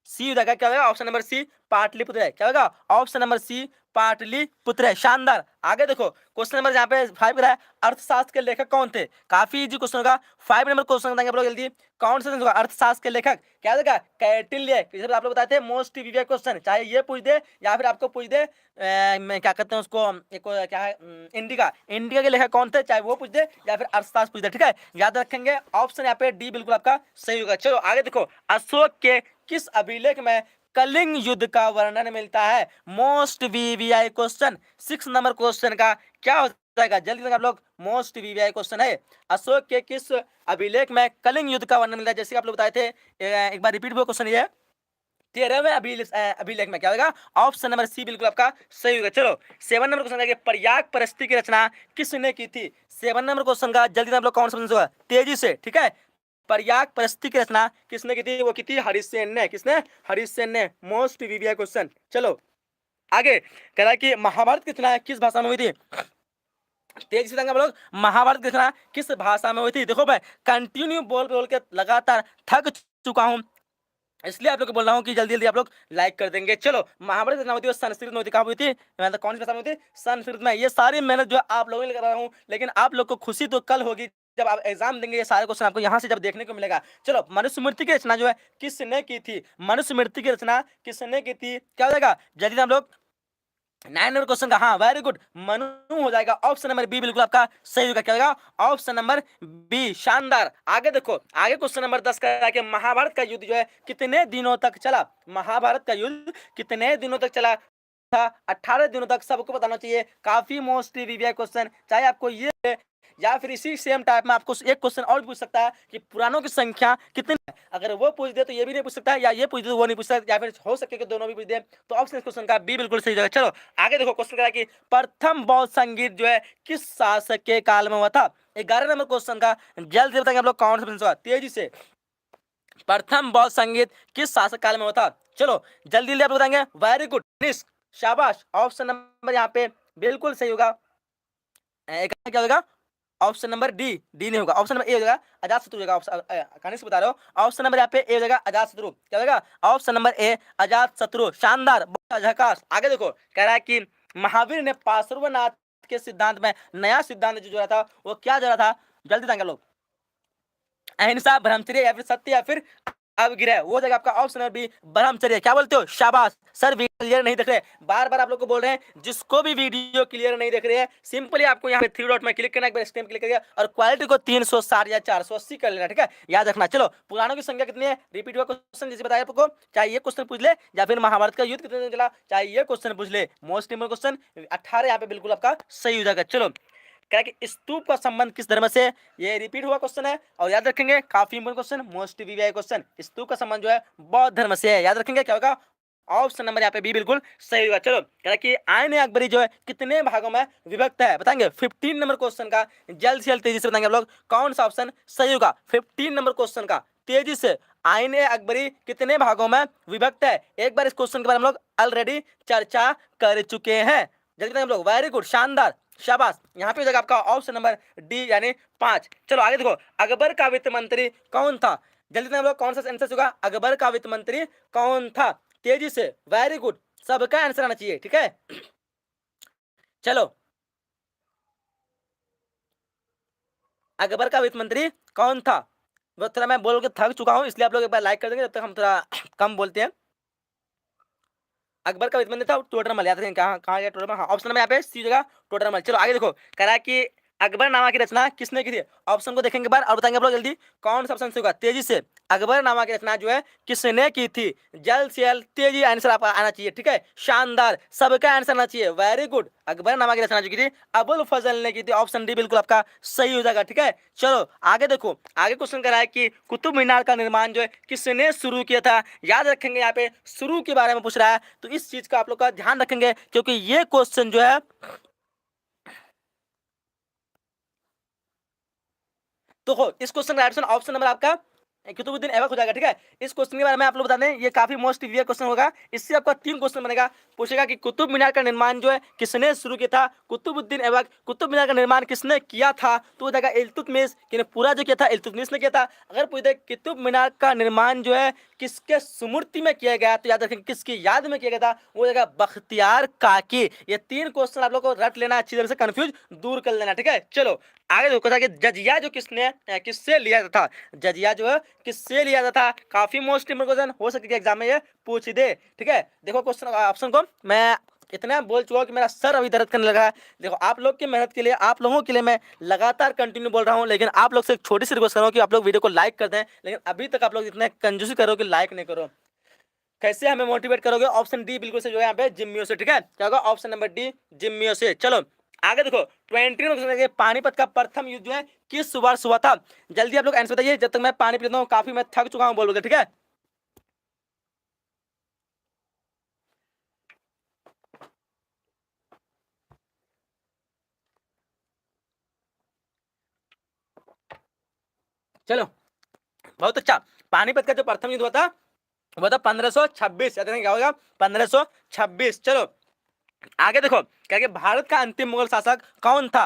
सी हो जाएगा, क्या होगा ऑप्शन नंबर सी पाटलिपुत्र है, क्या होगा ऑप्शन नंबर सी पाटलिपुत्र है। शानदार। आगे देखो क्वेश्चन नंबर यहाँ पे 5 रहा है, अर्थशास्त्र के लेखक कौन थे? काफी इजी क्वेश्चन होगा। 5 नंबर क्वेश्चन बताएंगे आप लोग जल्दी। कौन सा होगा अर्थशास्त्र के लेखक? क्या होगा कैटिल्य। जैसे आप लोग बताते हैं मोस्ट वीवीआई क्वेश्चन, चाहे ये पूछ दे या फिर आपको पूछ दे मैं क्या कहते हैं उसको, एक क्या है इंडिका, इंडिका के लेखक कौन थे, चाहे वो पूछ दे या फिर अर्थशास्त्र पूछ दे, ठीक है याद रखेंगे। ऑप्शन यहाँ पे डी बिल्कुल आपका सही होगा। चलो आगे देखो, अशोक के किस अभिलेख में कलिंग युद्ध का वर्णन मिलता है? Most VVI question, 6 number question का क्या हो जाएगा जल्दी से आप लोग, मोस्ट वीवीआई क्वेश्चन है। अशोक के किस अभिलेख में कलिंग युद्ध का वर्णन मिलता है? जैसे आप लोग बताए थे, एक बार रिपीट हुआ क्वेश्चन ये 13वें अभिलेख में क्या होगा ऑप्शन नंबर सी बिल्कुल आपका सही होगा। चलो 7 नंबर क्वेश्चन, प्रयाग प्रस्ती की रचना किसने की थी? 7 नंबर क्वेश्चन का जल्दी आप लोग कौन सा होगा तेजी से, ठीक है। प्रयाग प्रस्ती की रचना किसने की थी? वो की थी हरिसेन ने। किसने? हरिसेन ने। Most VVI question. चलो आगे कह रहा है कि महाभारत की रचना किस भाषा में हुई थी? तेजी से हम लोग, महाभारत की रचना किस भाषा में हुई थी? देखो भाई कंटिन्यू बोल बोल के लगातार थक चुका हूं, इसलिए आप लोग को बोल रहा हूँ कि जल्दी जल्दी आप लोग लाइक कर देंगे। चलो महाभारत रचना हुई थी संस्कृत में हुई थी। कहाँ हुई थी? मतलब कौन सी भाषा में हुई थी? संस्कृत में। ये सारी मेहनत जो आप लोगों ने कर रहा हूँ, लेकिन आप लोग को खुशी तो कल होगी जब आप एग्जाम देंगे। ये सारे क्वेश्चन आपको यहाँ से जब देखने को मिलेगा। चलो मनुस्मृति की रचना जो है किसने की थी? मनुस्मृति की रचना किसने की थी? क्या हो जाएगा जल्दी हम लोग 9 नंबर क्वेश्चन का, हाँ वेरी गुड, मनु हो जाएगा। ऑप्शन नंबर बी बिल्कुल आपका सही होगा। क्या होगा ऑप्शन नंबर बी। शानदार। आगे देखो, आगे क्वेश्चन नंबर 10 का है कि महाभारत का युद्ध जो है कितने दिनों तक चला? महाभारत का युद्ध कितने दिनों तक चला था? 18 दिनों तक। सबको बताना चाहिए, काफी मोस्ट वीवीआई क्वेश्चन। चाहे आपको ये या फिर इसी सेम टाइप में आपको एक क्वेश्चन और पूछ सकता है कि पुराणों की संख्या कितनी है। अगर वो पूछ दे तो ये भी नहीं पूछ सकता है, या ये पूछ दे तो वो नहीं पूछ सकता, या फिर हो सके कि दोनों भी पूछ दे। तो ऑप्शन इस क्वेश्चन का बी बिल्कुल सही जगह। चलो आगे देखो, क्वेश्चन करा कि प्रथम बौद्ध संगीत जो है किस शासक के काल में हुआ था? 11 नंबर क्वेश्चन का जल्द बताएंगे आप लोग, कौन सा होगा तेजी से। प्रथम बौद्ध संगीत किस शासक काल में हुआ था? चलो जल्दी जल्दी आप बताएंगे। वेरी गुड, शाबाश। ऑप्शन नंबर यहाँ पे बिल्कुल सही होगा। क्या होगा ऑप्शन नंबर डी। डी नहीं होगा, ऑप्शन नंबर ए हो जाएगा अजात शत्रु होगा। कहानी से बता रहे हो, ऑप्शन नंबर यहाँ पे ए हो जाएगा अजात शत्रु। क्या होगा ऑप्शन नंबर ए अजात शत्रु। शानदार, बहुत झकास। आगे देखो कह रहा है कि महावीर ने पार्श्वनाथ के सिद्धांत में नया सिद्धांत जो जोड़ा था वो क्या जोड़ा था? जल्दी बताएंगे लोग। अहिंसा, ब्रह्मचर्य या फिर सत्य या फिर अवगिरह। वो जगह आपका ऑप्शन नंबर बी ब्रह्मचर्य। क्या बोलते हो? शाबाश सर, वीडियो क्लियर नहीं देख रहे, बार बार आप लोग को बोल रहे हैं, जिसको भी वीडियो क्लियर नहीं देख रहे हैं सिंपली आपको यहाँ पे 3 डॉट में क्लिक करना, एक बार स्क्रीन क्लिक करिए और क्वालिटी को 360 या 480 कर लेना, ठीक है याद रखना। चलो पुराणों की संख्या कितनी है? रिपीट हुआ क्वेश्चन जैसे बताया आपको, चाहे ये क्वेश्चन पूछ ले या फिर महाभारत का युद्ध कितने दिन चला, चाहे ये क्वेश्चन पूछ ले। मोस्ट इंपोर्टेंट क्वेश्चन 18 यहाँ पे बिल्कुल आपका सही हो जाएगा। चलो क्या कि स्तूप का संबंध किस धर्म से? ये रिपीट हुआ क्वेश्चन है और याद रखेंगे, काफी important question, most VVI question. स्तूप का संबंध जो है बौद्ध धर्म से है, याद रखेंगे। क्या होगा ऑप्शन नंबर यहाँ पे बी बिल्कुल सही होगा। चलो क्या कि आयन अकबरी जो है कितने भागों में विभक्त है? बताएंगे 15 नंबर क्वेश्चन का जल्द से जल्द तेजी से बताएंगे आप लोग, कौन सा ऑप्शन सही होगा? 15 नंबर क्वेश्चन का तेजी से, आयन अकबरी कितने भागों में विभक्त है? एक बार इस क्वेश्चन के बारे में हम लोग ऑलरेडी चर्चा कर चुके हैं। जल्दी बताएंगे हम लोग। वेरी गुड, शानदार, शाबाश। यहाँ पे हो जाएगा आपका ऑप्शन नंबर डी यानी 5। चलो आगे देखो, अकबर का वित्त मंत्री कौन था? जल्दी से हम लोग, कौन सा आंसर होगा? अकबर का वित्त मंत्री कौन था? तेजी से, वेरी गुड, सबका आंसर आना चाहिए, ठीक है। चलो अकबर का वित्त मंत्री कौन था? वो थोड़ा मैं बोल के थक चुका हूं, इसलिए आप लोग एक बार लाइक कर देंगे, जब तक हम थोड़ा कम बोलते हैं। अकबर का वित्त मंत्री था टोडरमल, याद रखें। कहाँ कहाँ गया टोडरमल? हाँ ऑप्शन में यहाँ पे सी जगह टोडरमल। चलो आगे देखो, कह रहा है कि अकबरनामा की रचना किसने की थी? ऑप्शन को देखेंगे बार और बताएंगे आप लोग जल्दी, कौन सा ऑप्शन से होगा तेजी से। अकबरनामा की रचना जो है किसने की थी? जल्द से जल्द तेजी आंसर आप आना चाहिए, ठीक है शानदार, सबका आंसर आना चाहिए। वेरी गुड, अकबरनामा की रचना जो की थी अबुल फजल ने की थी। ऑप्शन डी बिल्कुल आपका सही हो जाएगा, ठीक है। चलो आगे देखो, आगे क्वेश्चन कर रहा है कि कुतुब मीनार का निर्माण जो है किसने शुरू किया था? याद रखेंगे, यहाँ पे शुरू के बारे में पूछ रहा है, तो इस चीज का आप लोग का ध्यान रखेंगे, क्योंकि ये क्वेश्चन जो है तो हो इस क्वेश्चन का ऑप्शन नंबर आपका कुतुबुद्दीन ऐबक हो जाएगा, ठीक है। इस क्वेश्चन के बारे में आप लोग बता दें, ये काफी मोस्ट वीआर क्वेश्चन होगा। इससे आपका 3 क्वेश्चन बनेगा। पूछेगा कि कुतुब मीनार का निर्माण जो है किसने शुरू किया था, कुतुबुद्दीन ऐबक। कुतुब मीनार का निर्माण किसने किया था, तो हो जाएगा इल्तुतमिश, कि पूरा जो किया था इल्तुतमिश ने किया था। अगर पूछ दे कुतुब मीनार का निर्माण जो है किसके स्मृति में किया गया, तो याद रखें किसकी याद में किया गया था, वो जगह बख्तियार काकी। ये 3 क्वेश्चन आप लोग को रट लेना, अच्छी तरह से कंफ्यूज दूर कर लेना, ठीक है। चलो आगे देखो था कि जजिया जो किससे लिया था, जजिया जो है किससे लिया था। काफी मोस्ट इंपोर्टेंट क्वेश्चन हो सकता है एग्जाम में ये पूछ दे, ठीक है। देखो क्वेश्चन ऑप्शन को मैं इतना बोल चुका हूं कि मेरा सर अभी दर्द करने लगा है। देखो आप लोग की मेहनत के लिए, आप लोगों के लिए मैं लगातार कंटिन्यू बोल रहा हूं, लेकिन आप लोग से एक छोटी सी रिक्वेस्ट कर रहा हूं कि आप लोग वीडियो को लाइक कर दें। लेकिन अभी तक आप लोग इतने कंजूसी करो कि लाइक नहीं करो। कैसे हमें मोटिवेट करोगे, ऑप्शन डी बिल्कुल से जो है यहाँ पे जिम्मियों से, ठीक है। क्या होगा, ऑप्शन नंबर डी जिम्मियों से। चलो आगे देखो 20 पानीपत का प्रथम युद्ध जो है किस वर्ष हुआ था। जल्दी आप लोग आंसर बताइए, जब तक मैं पानी पीता हूँ, काफी मैं थक चुका हूँ बोल ठीक है। चलो बहुत अच्छा। पानीपत का जो प्रथम युद्ध हुआ था वो था 1526। क्या होगा, 1526। चलो आगे देखो क्या कि भारत का अंतिम मुगल शासक कौन था।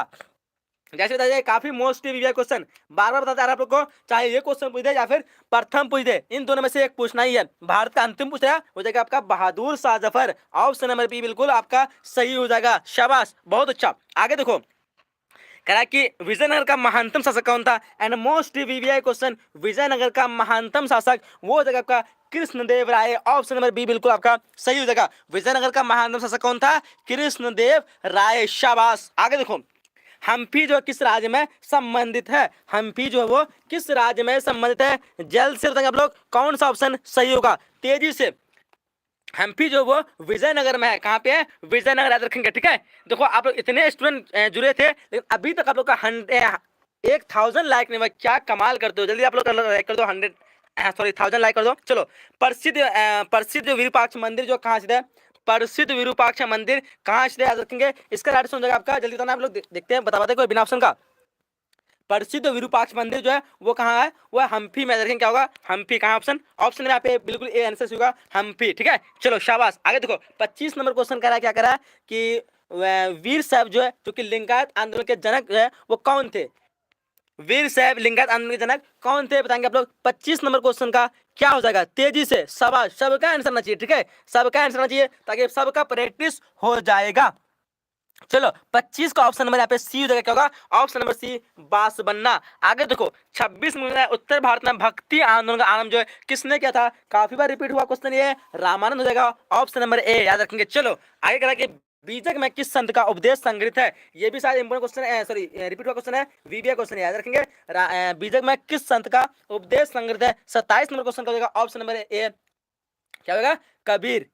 जैसे बताया जाए, काफी मोस्ट वीआई क्वेश्चन बार बार बताता है आप लोग को, चाहे ये क्वेश्चन पूछ दे या फिर प्रथम पूछ दे, इन दोनों में से एक पूछना ही है। भारत का अंतिम पूछ रहा हो जाएगा आपका Bahadur Shah Zafar. Option number B बिल्कुल आपका सही हो जाएगा, शाबाश बहुत अच्छा। आगे देखो कह रहा है कि विजयनगर का महानतम शासक कौन था, and most VVI question, Vijayanagara का महानतम शासक वो हो जाएगा आपका Krishnadeva Raya. Option number B बिल्कुल आपका सही हो जाएगा। विजयनगर का महानतम शासक कौन था, कृष्णदेव राय, शाबाश। आगे देखो हम्पी जो है किस राज्य में संबंधित है, हम्पी जो है वो किस राज्य में संबंधित है, जल्द से बताएंगे आप लोग कौन सा ऑप्शन सही होगा, तेजी से। हम्पी जो वो विजयनगर में है, कहाँ पे है, विजयनगर, याद रखेंगे, ठीक है। देखो आप लोग इतने स्टूडेंट जुड़े थे, लेकिन अभी तक आप लोग का 1000 लाइक नहीं हुआ, क्या कमाल करते हो। जल्दी आप लोग कर दो 100, सॉरी 1000 लाइक कर दो। चलो प्रसिद्ध विरूपाक्ष मंदिर जो कहाँ स्थित है, प्रसिद्ध विरूपाक्ष मंदिर कहाँ स्थित है, याद रखेंगे। इसका राइट आंसर हो जाएगा आपका, जल्दी बताना आप लोग, देखते हैं बता पाते कोई बिना ऑप्शन का। प्रसिद्ध विरूपाक्ष मंदिर जो है वो कहाँ है, वो है हम्पी में। देखें क्या होगा, हम्पी कहाँ, ऑप्शन ऑप्शन में यहाँ पे बिल्कुल ए आंसर होगा हम्पी, ठीक है। चलो शाबाश। आगे देखो 25 नंबर क्वेश्चन कह रहा है, क्या कह रहा है कि वीर साहब जो है, जो कि लिंगायत आंदोलन के जनक जो है वो कौन थे, वीर साहब लिंगायत आंदोलन के जनक कौन थे, बताएंगे आप लोग। 25 नंबर क्वेश्चन का क्या हो जाएगा, तेजी से, शाबाश। सबका आंसर आना चाहिए, ठीक है, सबका आंसर आना चाहिए, ताकि सबका प्रैक्टिस हो जाएगा। चलो 25 का ऑप्शन नंबर यहाँ पे सी हो जाएगा, क्या होगा, ऑप्शन नंबर सी बांसबन्ना। आगे देखो 26 में उत्तर भारत में भक्ति आंदोलन का आरंभ जो है किसने किया था, काफी बार रिपीट हुआ क्वेश्चन, ये रामानंद हो जाएगा, ऑप्शन नंबर ए, याद रखेंगे। चलो आगे कह रहा है कि बीजक में किस संत का उपदेश संग्रहित है, ये भी शायद इंपोर्टेंट क्वेश्चन है, सॉरी रिपीट हुआ क्वेश्चन है, वीवीआई क्वेश्चन है, याद रखेंगे। बीजक में किस संत का उपदेश संग्रहित है, 27 नंबर क्वेश्चन का हो जाएगा, ऑप्शन नंबर ए, क्या होगा, कबीर,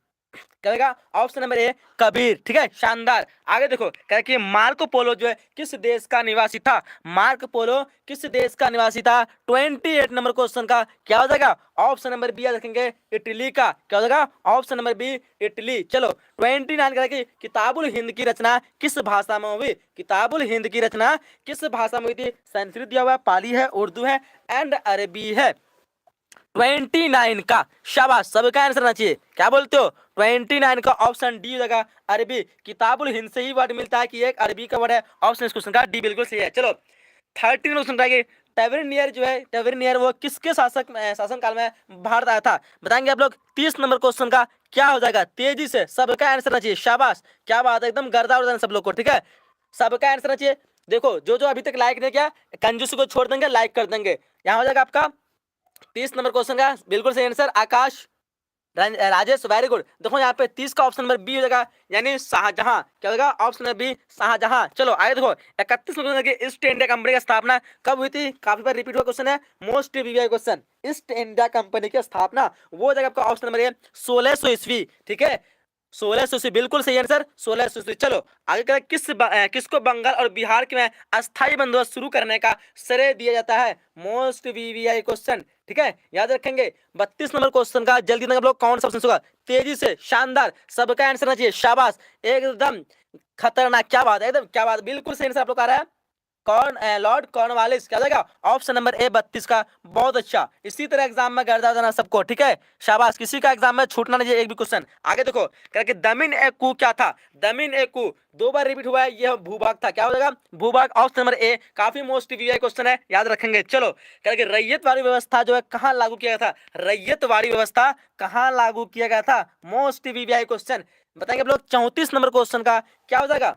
कहेगा ऑप्शन नंबर ए कबीर, ठीक है, शानदार। आगे देखो कह कि मार्को पोलो जो है किस देश का निवासी था, मार्को पोलो किस देश का निवासी था। 28 नंबर क्वेश्चन का क्या हो जाएगा, ऑप्शन नंबर बी रखेंगे, इटली का, क्या हो जाएगा, ऑप्शन नंबर बी इटली। चलो 29 कह कि किताबुल हिंद की रचना किस भाषा में हुई, किताबुल हिंद की रचना किस भाषा में हुई थी, संस्कृत दिया हुआ है, पाली है, उर्दू है एंड अरबी है। 29 का, शाबाश, सबका आंसर आना चाहिए, क्या बोलते हो। 29 का ऑप्शन डी हो जाएगा, अरबी। किताबुल हिंद से ही वर्ड मिलता है कि एक अरबी का वर्ड है, ऑप्शन इस क्वेश्चन का डी बिल्कुल सही है। चलो 13 क्वेश्चन रहेगी, टेवरनियर जो है, टेवरनियर वो किसके शासन काल में भारत आया था, बताएंगे आप लोग। 30 नंबर क्वेश्चन का क्या हो जाएगा, तेजी से सबका आंसर आना चाहिए, शाबाश, क्या बात है, एकदम गर्दा उड़ सब लोग को, ठीक है, सबका आंसर आना चाहिए। देखो जो जो अभी तक लाइक नहीं किया, कंजूस को छोड़ देंगे, लाइक कर देंगे। यहाँ हो जाएगा आपका 30 नंबर क्वेश्चन का बिल्कुल सही आंसर आकाश राजेश, वेरी गुड। देखो यहाँ पे 30 का ऑप्शन नंबर बी हो जाएगा, यानी शाहजहां, क्या होगा, ऑप्शन नंबर बी शाहजहां। चलो आगे देखो 31 क्वेश्चन की ईस्ट इंडिया कंपनी की स्थापना कब हुई थी, काफी बार रिपीट हुआ क्वेश्चन है, most VVI question. East India company की स्थापना वो हो जाएगा आपका ऑप्शन नंबर ए 1600 ईस्वी, ठीक है, 1600 ईस्वी बिल्कुल सही आंसर, 1600 ईस्वी। चलो आगे करें, किसको बंगाल और बिहार के में अस्थायी बंदोबस्त शुरू करने का श्रेय दिया जाता है, मोस्ट वीवीआई क्वेश्चन, ठीक है, याद रखेंगे। 32 नंबर क्वेश्चन का जल्दी आप लोग कौन सा ऑप्शन होगा, तेजी से, शानदार, सबका आंसर चाहिए, शाबाश, एकदम खतरनाक, क्या बात है, एकदम क्या बात, बिल्कुल सही आंसर आप लोग आ रहा है। लॉर्ड कॉर्नवालिस, क्या हो जाएगा ऑप्शन नंबर ए 32 का। बहुत अच्छा, इसी तरह एग्जाम में गर्दा देना सबको, ठीक है, शाबाश, किसी का एग्जाम में छूटना नहीं है एक भी क्वेश्चन। आगे देखो क्या दमिन ए कू क्या था, दमिन ए कू दो बार रिपीट हुआ है, यह भूभाग था, क्या हो जाएगा भूभाग, ऑप्शन नंबर ए। काफी मोस्ट वीआई क्वेश्चन है, याद रखेंगे। चलो क्या रैयतवाड़ी व्यवस्था जो है कहां लागू किया गया था, रैयतवाड़ी व्यवस्था कहां लागू किया गया था, मोस्ट वीआई क्वेश्चन बताएंगे आप लोग। 34 नंबर क्वेश्चन का क्या हो जाएगा,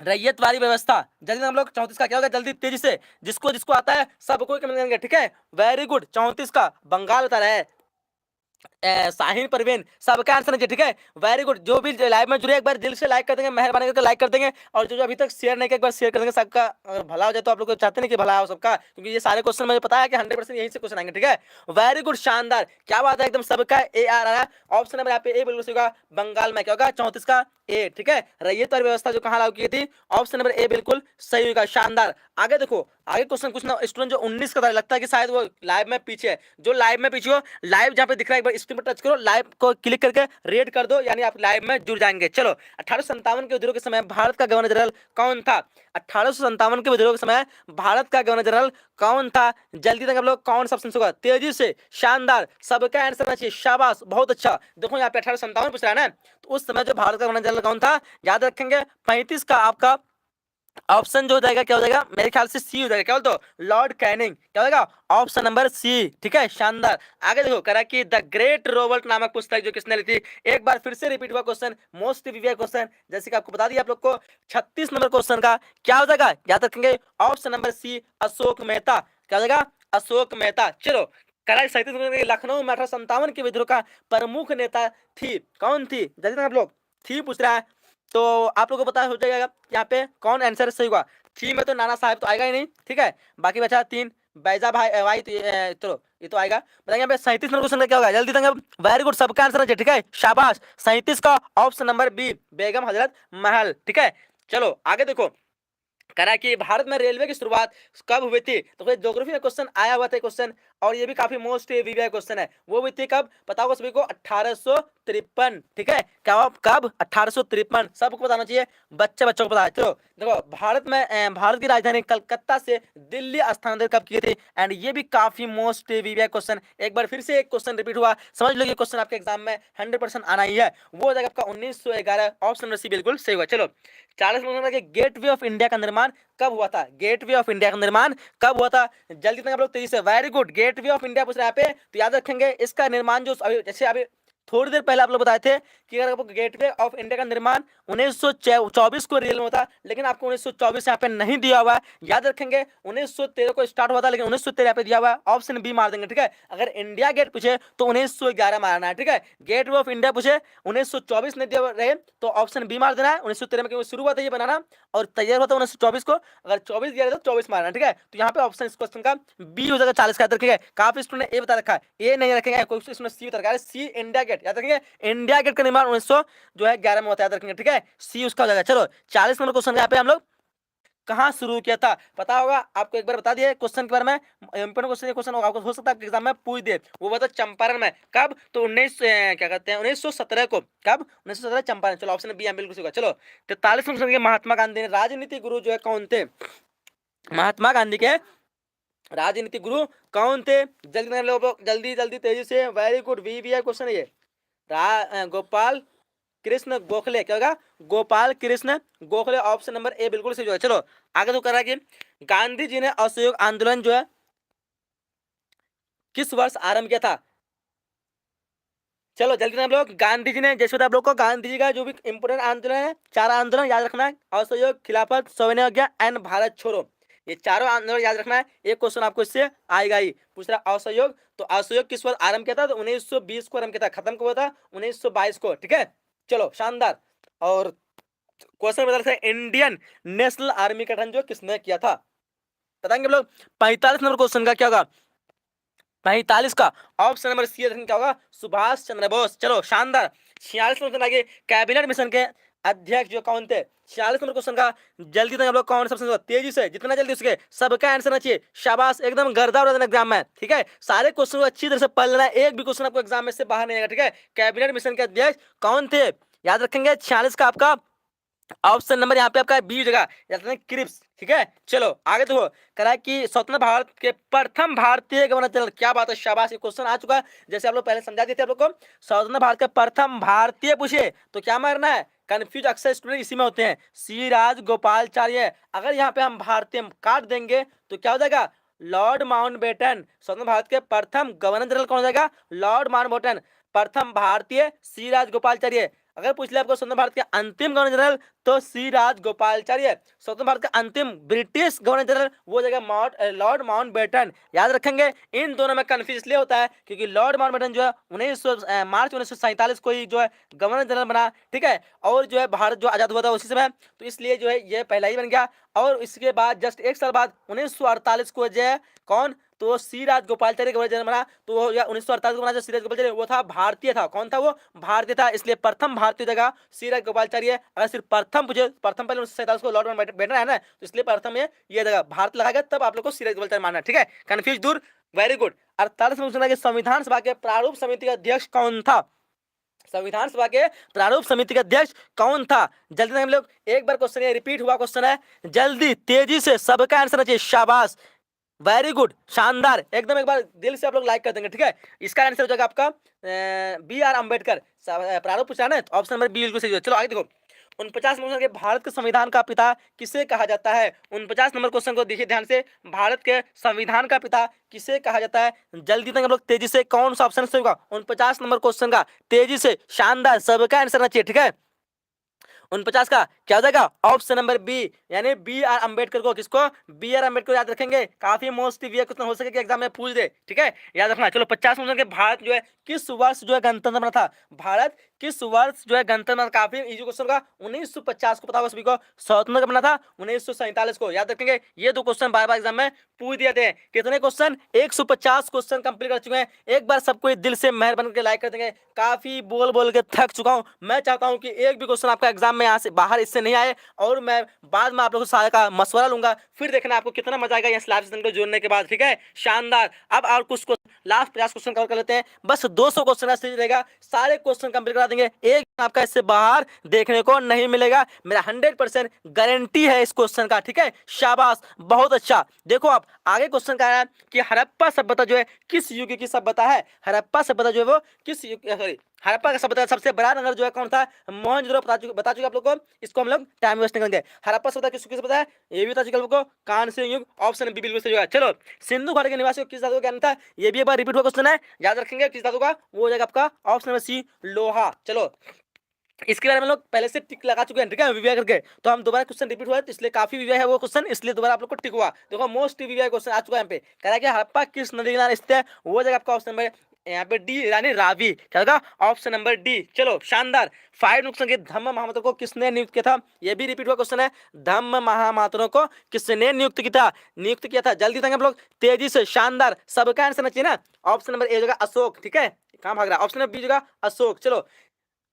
रैयतवाड़ी व्यवस्था। जल्दी हम लोग 34 का क्या होगा, जल्दी तेजी से, जिसको जिसको आता है सबको कमेंट करेंगे, ठीक है, वेरी गुड। 34 का बंगाल बता रहा है साहिन परवीन, सबका आंसर है, ठीक है, वेरी गुड। जो भी लाइव में जुड़े एक बार दिल से लाइक कर देंगे, मेहरबानी करके लाइक कर देंगे, और जो जो अभी तक शेयर नहीं किया एक बार शेयर कर देंगे, सबका अगर भला हो जाए तो आप लोग चाहते नहीं कि भला हो सबका, क्योंकि ये सारे क्वेश्चन मुझे पता है कि 100% यहीं से क्वेश्चन आएंगे, ठीक है, वेरी गुड, शानदार, क्या बात है, एकदम सबका ए आ रहा है। ऑप्शन नंबर यहाँ पे ए बिल्कुल सही होगा, बंगाल में क्या होगा 34 का ए, ठीक है, रैयत और व्यवस्था जो कहाँ लागू की थी, ऑप्शन नंबर ए बिल्कुल सही होगा, शानदार। आगे देखो, आगे क्वेश्चन कुछ ना स्टूडेंट जो 19 का था, लगता है कि शायद वो लाइव में पीछे है, जो लाइव में पीछे हो, लाइव जहाँ पे दिख रहा है एक बार स्क्रीन पर टच करो, लाइव को क्लिक करके रेड कर दो, यानी आप लाइव में जुड़ जाएंगे। चलो 1857 के विद्रोह के समय भारत का गवर्नर जनरल कौन था, 1857 के विद्रोह के समय भारत का गवर्नर जनरल कौन था, जल्दी तक आप लोग कौन सा ऑप्शन होगा, तेजी से, शानदार, सबका आंसर होना चाहिए, शाबाश, बहुत अच्छा। देखो यहाँ पे 1857 पूछ रहा है ना, तो उस समय जो भारत का गवर्नर जनरल कौन था, याद रखेंगे। 35 का आपका ऑप्शन जो हो जाएगा क्या हो जाएगा, मेरे ख्याल से सी हो जाएगा, क्या बोलते हो, लॉर्ड कैनिंग, क्या हो जाएगा ऑप्शन नंबर सी, ठीक है, शानदार। आगे देखो करा कि द ग्रेट रॉबर्ट नामक पुस्तक जो किसने लिखी, एक बार फिर से रिपीट हुआ क्वेश्चन, मोस्ट वीवीआई क्वेश्चन, जैसे कि आपको बता दिया आप लोग को। 36 नंबर क्वेश्चन का क्या हो जाएगा, याद रखेंगे option number C, Ashok Mehta, क्या हो जाएगा अशोक मेहता। चलो करा 37 नंबर, लखनऊ में 1857 के विद्रोह का प्रमुख नेता थी, कौन थी, जल्दी आप लोग, थी पूछ रहा है, तो आप लोगों को पता हो जाएगा यहाँ पे कौन आंसर सही होगा। थी में तो नाना साहब तो आएगा ही नहीं, ठीक है, बाकी बचा 3, बैजा भाई तो चलो ये तो आएगा। बताएंगे यहाँ पे 37 नंबर क्वेश्चन का क्या होगा, जल्दी देंगे, वेरी गुड, सबका आंसर है, ठीक है, शाबाश। 37 का option number B, Begum Hazrat Mahal, ठीक है। चलो आगे देखो करा कि भारत में रेलवे की शुरुआत कब हुई थी, तो फिर ज्योग्राफी में क्वेश्चन आया हुआ था क्वेश्चन, और ये भी काफी मोस्ट वीवीआई क्वेश्चन है, वो हुई थी कब, बताओ सभी को, 1853, ठीक है, क्या कब 1853, सबको बताना चाहिए, बच्चे बच्चों को पता है। चलो देखो भारत में भारत की राजधानी कलकत्ता से दिल्ली स्थानांतरित कब की थी, एंड ये भी काफी मोस्ट वीवीआई क्वेश्चन, एक बार फिर से एक क्वेश्चन रिपीट हुआ, समझ लो ये क्वेश्चन आपके एग्जाम में 100% आना ही है, वो हो जाएगा आपका 1911, ऑप्शन नंबर सी बिल्कुल सही हुआ। चलो 40 नंबर के गेटवे ऑफ इंडिया का निर्माण कब हुआ था, गेटवे ऑफ इंडिया का निर्माण कब हुआ था, जल्दी तक आप लोग तेजी से, very good, gateway of India पूछ रहे हैं यहाँ पे, तो याद रखेंगे इसका निर्माण जो अभी जैसे अभी थोड़ी देर पहले आप लोग बताए थे कि अगर आपको गेटवे ऑफ इंडिया का निर्माण 1924 को रियल में होता, लेकिन आपको 1924 यहाँ पे नहीं दिया हुआ है, याद रखेंगे 1913 को स्टार्ट हुआ था, लेकिन 1913 यहाँ पे दिया हुआ है, ऑप्शन बी मार देंगे, ठीक है। अगर इंडिया गेट पूछे तो 1911 मारना है, ठीक है, गेटवे ऑफ इंडिया पूछे 1924 नहीं दिया रहे तो ऑप्शन बी मार देना है, 1913 में क्योंकि शुरू हुआ था ये बनाना और तैयार हुआ था 1924 को, अगर 24 दिया रहे तो 24 मारना, ठीक है, तो यहाँ पे ऑप्शन इस क्वेश्चन का बी हो जाएगा 40 का, ठीक है। काफी स्टूडेंट ए बता रखा है, ए नहीं रखेंगे, कोई इसमें सी बता रखा है, सी इंडिया गेट, याद रखेंगे इंडिया गेट का निर्माण 1900 जो है 11 में होता है, याद रखेंगे, ठीक है, सी उसका हो जाएगा। चलो 40 नंबर क्वेश्चन यहाँ पे हम लोग कहाँ शुरू किया था, पता होगा आपको, एक बार बता दिए क्वेश्चन के बारे में, इंपोर्टेंट क्वेश्चन, क्वेश्चन आपको हो सकता है आपके एग्जाम में पूछ दे, वो बता चंपारण में, कब, तो 19 क्या कहते हैं 1917 को, कब 1917 चंपारण, चलो ऑप्शन बी बिल्कुल सही होगा। चलो 43 नंबर महात्मा गांधी राजनीति गुरु जो है कौन थे, महात्मा गांधी के राजनीति गुरु कौन थे, जल्दी जल्दी जल्दी तेजी से, वेरी गुड, वीवीआई क्वेश्चन है ये, गोपाल कृष्ण गोखले, क्या होगा Gopal Krishna Gokhale, option number A बिल्कुल सही जो है। चलो आगे तो कर रहा है कि गांधी जी ने असहयोग आंदोलन जो है किस वर्ष आरंभ किया था, चलो जल्दी हम लोग, गांधी जी ने, जैसे आप लोग को गांधी जी का जो भी इंपोर्टेंट आंदोलन है, 4 आंदोलन याद रखना है, असहयोग, खिलाफत, सविनय अवज्ञा एंड भारत छोड़ो, ये चारों आंदोलन याद रखना है, एक क्वेश्चन आपको इससे आएगा ही, पूछ रहा असहयोग, तो असहयोग किस वर्ष आरंभ किया था, तो 1920 को आरंभ किया था, खत्म कब हुआ था 1922 को, ठीक है। चलो शानदार, और क्वेश्चन बता रहे इंडियन नेशनल आर्मी का गठन जो किसने किया था, बताएंगे हम लोग। 45 नंबर क्वेश्चन का क्या होगा, 45 का ऑप्शन नंबर सी क्या होगा, सुभाष चंद्र बोस। चलो शानदार, 46 नंबर आगे कैबिनेट मिशन के अध्यक्ष जो कौन थे, 46 नंबर क्वेश्चन का जल्दी तक हम लोग कौन सबसे तेजी से, जितना जल्दी उसके सबका आंसर चाहिए, शाबाश, एकदम गर्दा उड़ा देना एग्जाम में, ठीक है, सारे क्वेश्चन को अच्छी तरह से पढ़ लेना, एक भी क्वेश्चन आपको एग्जाम में से बाहर नहीं आएगा, ठीक है। कैबिनेट मिशन के अध्यक्ष कौन थे, याद रखेंगे 46 का आपका ऑप्शन नंबर यहाँ पे आपका बी जगह क्रिप्स। ठीक है, चलो आगे देखो। कह रहा है कि स्वतंत्र भारत के प्रथम भारतीय गवर्नर जनरल, क्या बात है, शाबाश, ये क्वेश्चन आ चुका है। जैसे आप लोग पहले समझा दिए थे आप लोग को, स्वतंत्र भारत के प्रथम भारतीय पूछे तो क्या मारना है, कंफ्यूज अक्सर स्टूडेंट इसी में होते हैं, सी राजगोपालचार्य। अगर यहाँ पे हम भारतीय काट देंगे तो क्या हो जाएगा, लॉर्ड माउंटबेटन। स्वतंत्र भारत के प्रथम गवर्नर जनरल कौन हो जाएगा, लॉर्ड माउंटबेटन। प्रथम भारतीय सी राजगोपालचार्य। अगर पूछ ले आपको स्वतंत्र भारत के अंतिम गवर्नर जनरल तो सी राजगोपालचार्य। स्वतंत्र भारत का अंतिम ब्रिटिश गवर्नर जनरल वो जगह लॉर्ड माउंटबेटन। याद रखेंगे, इन दोनों में कंफ्यूज इसलिए होता है क्योंकि लॉर्ड माउंटबेटन जो है मार्च 1947 को ही जो है गवर्नर जनरल बना। ठीक है, और जो है भारत जो आजाद हुआ था उसी समय, तो इसलिए जो है ये पहला ही बन गया। और इसके बाद जस्ट एक साल बाद 1948 को जो है कौन, तो सी राजगोपालचार्य गवर्नर जनरल बना। तो वो 1948 को बना जो सी राजगोपालचार्य, वो था भारतीय था। कौन था वो, भारतीय था, इसलिए प्रथम भारतीय जगह सी राजगोपालचार्य। अगर सिर्फ प्रथम पूछे, प्रथम पहले 1947 को लॉर्ड माउंटबेटन है ना, तो इसलिए प्रथम ये जगह भारत लगाएगा, तब आप लोग को सी राजगोपालचार्य मानना। ठीक है, कंफ्यूज दूर, वेरी गुड। 48 में पूछना कि संविधान सभा के प्रारूप समिति का अध्यक्ष कौन था, संविधान सभा के प्रारूप समिति का अध्यक्ष कौन था। जल्दी से हम लोग, एक बार क्वेश्चन ये रिपीट हुआ क्वेश्चन है, जल्दी तेजी से सबका आंसर चाहिए, शाबाश, वेरी गुड, शानदार एकदम। एक बार दिल से आप लोग लाइक कर देंगे। ठीक है, इसका आंसर हो जाएगा आपका बी आर अम्बेडकर। प्रारूप पूछा है ना, तो ऑप्शन नंबर बी बिल्कुल सही है। चलो आगे देखो, 49 नंबर के भारत के संविधान का पिता किसे कहा जाता है। 49 नंबर क्वेश्चन को देखिए ध्यान से, भारत के संविधान का पिता किसे कहा जाता है। जल्दी तक हम लोग तेजी से, कौन सा ऑप्शन सही होगा 49 नंबर क्वेश्चन का, तेजी से, शानदार, सबका आंसर आना चाहिए। ठीक है, 49 का क्या हो जाएगा, ऑप्शन नंबर बी, यानी बी आर अम्बेडकर को, किसको, बी आर अम्बेडकर याद रखेंगे, काफी मोस्ट क्वेश्चन हो सके कि एग्जाम में पूछ दे। ठीक है, याद रखना। चलो 50 क्वेश्चन के, भारत जो है किस वर्ष जो है गणतंत्र बना था, भारत किस वर्ष जो है गणतंत्र बना, काफी इजी क्वेश्चन का। 1950 को पता होगा सभी को, स्वतंत्र बना था 1947 को, याद रखेंगे। ये दो क्वेश्चन बार बार एग्जाम में पूछ दिए थे। कितने क्वेश्चन, 150 क्वेश्चन कंप्लीट कर चुके हैं। एक बार सबको दिल से मेहरबान करके लाइक कर देंगे। काफी बोल बोल के थक चुका हूं, मैं चाहता हूं कि एक भी क्वेश्चन आपका एग्जाम में यहाँ से बाहर इससे नहीं आए, और मैं बाद में आप लोगों से सारे का मशवरा लूंगा, फिर देखना आपको कितना मजा आएगा इस लाइव सेशन को जोड़ने के बाद। ठीक है, शानदार। अब और कुछ लास्ट 50 क्वेश्चन कवर कर लेते हैं, बस 200 क्वेश्चन रहेगा, सारे क्वेश्चन कंप्लीट करा देंगे, एक आपका इससे बाहर देखने को नहीं मिलेगा, मेरा 100% गारंटी है इस क्वेश्चन का। ठीक है, शाबाश, बहुत अच्छा। देखो आप आगे क्वेश्चन का है कि हड़प्पा सभ्यता जो है किस युग की सभ्यता है, हड़प्पा सभ्यता जो है वो किस युग, सॉरी, हड़प्पा का सभ्यता सबसे बड़ा नगर जो है कौन था, मोहनजोदड़ो। बता चुके आप लोग को, इसको हम लोग टाइम वेस्ट नहीं करेंगे। हड़प्पा सभ्यता किस युग की सभ्यता है, ये भी बता चुके आप लोग को, कांस्य युग, ऑप्शन बी बिल्कुल सही होगा। चलो, सिंधु घाटी के निवासियों को किस धातु का ज्ञान था, ये भी एक बार रिपीट हुआ क्वेश्चन है, याद रखेंगे किस धातु का, वो हो जाएगा आपका ऑप्शन नंबर सी, लोहा। चलो, इसके बारे में लोग पहले से टिक लगा चुके हैं। ठीक है, वीवीआई करके, तो हम दोबारा क्वेश्चन रिपीट हुआ है, तो इसलिए काफी वीवीआई है वो क्वेश्चन, इसलिए दोबारा आप लोग को टिक हुआ। देखो मोस्ट वीवीआई क्वेश्चन आ चुका है यहाँ पे, कह रहा है कि हड़प्पा किस नदी के किनारे स्थित है, वो जगह आपका ऑप्शन नंबर यहाँ पे डी, यानी रावी, क्या होगा, ऑप्शन नंबर डी। चलो, शानदार। 5 क्वेश्चन के, धम्म महामात्र को किसने नियुक्त किया था, ये भी रिपीट हुआ क्वेश्चन है, धम्म महामात्रों को किसने नियुक्त किया था। जल्दी तक हम लोग तेजी से, शानदार, सबका आंसर चाहिए ना, ऑप्शन नंबर ए जगह अशोक। ठीक है, कहां भाग रहा है, ऑप्शन नंबर बी जगह अशोक। चलो,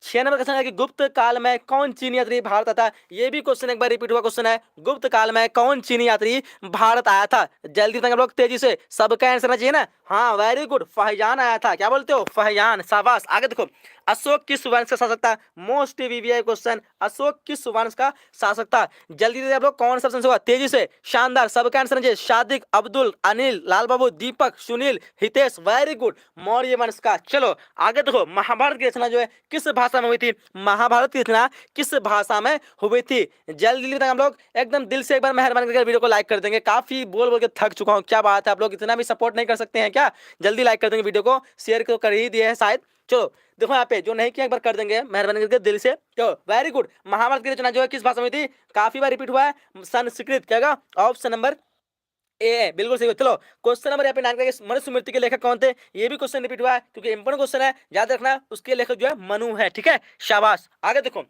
6 नंबर क्वेश्चन है कि गुप्त काल में कौन चीनी यात्री भारत आता, ये भी क्वेश्चन एक बार रिपीट हुआ क्वेश्चन है, गुप्त काल में कौन चीनी यात्री भारत आया था। जल्दी तक हम लोग तेजी से, सबका आंसर चाहिए ना, हाँ वेरी गुड, फहियान आया था, क्या बोलते हो, फहियान, शाबाश। आगे देखो, अशोक किस वंश का शासक था, मोस्ट वीवीआई क्वेश्चन, अशोक किस वंश का शासक था। जल्दी से आप लोग कौन सा ऑप्शन होगा, तेजी से, शानदार, सबका आंसर चाहिए, सादिक, अब्दुल, अनिल, लाल बाबू, दीपक, सुनील, हितेश, वेरी गुड, मौर्य वंश का। चलो आगे देखो, महाभारत की रचना जो है किस भाषा में हुई थी, महाभारत की रचना किस भाषा में हुई थी। जल्दी तक हम लोग एकदम दिल से एक बार मेहरबानी करके वीडियो को लाइक कर देंगे, काफी बोल बोल के थक चुका हूँ, क्या बात है, आप लोग इतना भी सपोर्ट नहीं कर सकते हैं क्या, जल्दी लाइक कर देंगे, वीडियो को शेयर तो कर ही दिए हैं शायद। चलो देखो यहाँ पे, जो नहीं किया एक बार कर देंगे मेहरबानी करके दिल से। तो वेरी गुड, महाभारत की रचना जो है किस भाषा में थी, काफी बार रिपीट हुआ है, संस्कृत। क्या होगा, ऑप्शन नंबर ए, बिल्कुल सही। चलो, क्वेश्चन नंबर यहाँ पे 9 का, मनुस्मृति के लेखक कौन थे, ये भी क्वेश्चन रिपीट हुआ है क्योंकि इंपोर्टेंट क्वेश्चन है, याद रखना, उसके लेखक जो है मनु है। ठीक है, शाबाश। आगे देखो,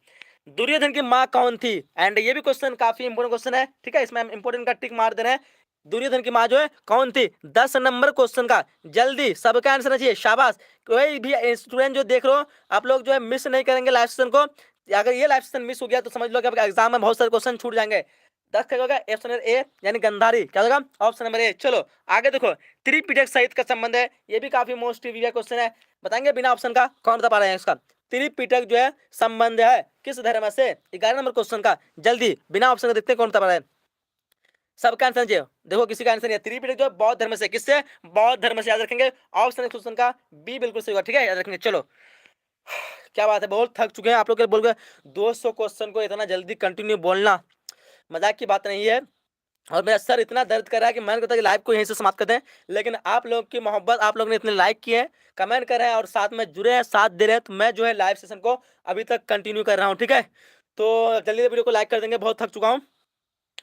दुर्योधन की माँ कौन थी, एंड ये भी क्वेश्चन काफी इंपोर्टेंट क्वेश्चन है। ठीक है, इसमें हम इंपोर्टेंट का टिक मार दे रहे हैं, दुर्योधन की माँ जो है कौन थी, 10 नंबर क्वेश्चन का, जल्दी सबका आंसर चाहिए, शाबाश। कोई भी स्टूडेंट जो देख रहे हो, आप लोग जो है मिस नहीं करेंगे लाइव सेशन को, अगर ये लाइव सेशन मिस हो गया तो समझ लो कि आपका एग्जाम में बहुत सारे क्वेश्चन छूट जाएंगे। 10 का होगा ऑप्शन नंबर ए, यानी गंधारी, क्या होगा, ऑप्शन नंबर ए। चलो आगे देखो, त्रिपिटक सहित का संबंध है, ये भी काफी मोस्ट क्वेश्चन है, बताएंगे बिना ऑप्शन का, कौन बता पा रहे हैं इसका, त्रिपिटक जो है संबंध है किस धर्म से? 11 नंबर क्वेश्चन का, जल्दी बिना ऑप्शन के देखते हैं कौन सा है। सबका आंसर जो देखो, किसी का आंसर नहीं है। त्रिपिटक जो बौद्ध धर्म से, किससे? बौद्ध धर्म से, याद रखेंगे। ऑप्शन क्वेश्चन का बी बिल्कुल सही होगा, ठीक है, याद रखेंगे। चलो क्या बात है, बहुत थक चुके हैं आप लोग बोल गए 200 क्वेश्चन को इतना जल्दी कंटिन्यू बोलना मजाक की बात नहीं है। और मेरा सर इतना दर्द कर रहा है कि मैंने कहता कि लाइव को यहीं से समाप्त कर दें, लेकिन आप लोग की मोहब्बत, आप लोग ने इतने लाइक किए हैं, कमेंट कर रहे हैं और साथ में जुड़े हैं, साथ दे रहे हैं, तो मैं जो है लाइव सेशन को अभी तक कंटिन्यू कर रहा हूँ, ठीक है। तो जल्दी से वीडियो को लाइक कर देंगे, बहुत थक चुका हूँ।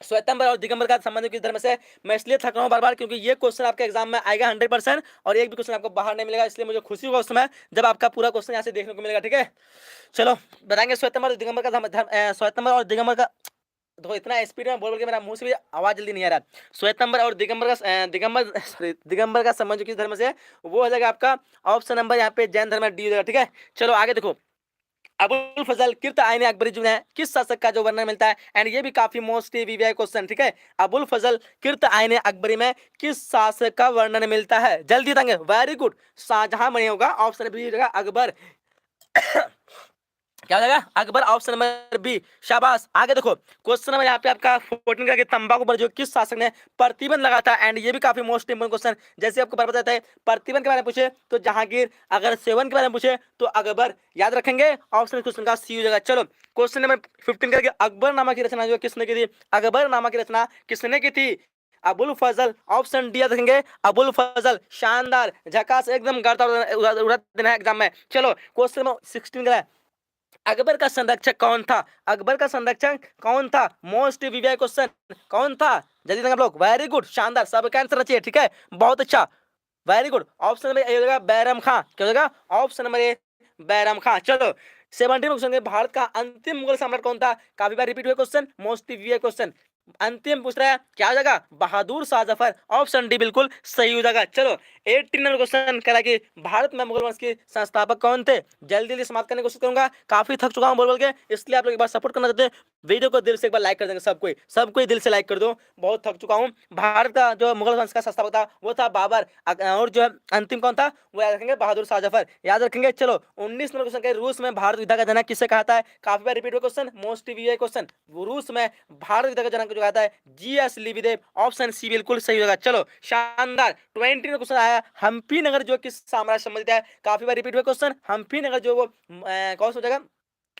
श्वेतंबर और दिगंबर का संबंध किस धर्म से? मैं इसलिए थक रहा हूँ बार बार क्योंकि ये क्वेश्चन आपके एग्जाम में आएगा 100%, और एक भी क्वेश्चन आपको बाहर नहीं मिलेगा, इसलिए मुझे खुशी होगा उस समय जब आपका पूरा क्वेश्चन यहाँ से देखने को मिलेगा, ठीक है। चलो बताएंगे श्वेतंबर और दिगंबर का श्वेतंबर और दिगंबर का, देखो इतना स्पीड में बोल बोल के मेरा मुंह से भी आवाज जल्दी नहीं आ रहा। श्वेतंबर और दिगंबर का दिगंबर का संबंध किस धर्म से है? वो हो जाएगा आपका ऑप्शन नंबर यहाँ पे जैन धर्म डी हो जाएगा, ठीक है। चलो आगे देखो, अबुल फजल किर्त आइन अकबरी जो है किस शासक का जो वर्णन मिलता है? एंड ये भी काफी मोस्ट वीवीआई क्वेश्चन, ठीक है। अबुल फजल किर्त आइन अकबरी में किस शासक का वर्णन मिलता है? जल्दी बताएंगे, वेरी गुड, शाहजहां बने होगा, ऑप्शन बी होगा अकबर। क्या हो जाएगा? अकबर, ऑप्शन नंबर बी, शाबाश। आगे देखो क्वेश्चन नंबर यहाँ पे आपका 14 का, तंबाकू पर जो किस शासक ने प्रतिबंध लगाया था? एंड ये भी काफी मोस्ट इंपोर्टेंट क्वेश्चन, जैसे आपको पता है प्रतिबंध के बारे में पूछे तो जहांगीर, अगर सेवन के बारे में पूछे तो अकबर, याद रखेंगे। ऑप्शन क्वेश्चन का सी हो जाएगा। चलो क्वेश्चन नंबर 15 करके, अकबर नामा की रचना जो किसने की थी? अकबर नामा की रचना किसने की थी? अबुल फजल, ऑप्शन डी याद रखेंगे, अबुल फजल। शानदार, झकास, एकदम गर्दा उड़ा देना है एग्जाम में। चलो क्वेश्चन नंबर 16 का, अकबर का संरक्षक कौन था? अकबर का संरक्षक कौन था? मोस्ट वीवीआई क्वेश्चन, कौन था? जल्दी देंगे आप लोग, वेरी गुड, शानदार, सबका आंसर चाहिए, ठीक है, बहुत अच्छा, very good. Option number A हो जाएगा बैरम खां, क्या हो जाएगा? ऑप्शन नंबर ए बैरम खां। चलो 17 क्वेश्चन के, भारत का अंतिम मुगल सम्राट कौन था? काफी बार रिपीट हुए क्वेश्चन, मोस्ट वीवीआई क्वेश्चन, अंतिम पूछ रहा है, क्या हो जाएगा? बहादुर शाह जफर, ऑप्शन डी बिल्कुल सही हो जाएगा। चलो 18 नंबर क्वेश्चन करा कि भारत में मुगल वंश के संस्थापक कौन थे? जल्दी जल्दी समाप्त करने की कोशिश करूंगा, काफी थक चुका हूं बोल बोल के, इसलिए आप लोग एक बार सपोर्ट करना चाहते हैं, वीडियो को दिल से एक बार लाइक कर देंगे, सब कोई दिल से लाइक कर दो, बहुत थक चुका हूं। भारत का जो मुगल वंश का संस्थापक था वो था बाबर, और जो अंतिम कौन था वो याद रखेंगे, बहादुर शाह जफर, याद रखेंगे। चलो 19 नंबर क्वेश्चन के, रूस में भारत विद्या का जनक किसे कहा था? काफी बार रिपीट हुआ क्वेश्चन, मोस्ट वीवीआई क्वेश्चन, रूस में भारत विद्या का जनक जो कहता है जीएस लिविदेव, ऑप्शन सी बिल्कुल सही होगा। चलो शानदार, 20 में क्वेश्चन आया, हम्पी नगर जो किस साम्राज्य संबंधित है? काफी बार रिपीट हुआ क्वेश्चन, हम्पी नगर जो वो कौन सा हो जाएगा?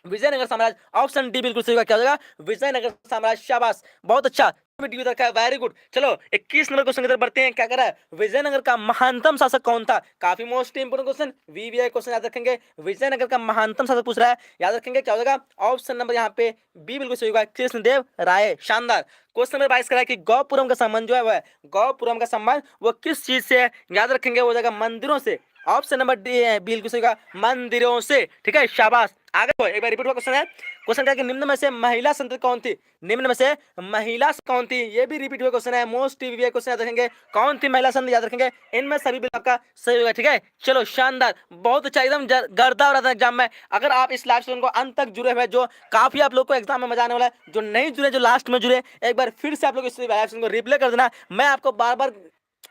विजयनगर साम्राज्य, ऑप्शन डी बिल्कुल सही होगा, क्या हो जाएगा? विजयनगर साम्राज्य, शाबाश, बहुत अच्छा, वेरी गुड। चलो 21 नंबर क्वेश्चन की तरफ बढ़ते हैं, क्या कर रहा है? विजयनगर का महानतम शासक कौन था? काफी most important question, VVI question, याद रखेंगे। विजयनगर का महानतम शासक पूछ रहा है, याद रखेंगे, क्या हो जाएगा? ऑप्शन नंबर यहाँ पे बी बिल्कुल सही होगा, कृष्णदेव राय, शानदार। क्वेश्चन नंबर 22 करा कि गौपुरम का संबंध जो है वह, गौपुरम का संबंध वो किस चीज से है? याद रखेंगे, वो जाएगा मंदिरों से, ऑप्शन नंबर डी है बिल्कुल सही होगा, मंदिरों से, ठीक है, शाबाश। आगे बढ़ो, एक बार रिपीट हुआ क्वेश्चन है, क्वेश्चन क्या कि निम्न में से महिला संत कौन थी? निम्न में से महिला कौन थी? ये भी रिपीट हुआ क्वेश्चन है, मोस्ट वीवीआई क्वेश्चन, याद रखेंगे, कौन थी महिला संत, याद रखेंगे, इनमें सभी बिल्कुल आपका सही होगा, ठीक है। चलो शानदार, बहुत अच्छा, एकदम गर्दा हो रहा था एग्जाम में। अगर आप इस लाइव सेशन को अंत तक जुड़े हुए, जो काफी आप लोग को एग्जाम में मजा आने वाला है, जो नहीं जुड़े, जो लास्ट में जुड़े, एक बार फिर से आप लोग इस लाइव सेशन को रिप्ले कर देना। मैं आपको बार बार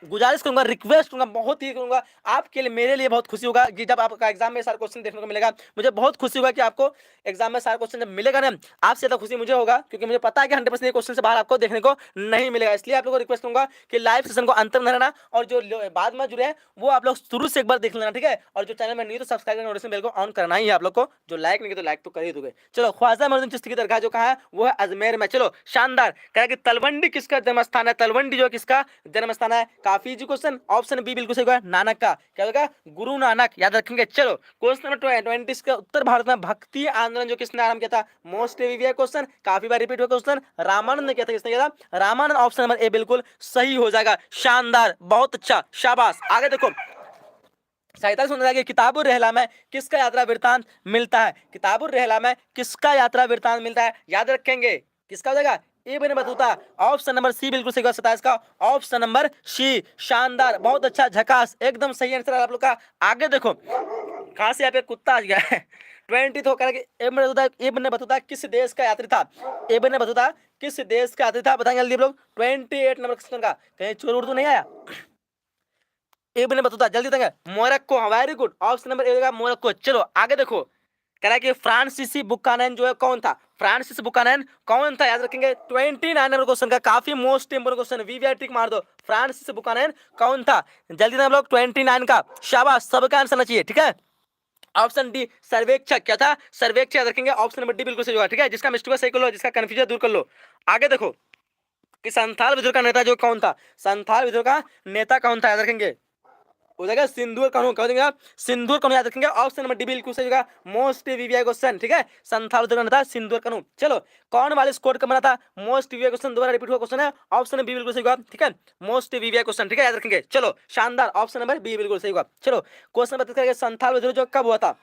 गुजारिश करूंगा, रिक्वेस्ट करूंगा, बहुत ही करूंगा आपके लिए, मेरे लिए बहुत खुशी होगा कि जब आपका एग्जाम में सारे क्वेश्चन देखने को मिलेगा, मुझे बहुत खुशी होगा कि आपको एग्जाम में सारे क्वेश्चन जब मिलेगा ना, आपसे ज्यादा खुशी मुझे होगा, क्योंकि मुझे पता है कि 100% क्वेश्चन से बाहर आपको देखने को नहीं मिलेगा। इसलिए आप लोगों को रिक्वेस्ट करूंगा कि लाइव सेशन को अंत में रहना, और जो बाद में जुड़े हैं वो आप लोग शुरू से एक बार देख लेना, ठीक है। और जो चैनल में नहीं तो सब्सक्राइब करना, नोटिफिकेशन बेल को ऑन करना ही है आप लोग को, जो लाइक नहीं किया तो लाइक तो कर ही दोगे। चलो ख्वाजा मोइनुद्दीन चिश्ती की दरगाह जो कहा है वो है अजमेर में। चलो शानदार, कहा कि तलवंडी किसका जन्म स्थान है? तलवंडी जो किसका जन्म स्थान है? काफी इजी क्वेश्चन, ऑप्शन बी बिल्कुल सही होगा, नानक का, क्या होगा? गुरु नानक, याद रखेंगे। चलो क्वेश्चन नंबर 20 का, उत्तर भारत में भक्ति आंदोलन जो किसने आरंभ किया था? मोस्ट वीवीआई क्वेश्चन, काफी बार रिपीट हुआ क्वेश्चन, रामानंद ने किया था, किसने किया था? रामानंद, ऑप्शन नंबर ए बिल्कुल सही हो जाएगा, शानदार, बहुत अच्छा, शाबाश। आगे देखो 47 सुन कि किताबुर रहला में किसका यात्रा वृत्तांत मिलता है? किताबुर रहला में किसका यात्रा वृत्तांत मिलता है? याद रखेंगे, किसका हो जाएगा? Ibn Battuta, option number C बिल्कुल सही होगा, 27 का ऑप्शन नंबर सी, शानदार, बहुत अच्छा, झकास, एकदम सही आंसर आप लोग का। आगे देखो कहां से यहाँ पे कुत्ता आ गया है। 20 तो करेंगे, इब्न बतूता किस देश का यात्री था? इब्न बतूता किस देश का यात्री था? बताएंगे जल्दी आप लोग। 28 नंबर क्वेश्चन का, कहीं चोर उर्दू नहीं आया? इब्न बतूता, जल्दी देंगे, Morocco, very good, option number A होगा मोरक्को। चलो आगे देखो, कह रहा है कि फ्रांसीसी बुकानन जो है कौन था, फ्रांसिस बुकानन कौन था, याद रखेंगे 29 नंबर क्वेश्चन का, काफी मोस्ट इंपोर्टेंट क्वेश्चन, वीवीआई टिक मार दो, फ्रांसिस बुकानन कौन था, जल्दी से हम लोग 29 का, शाबाश, सबका आंसर आना चाहिए, ठीक है। ऑप्शन डी सर्वेक्षक क्या था, सर्वेक्षक याद रखेंगे, ऑप्शन नंबर डी बिल्कुल सही होगा, ठीक है। जिसका मिस्टेक सही कर लो, जिसका कंफ्यूजन दूर कर लो। आगे देखो कि संथाल विद्रोह का नेता जो कौन था, संथाल विद्रोह का नेता कौन था, याद रखेंगे, हो जाएगा सिंदूर कानून, कह देंगे आप सिंदूर कानून, याद रखेंगे, ऑप्शन नंबर डी बिल्कुल सही होगा, मोस्ट वीवीआई क्वेश्चन, ठीक है। संथाल विद्रोह का नेता सिंदूर कानून। चलो कौन वाले स्कोर का बना था, मोस्ट वीवीआई क्वेश्चन, दोबारा रिपीट हुआ क्वेश्चन है, ऑप्शन बी बिल्कुल सही होगा, ठीक है, मोस्ट वीवीआई क्वेश्चन, ठीक है, याद रखेंगे। चलो शानदार, ऑप्शन नंबर बी बिल्कुल सही होगा। चलो क्वेश्चन बता करेंगे संथाल विद्रोह जो कब हुआ था,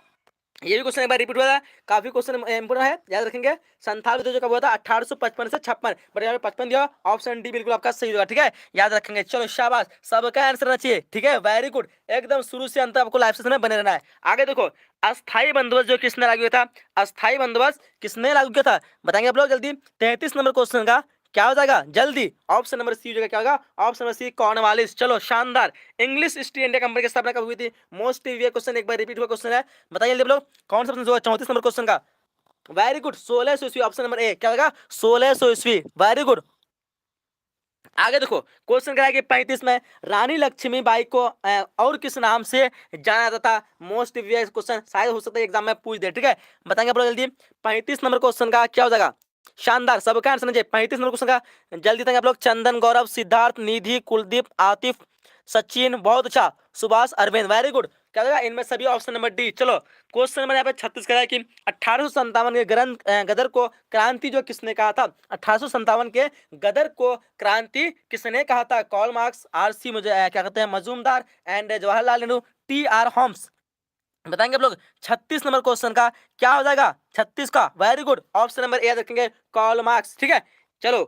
ये भी क्वेश्चन एक बार रिपीट हुआ था, काफी क्वेश्चन इंपोर्टेंट है, याद रखेंगे। संथाल विद्रोह जो कब हुआ था, 1855 से 56, बट यहाँ पे 55 दिया, ऑप्शन डी बिल्कुल आपका सही होगा, ठीक है, याद रखेंगे। चलो शाबाश, सबका आंसर आना चाहिए, ठीक है, वेरी गुड, एकदम शुरू से अंत आपको लाइव सेशन में बने रहना है। आगे देखो, अस्थाई बंदोबस्त जो किसने लागू किया था, अस्थाई बंदोबस्त किसने लागू किया था, बताएंगे आप लोग जल्दी। 33 नंबर क्वेश्चन का क्या हो जाएगा जल्दी, ऑप्शन नंबर सी हो जाएगा, क्या होगा, ऑप्शन नंबर सी कॉर्नवालिस। चलो शानदार, इंग्लिश ईस्ट इंडिया कंपनी की स्थापना कब हुई थी, मोस्ट वीवीआई क्वेश्चन एक बार रिपीट हुआ क्वेश्चन है, बताइए जल्दी आप लोग, कौन सा ऑप्शन होगा 34 नंबर क्वेश्चन का, वेरी गुड, 1600 ईस्वी, ऑप्शन नंबर ए क्या होगा, 1600 ईस्वी, वेरी गुड। आगे देखो क्वेश्चन क्या है कि 35 में रानी लक्ष्मीबाई को और किस नाम से जाना जाता था, मोस्ट वीवीआई क्वेश्चन, शायद हो सकता है एग्जाम में पूछ दे, ठीक है, बताएंगे आप लोग जल्दी। 35 नंबर क्वेश्चन का क्या हो जाएगा, शानदार, सबका आंसर चाहिए, 35 नंबर क्वेश्चन का जल्दी बताएंगे आप लोग। चंदन, गौरव, सिद्धार्थ, निधि, कुलदीप, आतिफ, सचिन, बहुत अच्छा, सुभाष, अरविंद, वेरी गुड, क्या होगा इनमें सभी, ऑप्शन नंबर डी। चलो क्वेश्चन नंबर यहाँ पे 36 का है कि 1857 के गदर को क्रांति जो किसने कहा था, 1857 के गदर को क्रांति किसने कहा था, कॉल मार्क्स, आरसी मुझे क्या कहते हैं Majumdar and Jawaharlal Nehru, T R Holmes, बताएंगे आप लोग। 36 नंबर क्वेश्चन का क्या हो जाएगा, 36 का, very good, option number A रखेंगे, कॉल मार्क्स, ठीक है। चलो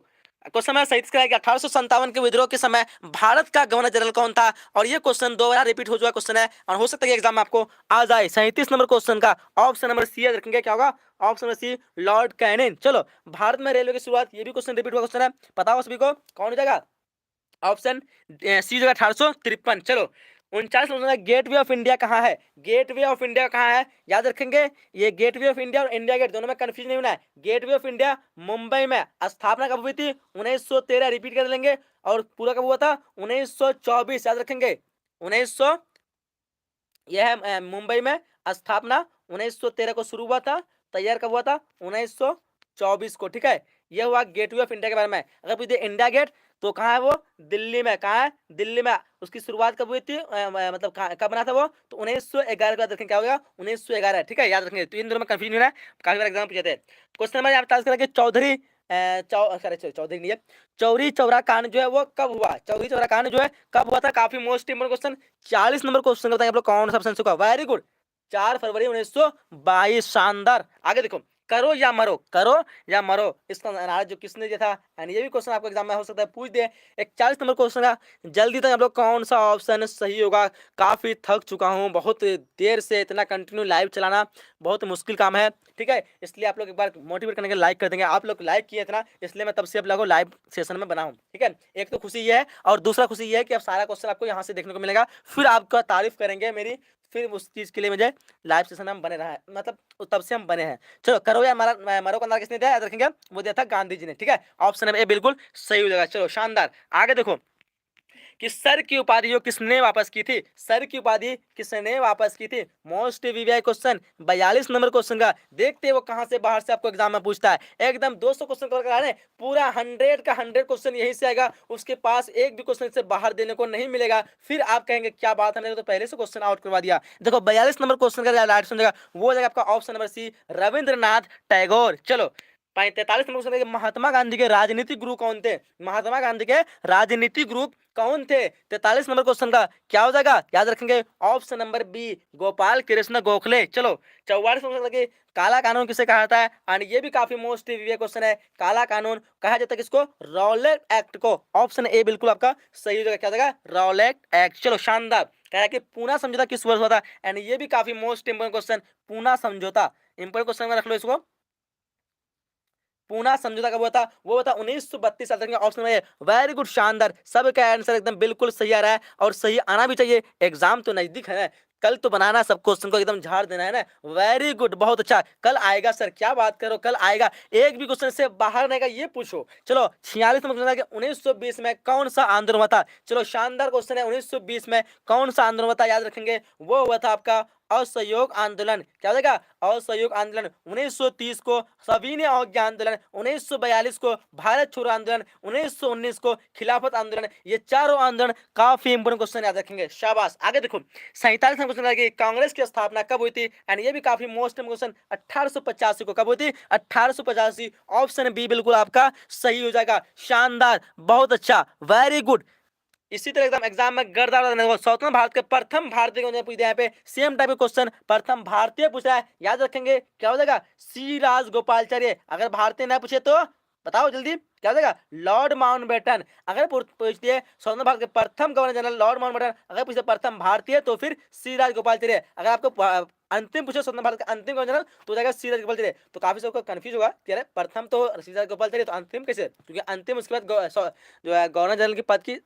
क्वेश्चन में सही है कि 1857 के विद्रोह के समय भारत का गवर्नर जनरल कौन था, और ये क्वेश्चन दो बार रिपीट हो चुका क्वेश्चन है, और हो सकता है कि एग्जाम में आपको आ जाए। 37 नंबर क्वेश्चन का ऑप्शन नंबर सी रखेंगे, क्या होगा, option number C Lord Canning. चलो भारत में रेलवे की शुरुआत, ये भी क्वेश्चन रिपीट हुआ क्वेश्चन है, पता हो सभी को, कौन हो जाएगा, ऑप्शन सी जगह 1853। चलो 49 गेट वे ऑफ इंडिया कहाँ है, गेट वे ऑफ इंडिया कहाँ है, याद रखेंगे, ये गेट वे ऑफ इंडिया और इंडिया गेट दोनों में कंफ्यूजन नहीं होना है। Gateway of India Mumbai में, स्थापना कब हुई थी, 1913, रिपीट कर लेंगे, और पूरा कब हुआ था, 1924, याद रखेंगे 1900, यह है मुंबई में, स्थापना 1913 को शुरू हुआ था, तैयार कब हुआ था, 1924 को, ठीक है। यह हुआ गेटवे ऑफ इंडिया के बारे में। अगर पूछे इंडिया गेट तो कहाँ है वो, दिल्ली में, कहाँ है, दिल्ली में, उसकी शुरुआत कब हुई थी, मतलब कब बना था वो, तो 1911 का देखें क्या होगा, 1911, ठीक है, याद रखेंगे। तो इन दोनों में कंफ्यूजन है, काफी बार एग्जाम पूछे थे। क्वेश्चन नंबर यहाँ करेंगे चौधरी चौधरी नहीं है, चौरी चौरा कांड जो है वो कब हुआ, चौरी चौरा कांड जो है कब हुआ था, काफी most important question. 40 number question बताएंगे आप लोग, कौन सा ऑप्शन होगा, वेरी गुड, 4 फरवरी 1922, शानदार। आगे देखो, करो या मरो, करो या मरो, इसका नारा जो किसने दिया था, एंड ये भी क्वेश्चन आपको एग्जाम में हो सकता है पूछ दे। 41 नंबर क्वेश्चन का जल्दी तक आप लोग, कौन सा ऑप्शन सही होगा, काफी थक चुका हूँ, बहुत देर से इतना कंटिन्यू लाइव चलाना बहुत मुश्किल काम है, ठीक है, इसलिए आप लोग एक बार मोटिवेट करने के लाइक कर देंगे, आप लोग लाइक किए इतना, इसलिए मैं तब से आप लोगों को लाइव सेशन में बनाऊं, ठीक है। एक तो खुशी ये है, और दूसरा खुशी ये है कि अब सारा क्वेश्चन आपको यहाँ से देखने को मिलेगा, फिर आपका तारीफ करेंगे मेरी, फिर उस चीज के लिए मुझे लाइव सेशन में हम बने रहा है, मतलब तब से हम बने हैं। चलो करो या मरो का नारा किसने दिया, याद रखेंगे, वो दिया था गांधी जी ने, ठीक है, ऑप्शन नंबर ए बिल्कुल सही हो जाएगा। चलो शानदार, आगे देखो कि सर की उपाधि जो किसने वापस की थी, सर की उपाधि किसने वापस की थी, most VVI question, 42 number question का, देखते हैं वो कहां से बाहर से आपको एग्जाम में पूछता है, एकदम 200 क्वेश्चन कवर करा रहे हैं, पूरा 100 का 100 क्वेश्चन यहीं से आएगा, उसके पास एक भी क्वेश्चन से बाहर देने को नहीं मिलेगा, फिर आप कहेंगे क्या बात है, मैंने तो पहले से क्वेश्चन आउट करवा दिया। देखो 42 नंबर क्वेश्चन का राइट सुन जाएगा, वो हो जाएगा आपका option number C, Rabindranath Tagore. चलो 43 नंबर क्वेश्चन, महात्मा गांधी के राजनीतिक गुरु कौन थे, महात्मा गांधी के राजनीतिक गुरु कौन थे, 43 नंबर क्वेश्चन का क्या हो जाएगा, याद रखेंगे, option number B, Gopal Krishna Gokhale. चलो 44 नंबर के काला कानून किसे कहा जाता है, एंड ये भी काफी मोस्ट वीवीआई क्वेश्चन है, काला कानून कहा जाता है किसको, रॉलेट एक्ट को, ऑप्शन ए बिल्कुल आपका सही हो जाएगा, क्या हो जाएगा, रॉलेट एक्ट। चलो शानदार, कह रहा है कि पूना समझौता किस वर्ष हुआ था, एंड ये भी काफी मोस्ट इंपोर्टेंट क्वेश्चन, पूना समझौता, इंपोर्टेंट क्वेश्चन में रख लो इसको। पूना समझौता कब हुआ था? वो था 1932 साल तक। ऑप्शन में वेरी गुड, शानदार, सबका आंसर एकदम बिल्कुल सही आ रहा है और सही आना भी चाहिए। एग्जाम तो नजदीक है, कल तो बनाना, सब क्वेश्चन को एकदम झाड़ देना है ना। वेरी गुड, बहुत अच्छा। कल आएगा सर, क्या बात करो, कल आएगा। एक भी क्वेश्चन से बाहर नहीं का ये पूछो। चलो 46 नंबर क्वेश्चन है कि 1920 में कौन सा आंदोलन हुआ था? चलो शानदार क्वेश्चन है, 1920 में कौन सा आंदोलन हुआ था, याद रखेंगे। वो हुआ था आपका असहयोग आंदोलन। क्या हो जाएगा? असहयोग आंदोलन। 1930 को सविनय अवज्ञा आंदोलन, 1942 को भारत छोड़ो आंदोलन, 1919 को खिलाफत आंदोलन। ये चारों आंदोलन काफी इंपोर्टेंट क्वेश्चन याद रखेंगे। शाबाश। आगे देखो 47 नंबर क्वेश्चन है, कांग्रेस की स्थापना कब हुई थी? एंड ये भी काफी मोस्ट क्वेश्चन, 1885 को। कब हुई थी? 1885। ऑप्शन बी बिल्कुल आपका सही हो जाएगा। शानदार, बहुत अच्छा, वेरी गुड। इसी तरह एकदम एग्जाम में गर्दा स्वतंत्र भारत के प्रथम भारतीय को पूछ दिया, यहाँ पे सेम टाइप के क्वेश्चन प्रथम भारतीय पूछ रहा है, याद रखेंगे। क्या हो जाएगा? सी राजगोपालचारी। अगर भारतीय ना पूछे तो बताओ जल्दी, क्या हो जाएगा? Lord Mountbatten. अगर पूछ दिए स्वतंत्र भारत के प्रथम गवर्नर जनरल लॉर्ड माउंटबेटन, अगर पूछे प्रथम भारतीय तो फिर सी राजगोपालचारी। अगर आपको अंतिम पूछे स्वतंत्र भारत का अंतिम गवर्नर जनरल तो जाएगा सी राजगोपालचारी। तो काफी सबको कंफ्यूज होगा कि अरे प्रथम तो सी राजगोपालचारी, तो अंतिम कैसे? क्योंकि अंतिम उसके बाद जो है गवर्नर जनरल की पद की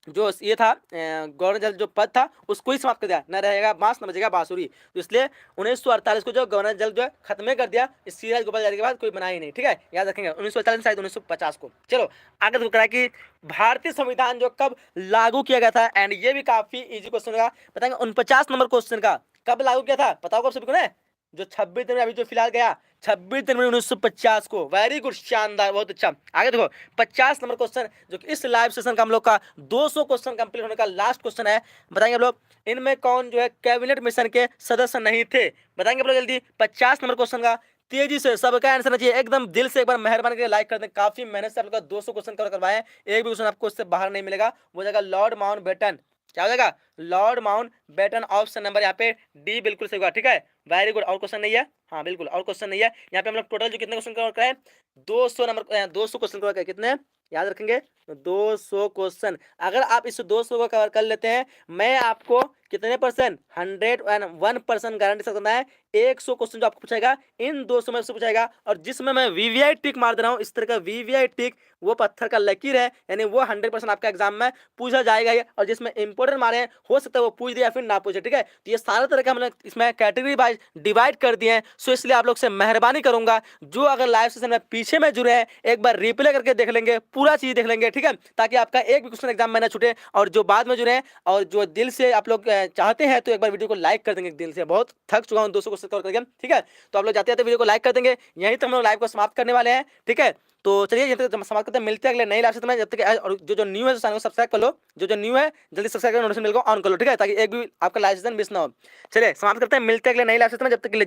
जो ये था गवर्नर जनरल जो पद था उसको ही समाप्त कर दिया, न रहेगा बांस न बजेगा बांसुरी। तो इसलिए 1948 को जो गवर्नर जनरल जो है खत्म कर दिया, इस सी राजगोपालचारी के बाद कोई बना ही नहीं। ठीक है, याद रखेंगे 1948 शायद 1950 को। चलो आगे तो करा कि भारतीय संविधान जो कब लागू किया गया था, एंड ये भी काफी इजी क्वेश्चन का बताएंगे। 49 नंबर क्वेश्चन का कब लागू किया था बताओ कब सभी को ना? जो 26 जनवरी अभी जो फिलहाल गया, 26 जनवरी 1950 को। वेरी गुड, शानदार, बहुत अच्छा। आगे देखो 50 नंबर क्वेश्चन, जो कि इस लाइव सेशन का हम लोग का 200 क्वेश्चन कंप्लीट होने का लास्ट क्वेश्चन है। बताएंगे आप लोग इनमें कौन जो है कैबिनेट मिशन के सदस्य नहीं थे? बताएंगे आप लोग जल्दी। 50 नंबर क्वेश्चन का तेजी से सबका आंसर आना चाहिए एकदम। दिल से एक बार मेहरबानी करके लाइक कर दें। काफी मेहनत से आप लोग का 200 क्वेश्चन कवर करवाए हैं, एक भी क्वेश्चन आपको इससे बाहर नहीं मिलेगा। वो जाएगा लॉर्ड माउंटबेटन। क्या हो जाएगा? Lord Mountbatten. ऑप्शन नंबर यहाँ पे डी बिल्कुल सही होगा। ठीक है, वेरी गुड। और क्वेश्चन नहीं है? हाँ बिल्कुल, और क्वेश्चन नहीं है। यहाँ पे हम लोग टोटल जो कितने क्वेश्चन कवर कराए? 200 नंबर 200 क्वेश्चन कवर कराए। कितने याद रखेंगे? 200 क्वेश्चन। अगर आप इस 200 को कवर कर लेते हैं, मैं आपको कितने परसेंट? 101% गारंटी सकता है 100 क्वेश्चन जो आपको पूछेगा इन 200 में से पूछेगा। और जिसमें मैं वीवीआई टिक मार दे रहा हूँ, इस तरह का वीवीआई टिक, वो पत्थर का लकीर है, यानी वो 100% आपका एग्जाम में पूछा जाएगा ही। और जिसमें इंपोर्टेंट मारे हैं हो सकता है वो पूछ दे या फिर ना पूछे। ठीक है, तो ये सारा तरह का हमने इसमें कैटेगरी वाइज डिवाइड कर दिए हैं। सो इसलिए आप लोग से मेहरबानी करूंगा, जो अगर लाइव सेशन में पीछे में जुड़े हैं एक बार रिप्ले करके देख लेंगे, पूरा चीज देख लेंगे। ठीक है, ताकि आपका एक भी क्वेश्चन एग्जाम में ना छूटे। और जो बाद में जुड़े हैं और जो दिल से आप लोग चाहते हैं तो एक बार वीडियो को लाइक कर देंगे दिल से। बहुत थक चुका हूँ 200 क्वेश्चन कवर करके। ठीक है, तो आप लोग जाते जाते वीडियो को लाइक कर देंगे। यहीं तक हम लोग लाइव को समाप्त करने वाले हैं। ठीक है, तो चलिए जब तक समाप्त करते हैं, मिलते हैं अगले नई लाइव सेशन में। जब तक और जो न्यू है चैनल को सब्सक्राइब कर लो, जो न्यू है जल्दी सब्सक्राइब कर नोटिफिकेशन बेल को ऑन कर लो। ठीक है, ताकि एक भी आपका लाइव सेशन मिस ना हो। चलिए समाप्त करते हैं, मिलते हैं अगले नई लाइव सेशन में। जब तक के लिए